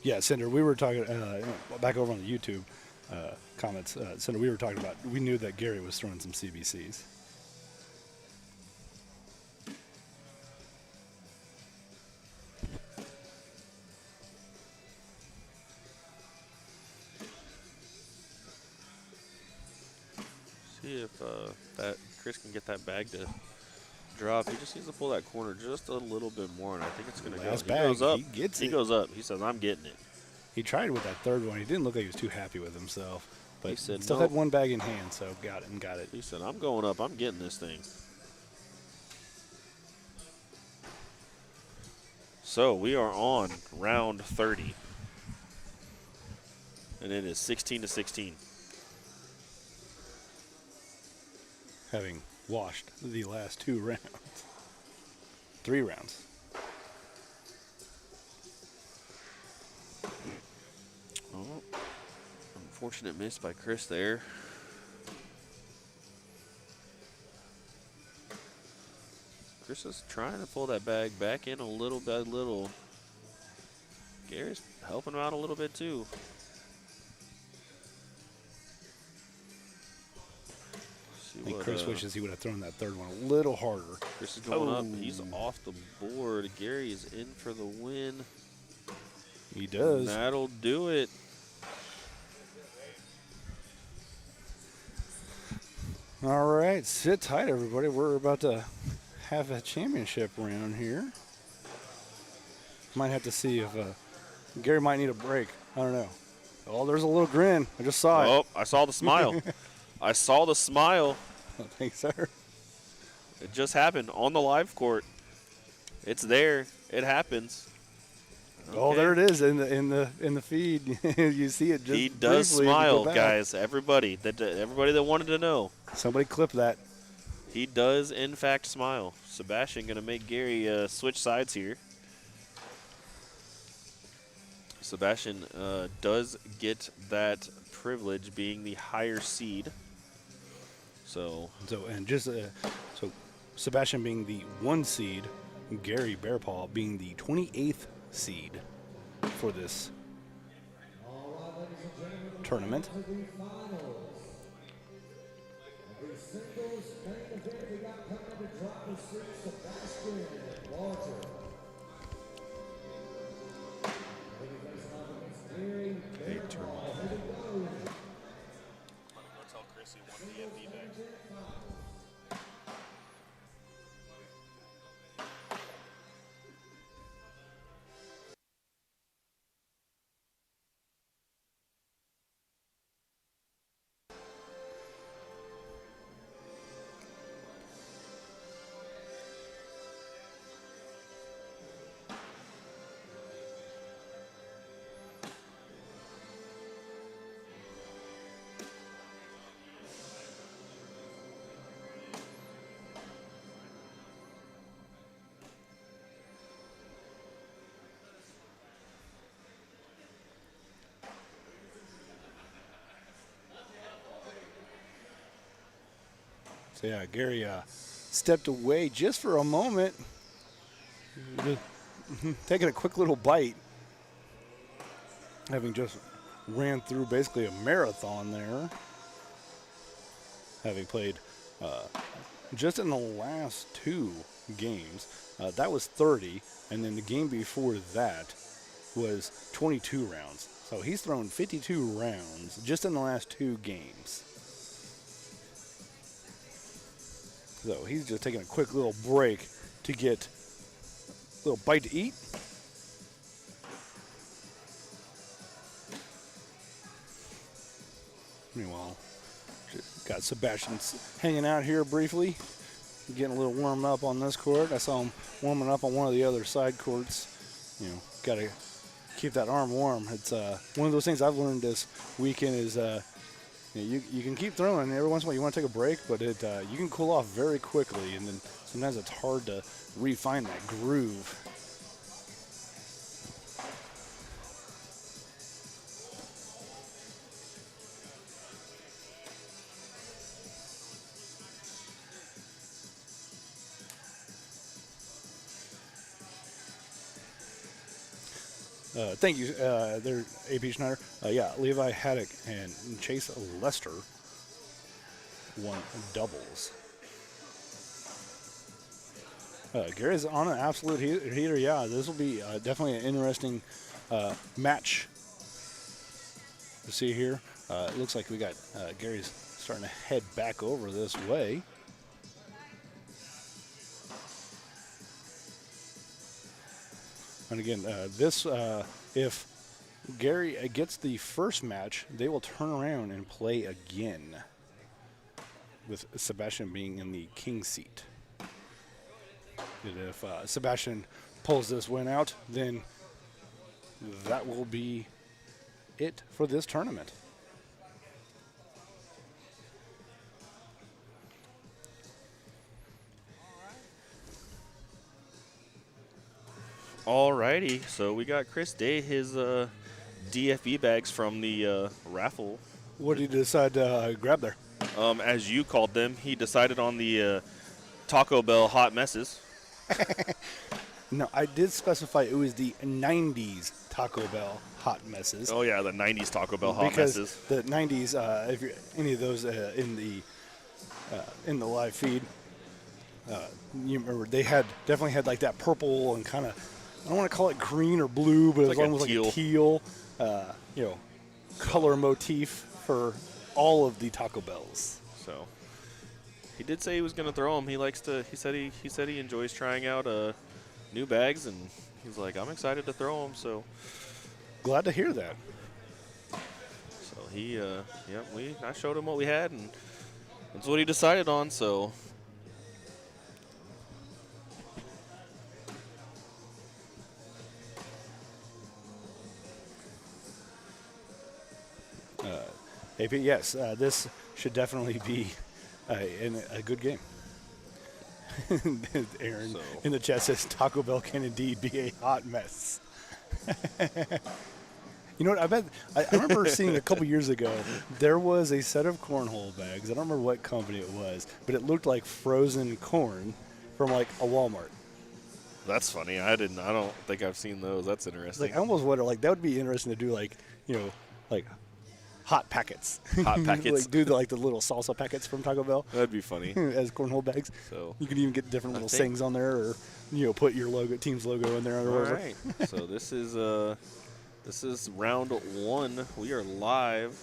Yeah, Cinder, we were talking back over on the YouTube comments. Cinder, we were talking about, we knew that Gary was throwing some CBCs. See if that Chris can get that bag to drop. He just needs to pull that corner just a little bit more, and I think it's going to go. Last He bag, goes up. he gets it. goes up. He says, I'm getting it. He tried with that third one. He didn't look like he was too happy with himself. But He said, still "Nope." had one bag in hand, so got it and got it. He said, I'm going up. I'm getting this thing. So we are on round 30. And it is 16-16. Having washed the last 2 rounds. 3 rounds. Oh, unfortunate miss by Chris there. Chris is trying to pull that bag back in a little by little. Gary's helping him out a little bit too. I think Chris wishes he would have thrown that third one a little harder. Chris is going up. He's off the board. Gary is in for the win. He does. That'll do it. All right, sit tight, everybody. We're about to have a championship round here. Might have to see if Gary might need a break. I don't know. Oh, there's a little grin. I just saw it. Oh, I saw the smile. I saw the smile. Thanks, sir. It just happened on the live court. It's there. It happens. Oh, Okay. there it is in the feed. You see it just He does briefly. You smile, go back. guys. Everybody that wanted to know. Somebody clip that. He does, in fact, smile. Sebastian going to make Gary switch sides here. Sebastian does get that privilege being the higher seed. So Sebastian being the 1 seed, Gary Bearpaw being the 28th seed for this tournament. Singles main event, we got coming to drop the street, Sebastian Larger. He'll be facing off against Gary. Here we go. Go tell Chris he won DFB bags. So yeah, Gary stepped away just for a moment, taking a quick little bite, having just ran through basically a marathon there, having played just in the last 2 games. That was 30, and then the game before that was 22 rounds. So he's thrown 52 rounds just in the last 2 games. So he's just taking a quick little break to get a little bite to eat. Meanwhile, got Sebastian hanging out here briefly, getting a little warm up on this court. I saw him warming up on one of the other side courts. You know, got to keep that arm warm. It's one of those things I've learned this weekend is you can keep throwing. Every once in a while you want to take a break, but you can cool off very quickly, and then sometimes it's hard to refine that groove. Thank you, there, AP Schneider. Yeah, Levi Haddock and Chase Lester won doubles. Gary's on an absolute heater. Yeah, this will be definitely an interesting match to see here. It looks like we got Gary's starting to head back over this way. And again, if Gary gets the first match, they will turn around and play again, with Sebastian being in the king seat. And if Sebastian pulls this win out, then that will be it for this tournament. Alrighty, so we got Chris Day his DFB bags from the raffle. What did you decide to grab there? As you called them, he decided on the Taco Bell hot messes. No, I did specify it was the 90s Taco Bell hot messes. Oh yeah, the 90s Taco Bell hot messes. The 90s, if you're any of those in the live feed, you remember they definitely had like that purple and kind of, I don't want to call it green or blue, but it was like almost like teal. a teal, color motif for all of the Taco Bells. So he did say he was going to throw them. He said he enjoys trying out new bags, and he's like, I'm excited to throw them. So glad to hear that. So he, I showed him what we had, and that's what he decided on. So. AP, yes, this should definitely be a good game. Aaron in the chat says Taco Bell can indeed be a hot mess. You know what? I bet I remember seeing a couple years ago there was a set of cornhole bags. I don't remember what company it was, but it looked like frozen corn from like a Walmart. That's funny. I don't think I've seen those. That's interesting. Like I almost wonder, like that would be interesting to do, like hot packets. Hot packets. Like, do the little salsa packets from Taco Bell That'd be funny. as cornhole bags. So You can even get different little think- sayings on there, or put your team's logo in there. Or all whatever. right. So this is round 1. We are live.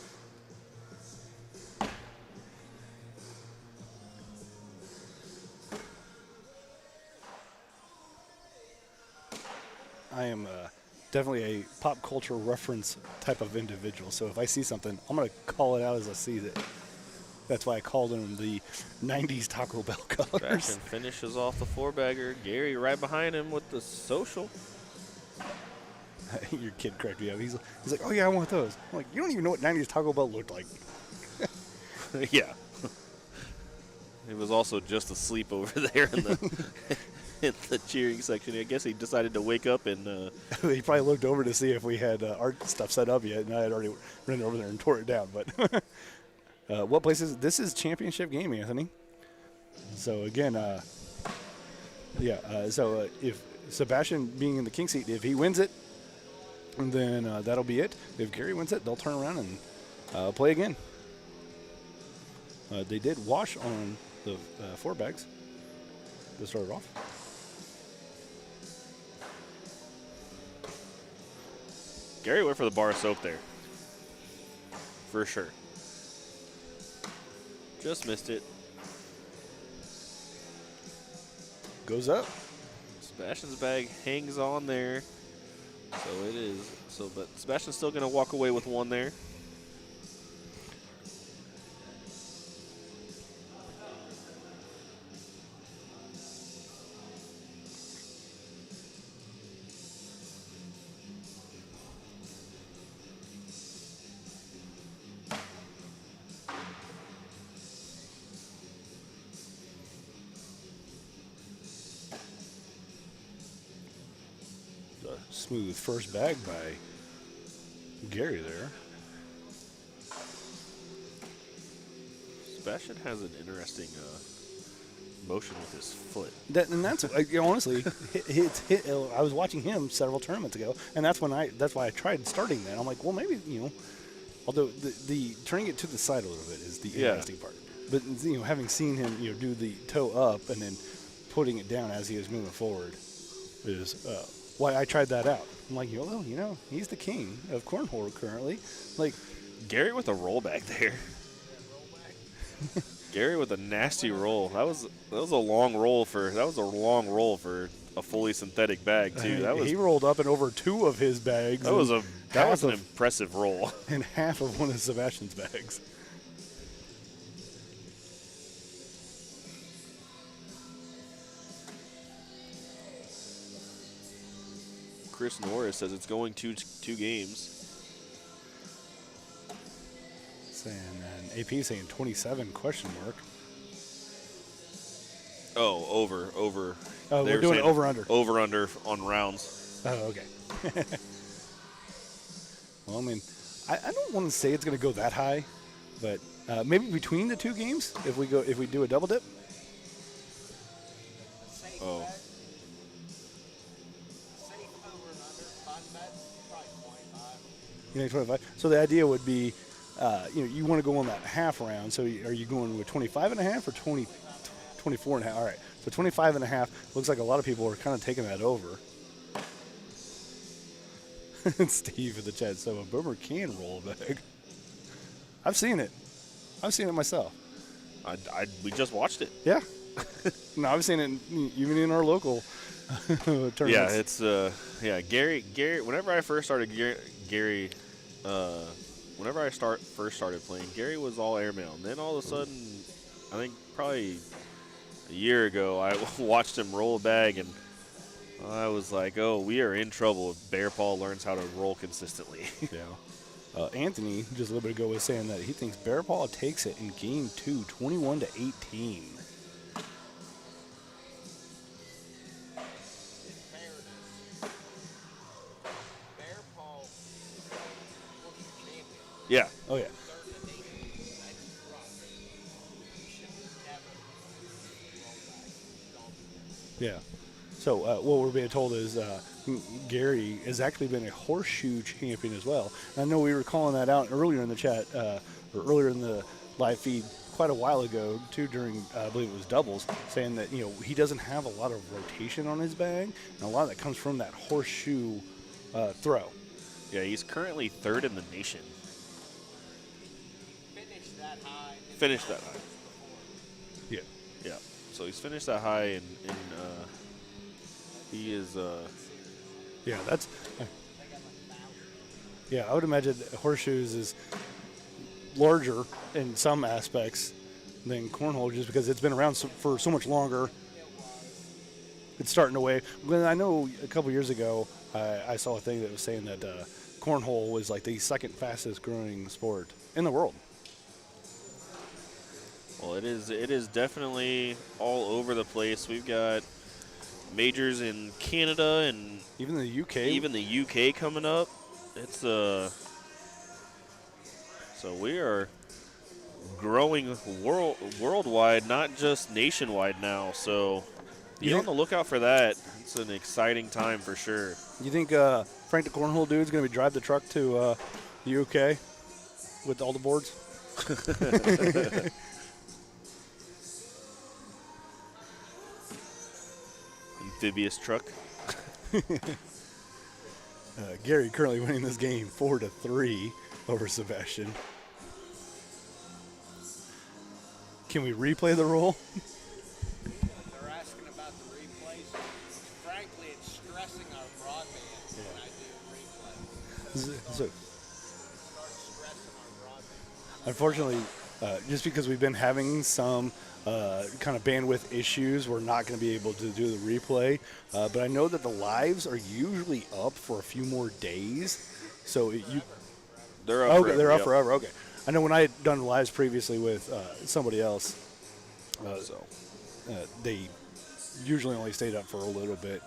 I am definitely a pop culture reference type of individual. So if I see something, I'm going to call it out as I see it. That's why I called them the 90s Taco Bell colors. Jackson finishes off the 4-bagger. Gary right behind him with the social. Your kid cracked me up. He's like, oh, yeah, I want those. I'm like, you don't even know what 90s Taco Bell looked like. Yeah. He was also just asleep over there in the in the cheering section. I guess he decided to wake up and He probably looked over to see if we had art stuff set up yet, and I had already run over there and tore it down. But what place is it? This is Championship Game, Anthony. So, again, so if Sebastian being in the king seat, if he wins it, then that'll be it. If Gary wins it, they'll turn around and play again. They did wash on the 4 bags to start it off. Gary went for the bar of soap there. For sure. Just missed it. Goes up. Sebastian's bag hangs on there. So it is. But Sebastian's still going to walk away with 1 there. Smooth first bag by Gary there. Sebastian has an interesting motion with his foot. That's honestly, I was watching him several tournaments ago, and that's why I tried starting that. I'm like, well, maybe although the turning it to the side a little bit is the interesting part. But having seen him do the toe up and then putting it down as he was moving forward is why I tried that out. I'm like, he's the king of cornhole currently. Like, Gary with a roll back there. Gary with a nasty roll. That was a long roll for a fully synthetic bag too. He rolled up and over 2 of his bags. That was an impressive roll. And half of one of Sebastian's bags. Chris Norris says it's going 2 games. And AP saying 27 question mark. Oh, over. Oh, we're doing over under. Over under on rounds. Oh, okay. Well, I mean, I don't want to say it's going to go that high, but maybe between the 2 games, if we do a double dip. Oh. You know, 25. So the idea would be, you want to go on that half round. So are you going with 25 and a half or 24 and a half? All right. So 25 and a half. Looks like a lot of people are kind of taking that over. Steve in the chat. So a boomer can roll a bag. I've seen it. I've seen it myself. We just watched it. Yeah. No, I've seen it even in our local tournaments. Yeah, it's Gary. Whenever I first started Gary, whenever I first started playing, Gary was all airmail. And then all of a sudden, I think probably a year ago, I watched him roll a bag, and I was like, oh, we are in trouble if Bear Paul learns how to roll consistently. Yeah. Anthony, just a little bit ago, was saying that he thinks Bear Paul takes it in game 2, 21-18. Yeah. Oh, yeah. Yeah. So what we're being told is Gary has actually been a horseshoe champion as well. And I know we were calling that out earlier in the chat, or earlier in the live feed quite a while ago, too, during, I believe it was doubles, saying that, he doesn't have a lot of rotation on his bag, and a lot of that comes from that horseshoe throw. Yeah, he's currently third in the nation. Finished that high. Yeah. Yeah. So he's finished that high, and he is. Yeah, that's. Yeah, I would imagine horseshoes is larger in some aspects than cornhole, just because it's been around for so much longer. It's starting to wave. When I know a couple years ago, I saw a thing that was saying that cornhole was like the second fastest growing sport in the world. Well, it is definitely all over the place. We've got majors in Canada and even the UK. Even the UK coming up. It's so we are growing worldwide, not just nationwide now. So be on the lookout for that. It's an exciting time for sure. You think Frank the Cornhole dude's going to drive the truck to the UK with all the boards? Amphibious truck. Gary currently winning this game 4-3 over Sebastian. Can we replay the roll? They're asking about the replays. Frankly, it's stressing our broadband when I do replays. So, Start stressing our broadband. unfortunately, just because we've been having some kind of bandwidth issues, we're not going to be able to do the replay. But I know that the lives are usually up for a few more days. So they're up. Okay, forever, they're up yep. forever. Okay, I know when I had done lives previously with somebody else, they usually only stayed up for a little bit.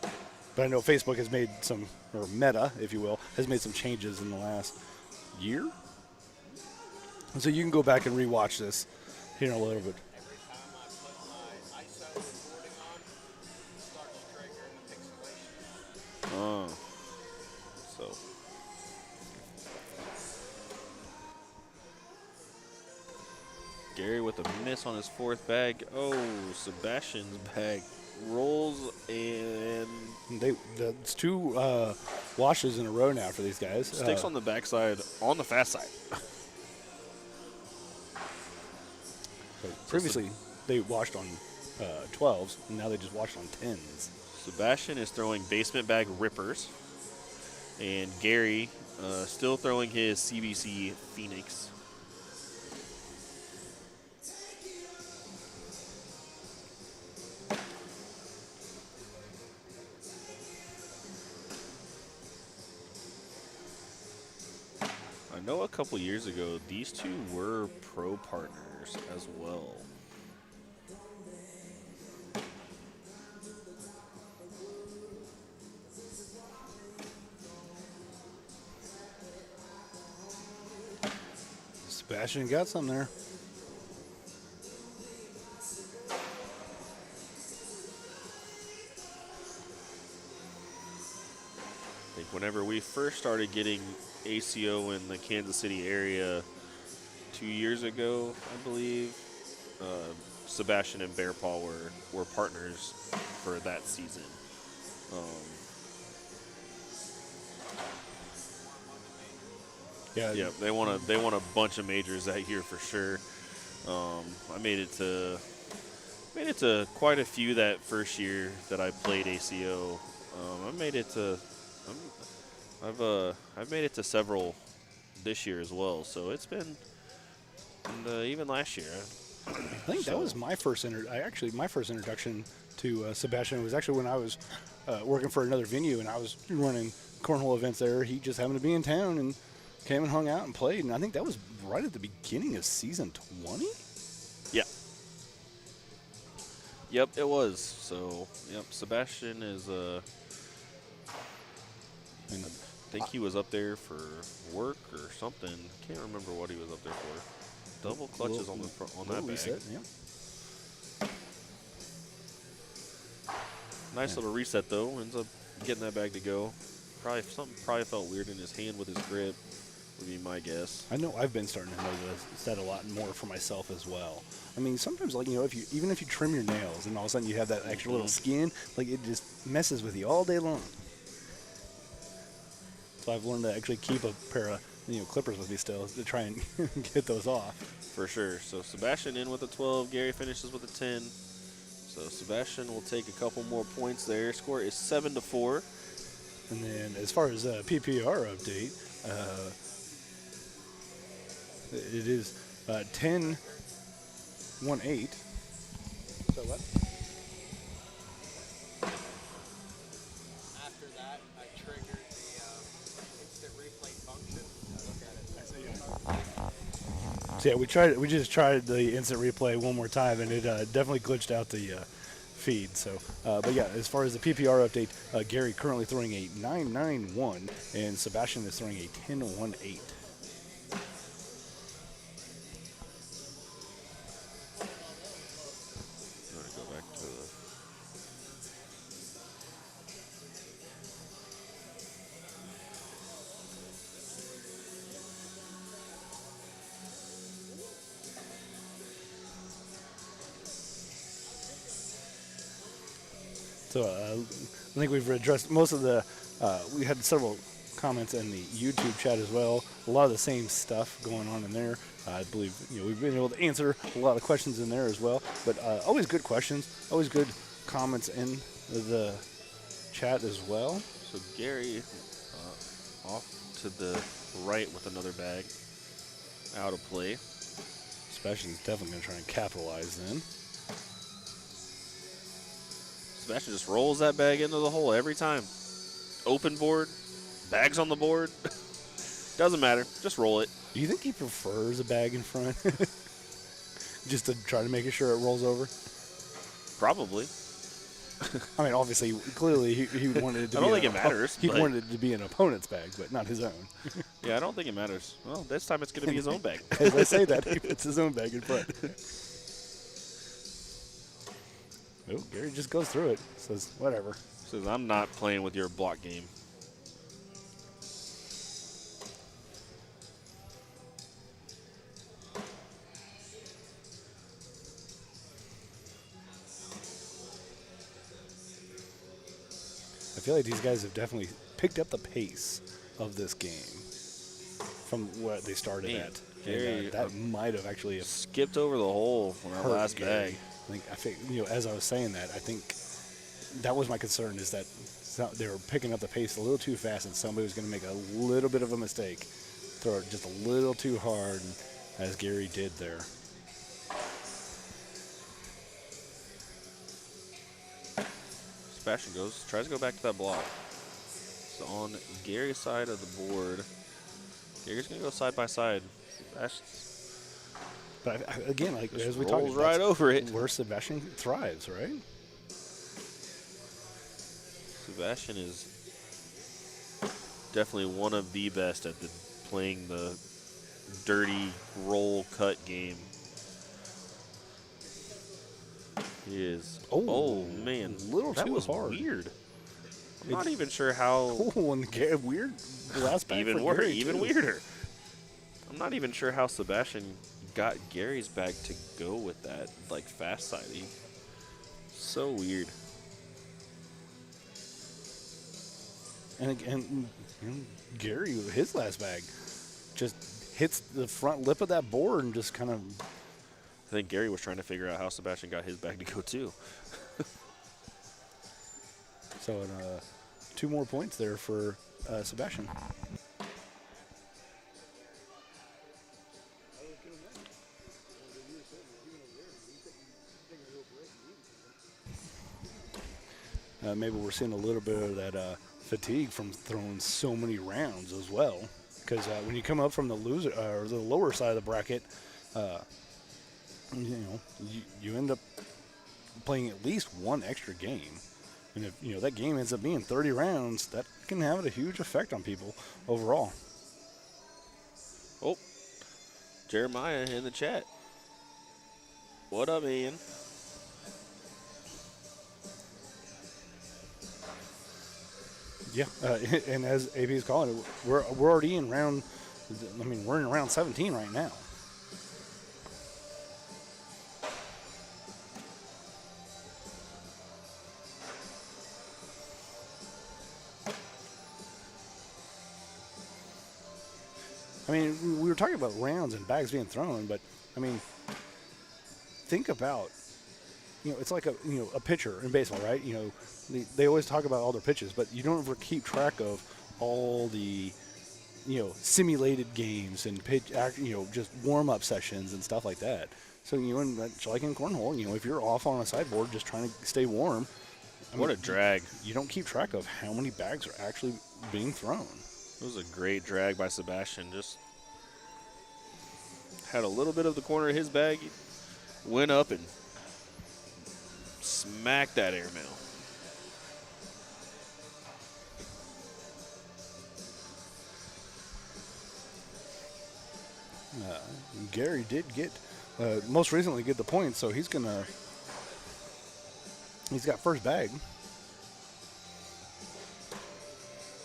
But I know Facebook has made some, or Meta, if you will, has made some changes in the last year. So you can go back and rewatch this here in a little bit. Every time I put my ISO recording on, it starts triggering the pixelation. So. Gary with a miss on his fourth bag. Oh, Sebastian's bag rolls, and It's two washes in a row now for these guys. sticks on the backside on the fast side. Previously, they washed on 12s, and now they just washed on 10s. Sebastian is throwing basement bag rippers, and Gary still throwing his CBC Phoenix. I know a couple years ago, these two were pro partners as well. Sebastian got some there. I think whenever we first started getting ACO in the Kansas City area 2 years ago, I believe, Sebastian and Bear Paw were partners for that season. Yeah, they won a bunch of majors that year for sure. I made it to quite a few that first year that I played ACO. I've made it to several this year as well. So it's been, and even last year. I think that was my first my first introduction to Sebastian was actually when I was working for another venue and I was running cornhole events there. He just happened to be in town and came and hung out and played. And I think that was right at the beginning of season 20. Yeah. Yep, it was. So, yep, Sebastian is. I think he was up there for work or something. Can't remember what he was up there for. Double clutches on the front on that bag. Reset, yeah. Nice little reset though. Ends up getting that bag to go. Something probably felt weird in his hand with his grip, would be my guess. I know I've been starting to notice that a lot more for myself as well. I mean, sometimes, like, you know, even if you trim your nails and all of a sudden you have that extra little skin, like, it just messes with you all day long. So I've learned to actually keep a pair of, you know, clippers with me still to try and get those off. For sure. So Sebastian in with a 12. Gary finishes with a 10. So Sebastian will take a couple more points there. Score is 7-4. And then as far as PPR update, it is 10-1-8. So what? After that, I triggered the instant replay function. So yeah, we just tried the instant replay one more time, and it definitely glitched out the feed. So, but yeah, as far as the PPR update, Gary currently throwing a 9.91, and Sebastian is throwing a 10.18. Go back to the. So I think we've addressed most of the. We had several comments in the YouTube chat as well. A lot of the same stuff going on in there. I believe, you know, we've been able to answer a lot of questions in there as well. But always good questions, always good comments in the chat as well. So Gary off to the right with another bag. Out of play. Sebastian's definitely going to try and capitalize then. Sebastian just rolls that bag into the hole every time. Open board, bags on the board. Doesn't matter. Just roll it. Do you think he prefers a bag in front? Just to try to make sure it rolls over? Probably. I mean, obviously, clearly he wanted it to I be. don't think it matters. He but wanted it to be an opponent's bag, but not his own. yeah, I don't think it matters. Well, this time it's going to be his own bag. As I say that, he puts his own bag in front. Oh, Gary just goes through it. Says, whatever. Says, I'm not playing with your block game. I feel like these guys have definitely picked up the pace of this game from what they started Man, at. Gary, And that might have actually skipped over the hole on that hurt last Gary. bag. I think, you know, as I was saying that, I think that was my concern, is that they were picking up the pace a little too fast, and somebody was going to make a little bit of a mistake, throw it just a little too hard, as Gary did there. Sebastian tries to go back to that block. So on Gary's side of the board, Gary's going to go side by side. But again, like as we rolls talked, right over it. Where Sebastian thrives, right? Sebastian is definitely one of the best at playing the dirty roll cut game. He is. Oh man, little that too was hard. Weird. I'm not even sure how. Oh, and weird last bag even for worse, Gary, even too. weirder. I'm not even sure how Sebastian got Gary's bag to go with that, like fast siding. So weird. And again, you know, Gary, his last bag, just hits the front lip of that board and just kind of. I think Gary was trying to figure out how Sebastian got his bag to go too. So 2 more points there for Sebastian. Maybe we're seeing a little bit of that fatigue from throwing so many rounds as well. Because when you come up from the loser or the lower side of the bracket, you know, you end up playing at least one extra game. And if, you know, that game ends up being 30 rounds, that can have a huge effect on people overall. Oh, Jeremiah in the chat. What up, Ian? Yeah, and as AP is calling it, we're already in round. I mean, we're in round 17 right now. I mean, we were talking about rounds and bags being thrown, but I mean, think about, it's like a pitcher in baseball, right? They always talk about all their pitches, but you don't ever keep track of all the, simulated games and just warm-up sessions and stuff like that. So, like in Cornhole, if you're off on a sideboard just trying to stay warm. What a drag. You don't keep track of how many bags are actually being thrown. It was a great drag by Sebastian. Just had a little bit of the corner of his bag, went up and smacked that airmail. Gary did get, most recently get the points, so he's got first bag.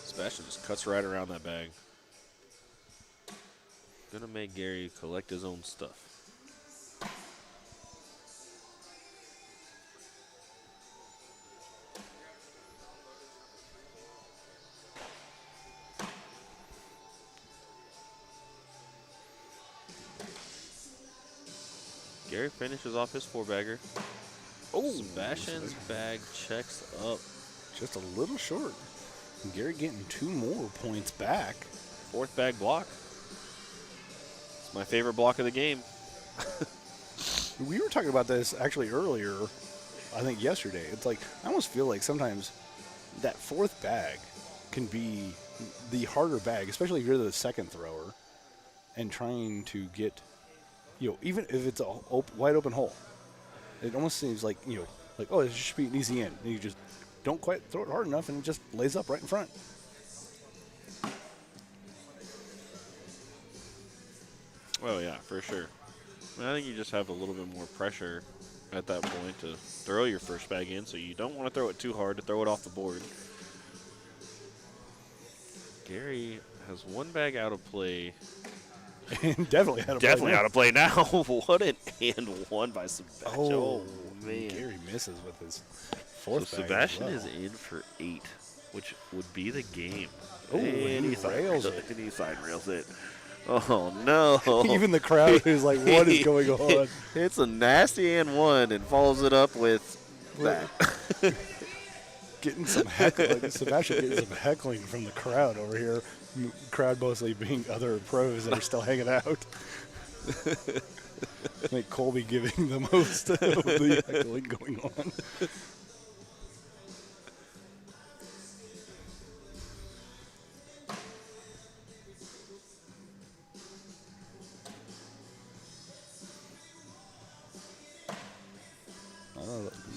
Sebastian just cuts right around that bag. Gonna make Gary collect his own stuff. Gary finishes off his 4-bagger. Oh, Sebastian's bag checks up. Just a little short. Gary getting 2 more points back. 4th bag block. It's my favorite block of the game. We were talking about this actually earlier, I think yesterday. It's like, I almost feel like sometimes that 4th bag can be the harder bag, especially if you're the second thrower and trying to get, even if it's a wide open hole. It almost seems like, oh, this should be an easy in. And you just don't quite throw it hard enough, and it just lays up right in front. Oh, yeah, for sure. I think you just have a little bit more pressure at that point to throw your first bag in, so you don't want to throw it too hard to throw it off the board. Gary has 1 bag out of play. Definitely out of play now. What an and 1 by Sebastian. Oh, man. Gary misses with his 4th So bag. Sebastian is in for 8, which would be the game. Oh, and he rails it. And he side rails it. Oh, no. Even the crowd is like, what is going on? It's a nasty and 1 and follows it up with that. Getting some heckling. Sebastian getting some heckling from the crowd over here. Crowd mostly being other pros that are still hanging out. I think Colby giving the most of the heckling going on.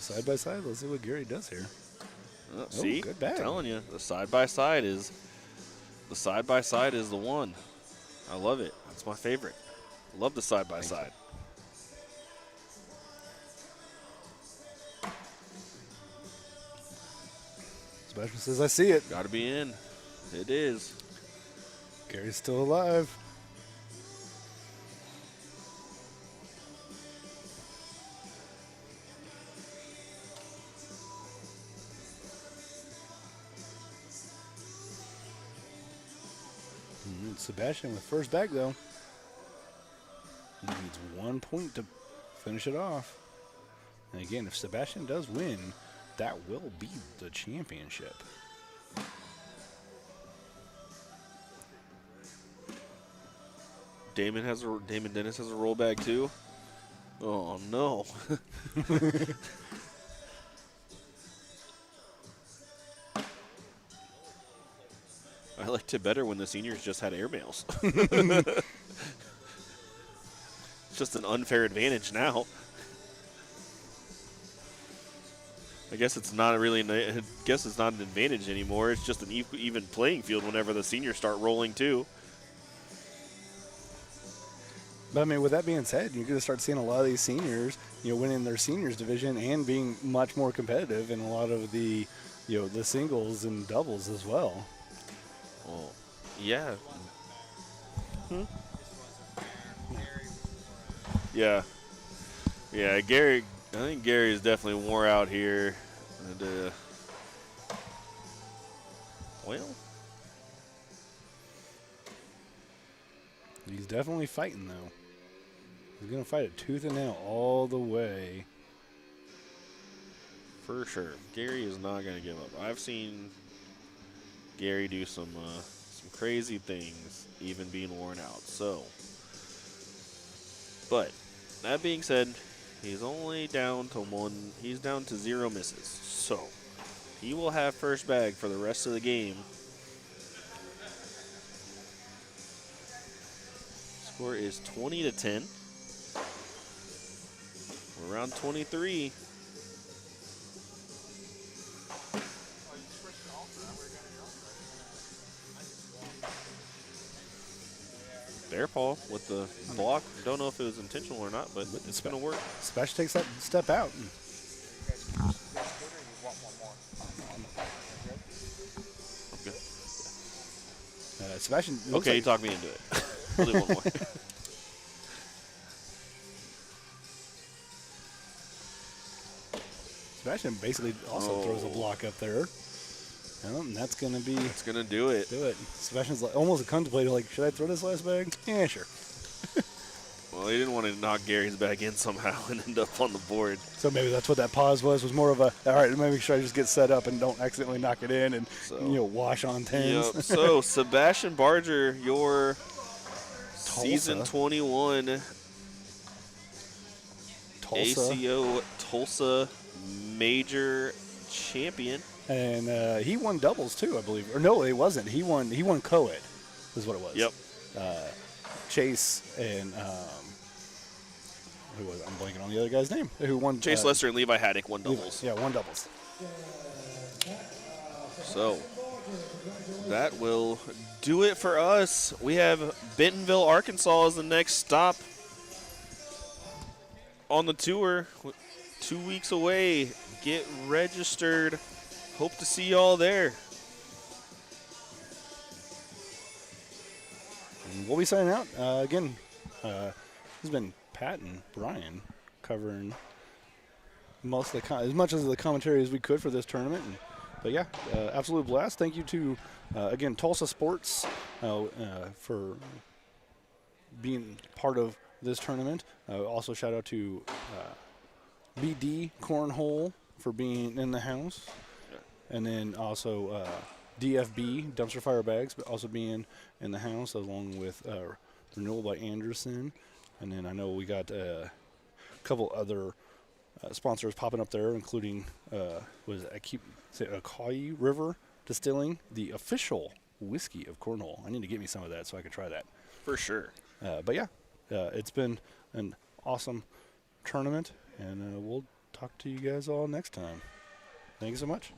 Side by side, let's see what Gary does here. See, good bag. I'm telling you, the side by side is the one. I love it. That's my favorite. I love the side by side. Sebastian says, I see it. Got to be in. It is. Gary's still alive. Sebastian with first bag, though. He needs 1 point to finish it off. And again, if Sebastian does win, that will be the championship. Damon Dennis has a roll bag too. Oh no. I liked it better when the seniors just had airmails. It's just an unfair advantage now. I guess it's not really. I guess it's not an advantage anymore. It's just an even playing field whenever the seniors start rolling too. But I mean, with that being said, you're going to start seeing a lot of these seniors, winning their seniors division and being much more competitive in a lot of the, the singles and doubles as well. Well, yeah. Yeah. Yeah, Gary, I think Gary is definitely wore out here. And, well, he's definitely fighting, though. He's going to fight it tooth and nail all the way. for sure. Gary is not going to give up. I've seen Gary do some crazy things, even being worn out. So, but that being said, he's only down to one. He's down to 0 misses. So he will have first bag for the rest of the game. Score is 20-10. We're around 23. There, Paul, with the block. Don't know if it was intentional or not, but it's going to work. Special takes that step out. I'm good. Sebastian. Okay, you talked me into it. We'll do one more. Sebastian basically also throws a block up there. And that's going to be. It's going to do it. Do it. Sebastian's like, almost contemplating, like, should I throw this last bag? Yeah, sure. Well, he didn't want to knock Gary's bag in somehow and end up on the board. So maybe that's what that pause was more of a, all right, maybe should I just get set up and don't accidentally knock it in and, wash on tens. Yep. So, Sebastian Barger, your Season 21 ACO Tulsa Major Champion. And he won doubles too, I believe. Or no, it wasn't. He won co-ed, is what it was. Yep. Chase and who was it? I'm blanking on the other guy's name. Who won? Chase Lester and Levi Haddock won doubles. Yeah, won doubles. So that will do it for us. We have Bentonville, Arkansas as the next stop on the tour. 2 weeks away. Get registered. Hope to see y'all there. And we'll be signing out. Again, this has been Pat and Brian covering most of the as much of the commentary as we could for this tournament. But yeah, absolute blast. Thank you to, again, Tulsa Sports for being part of this tournament. Also shout out to BD Cornhole for being in the house. And then also DFB, Dumpster Fire Bags, but also being in the house along with Renewal by Anderson. And then I know we got a couple other sponsors popping up there, including, Acai River Distilling, the official whiskey of Cornhole. I need to get me some of that so I can try that. For sure. But yeah, it's been an awesome tournament, and we'll talk to you guys all next time. Thank you so much.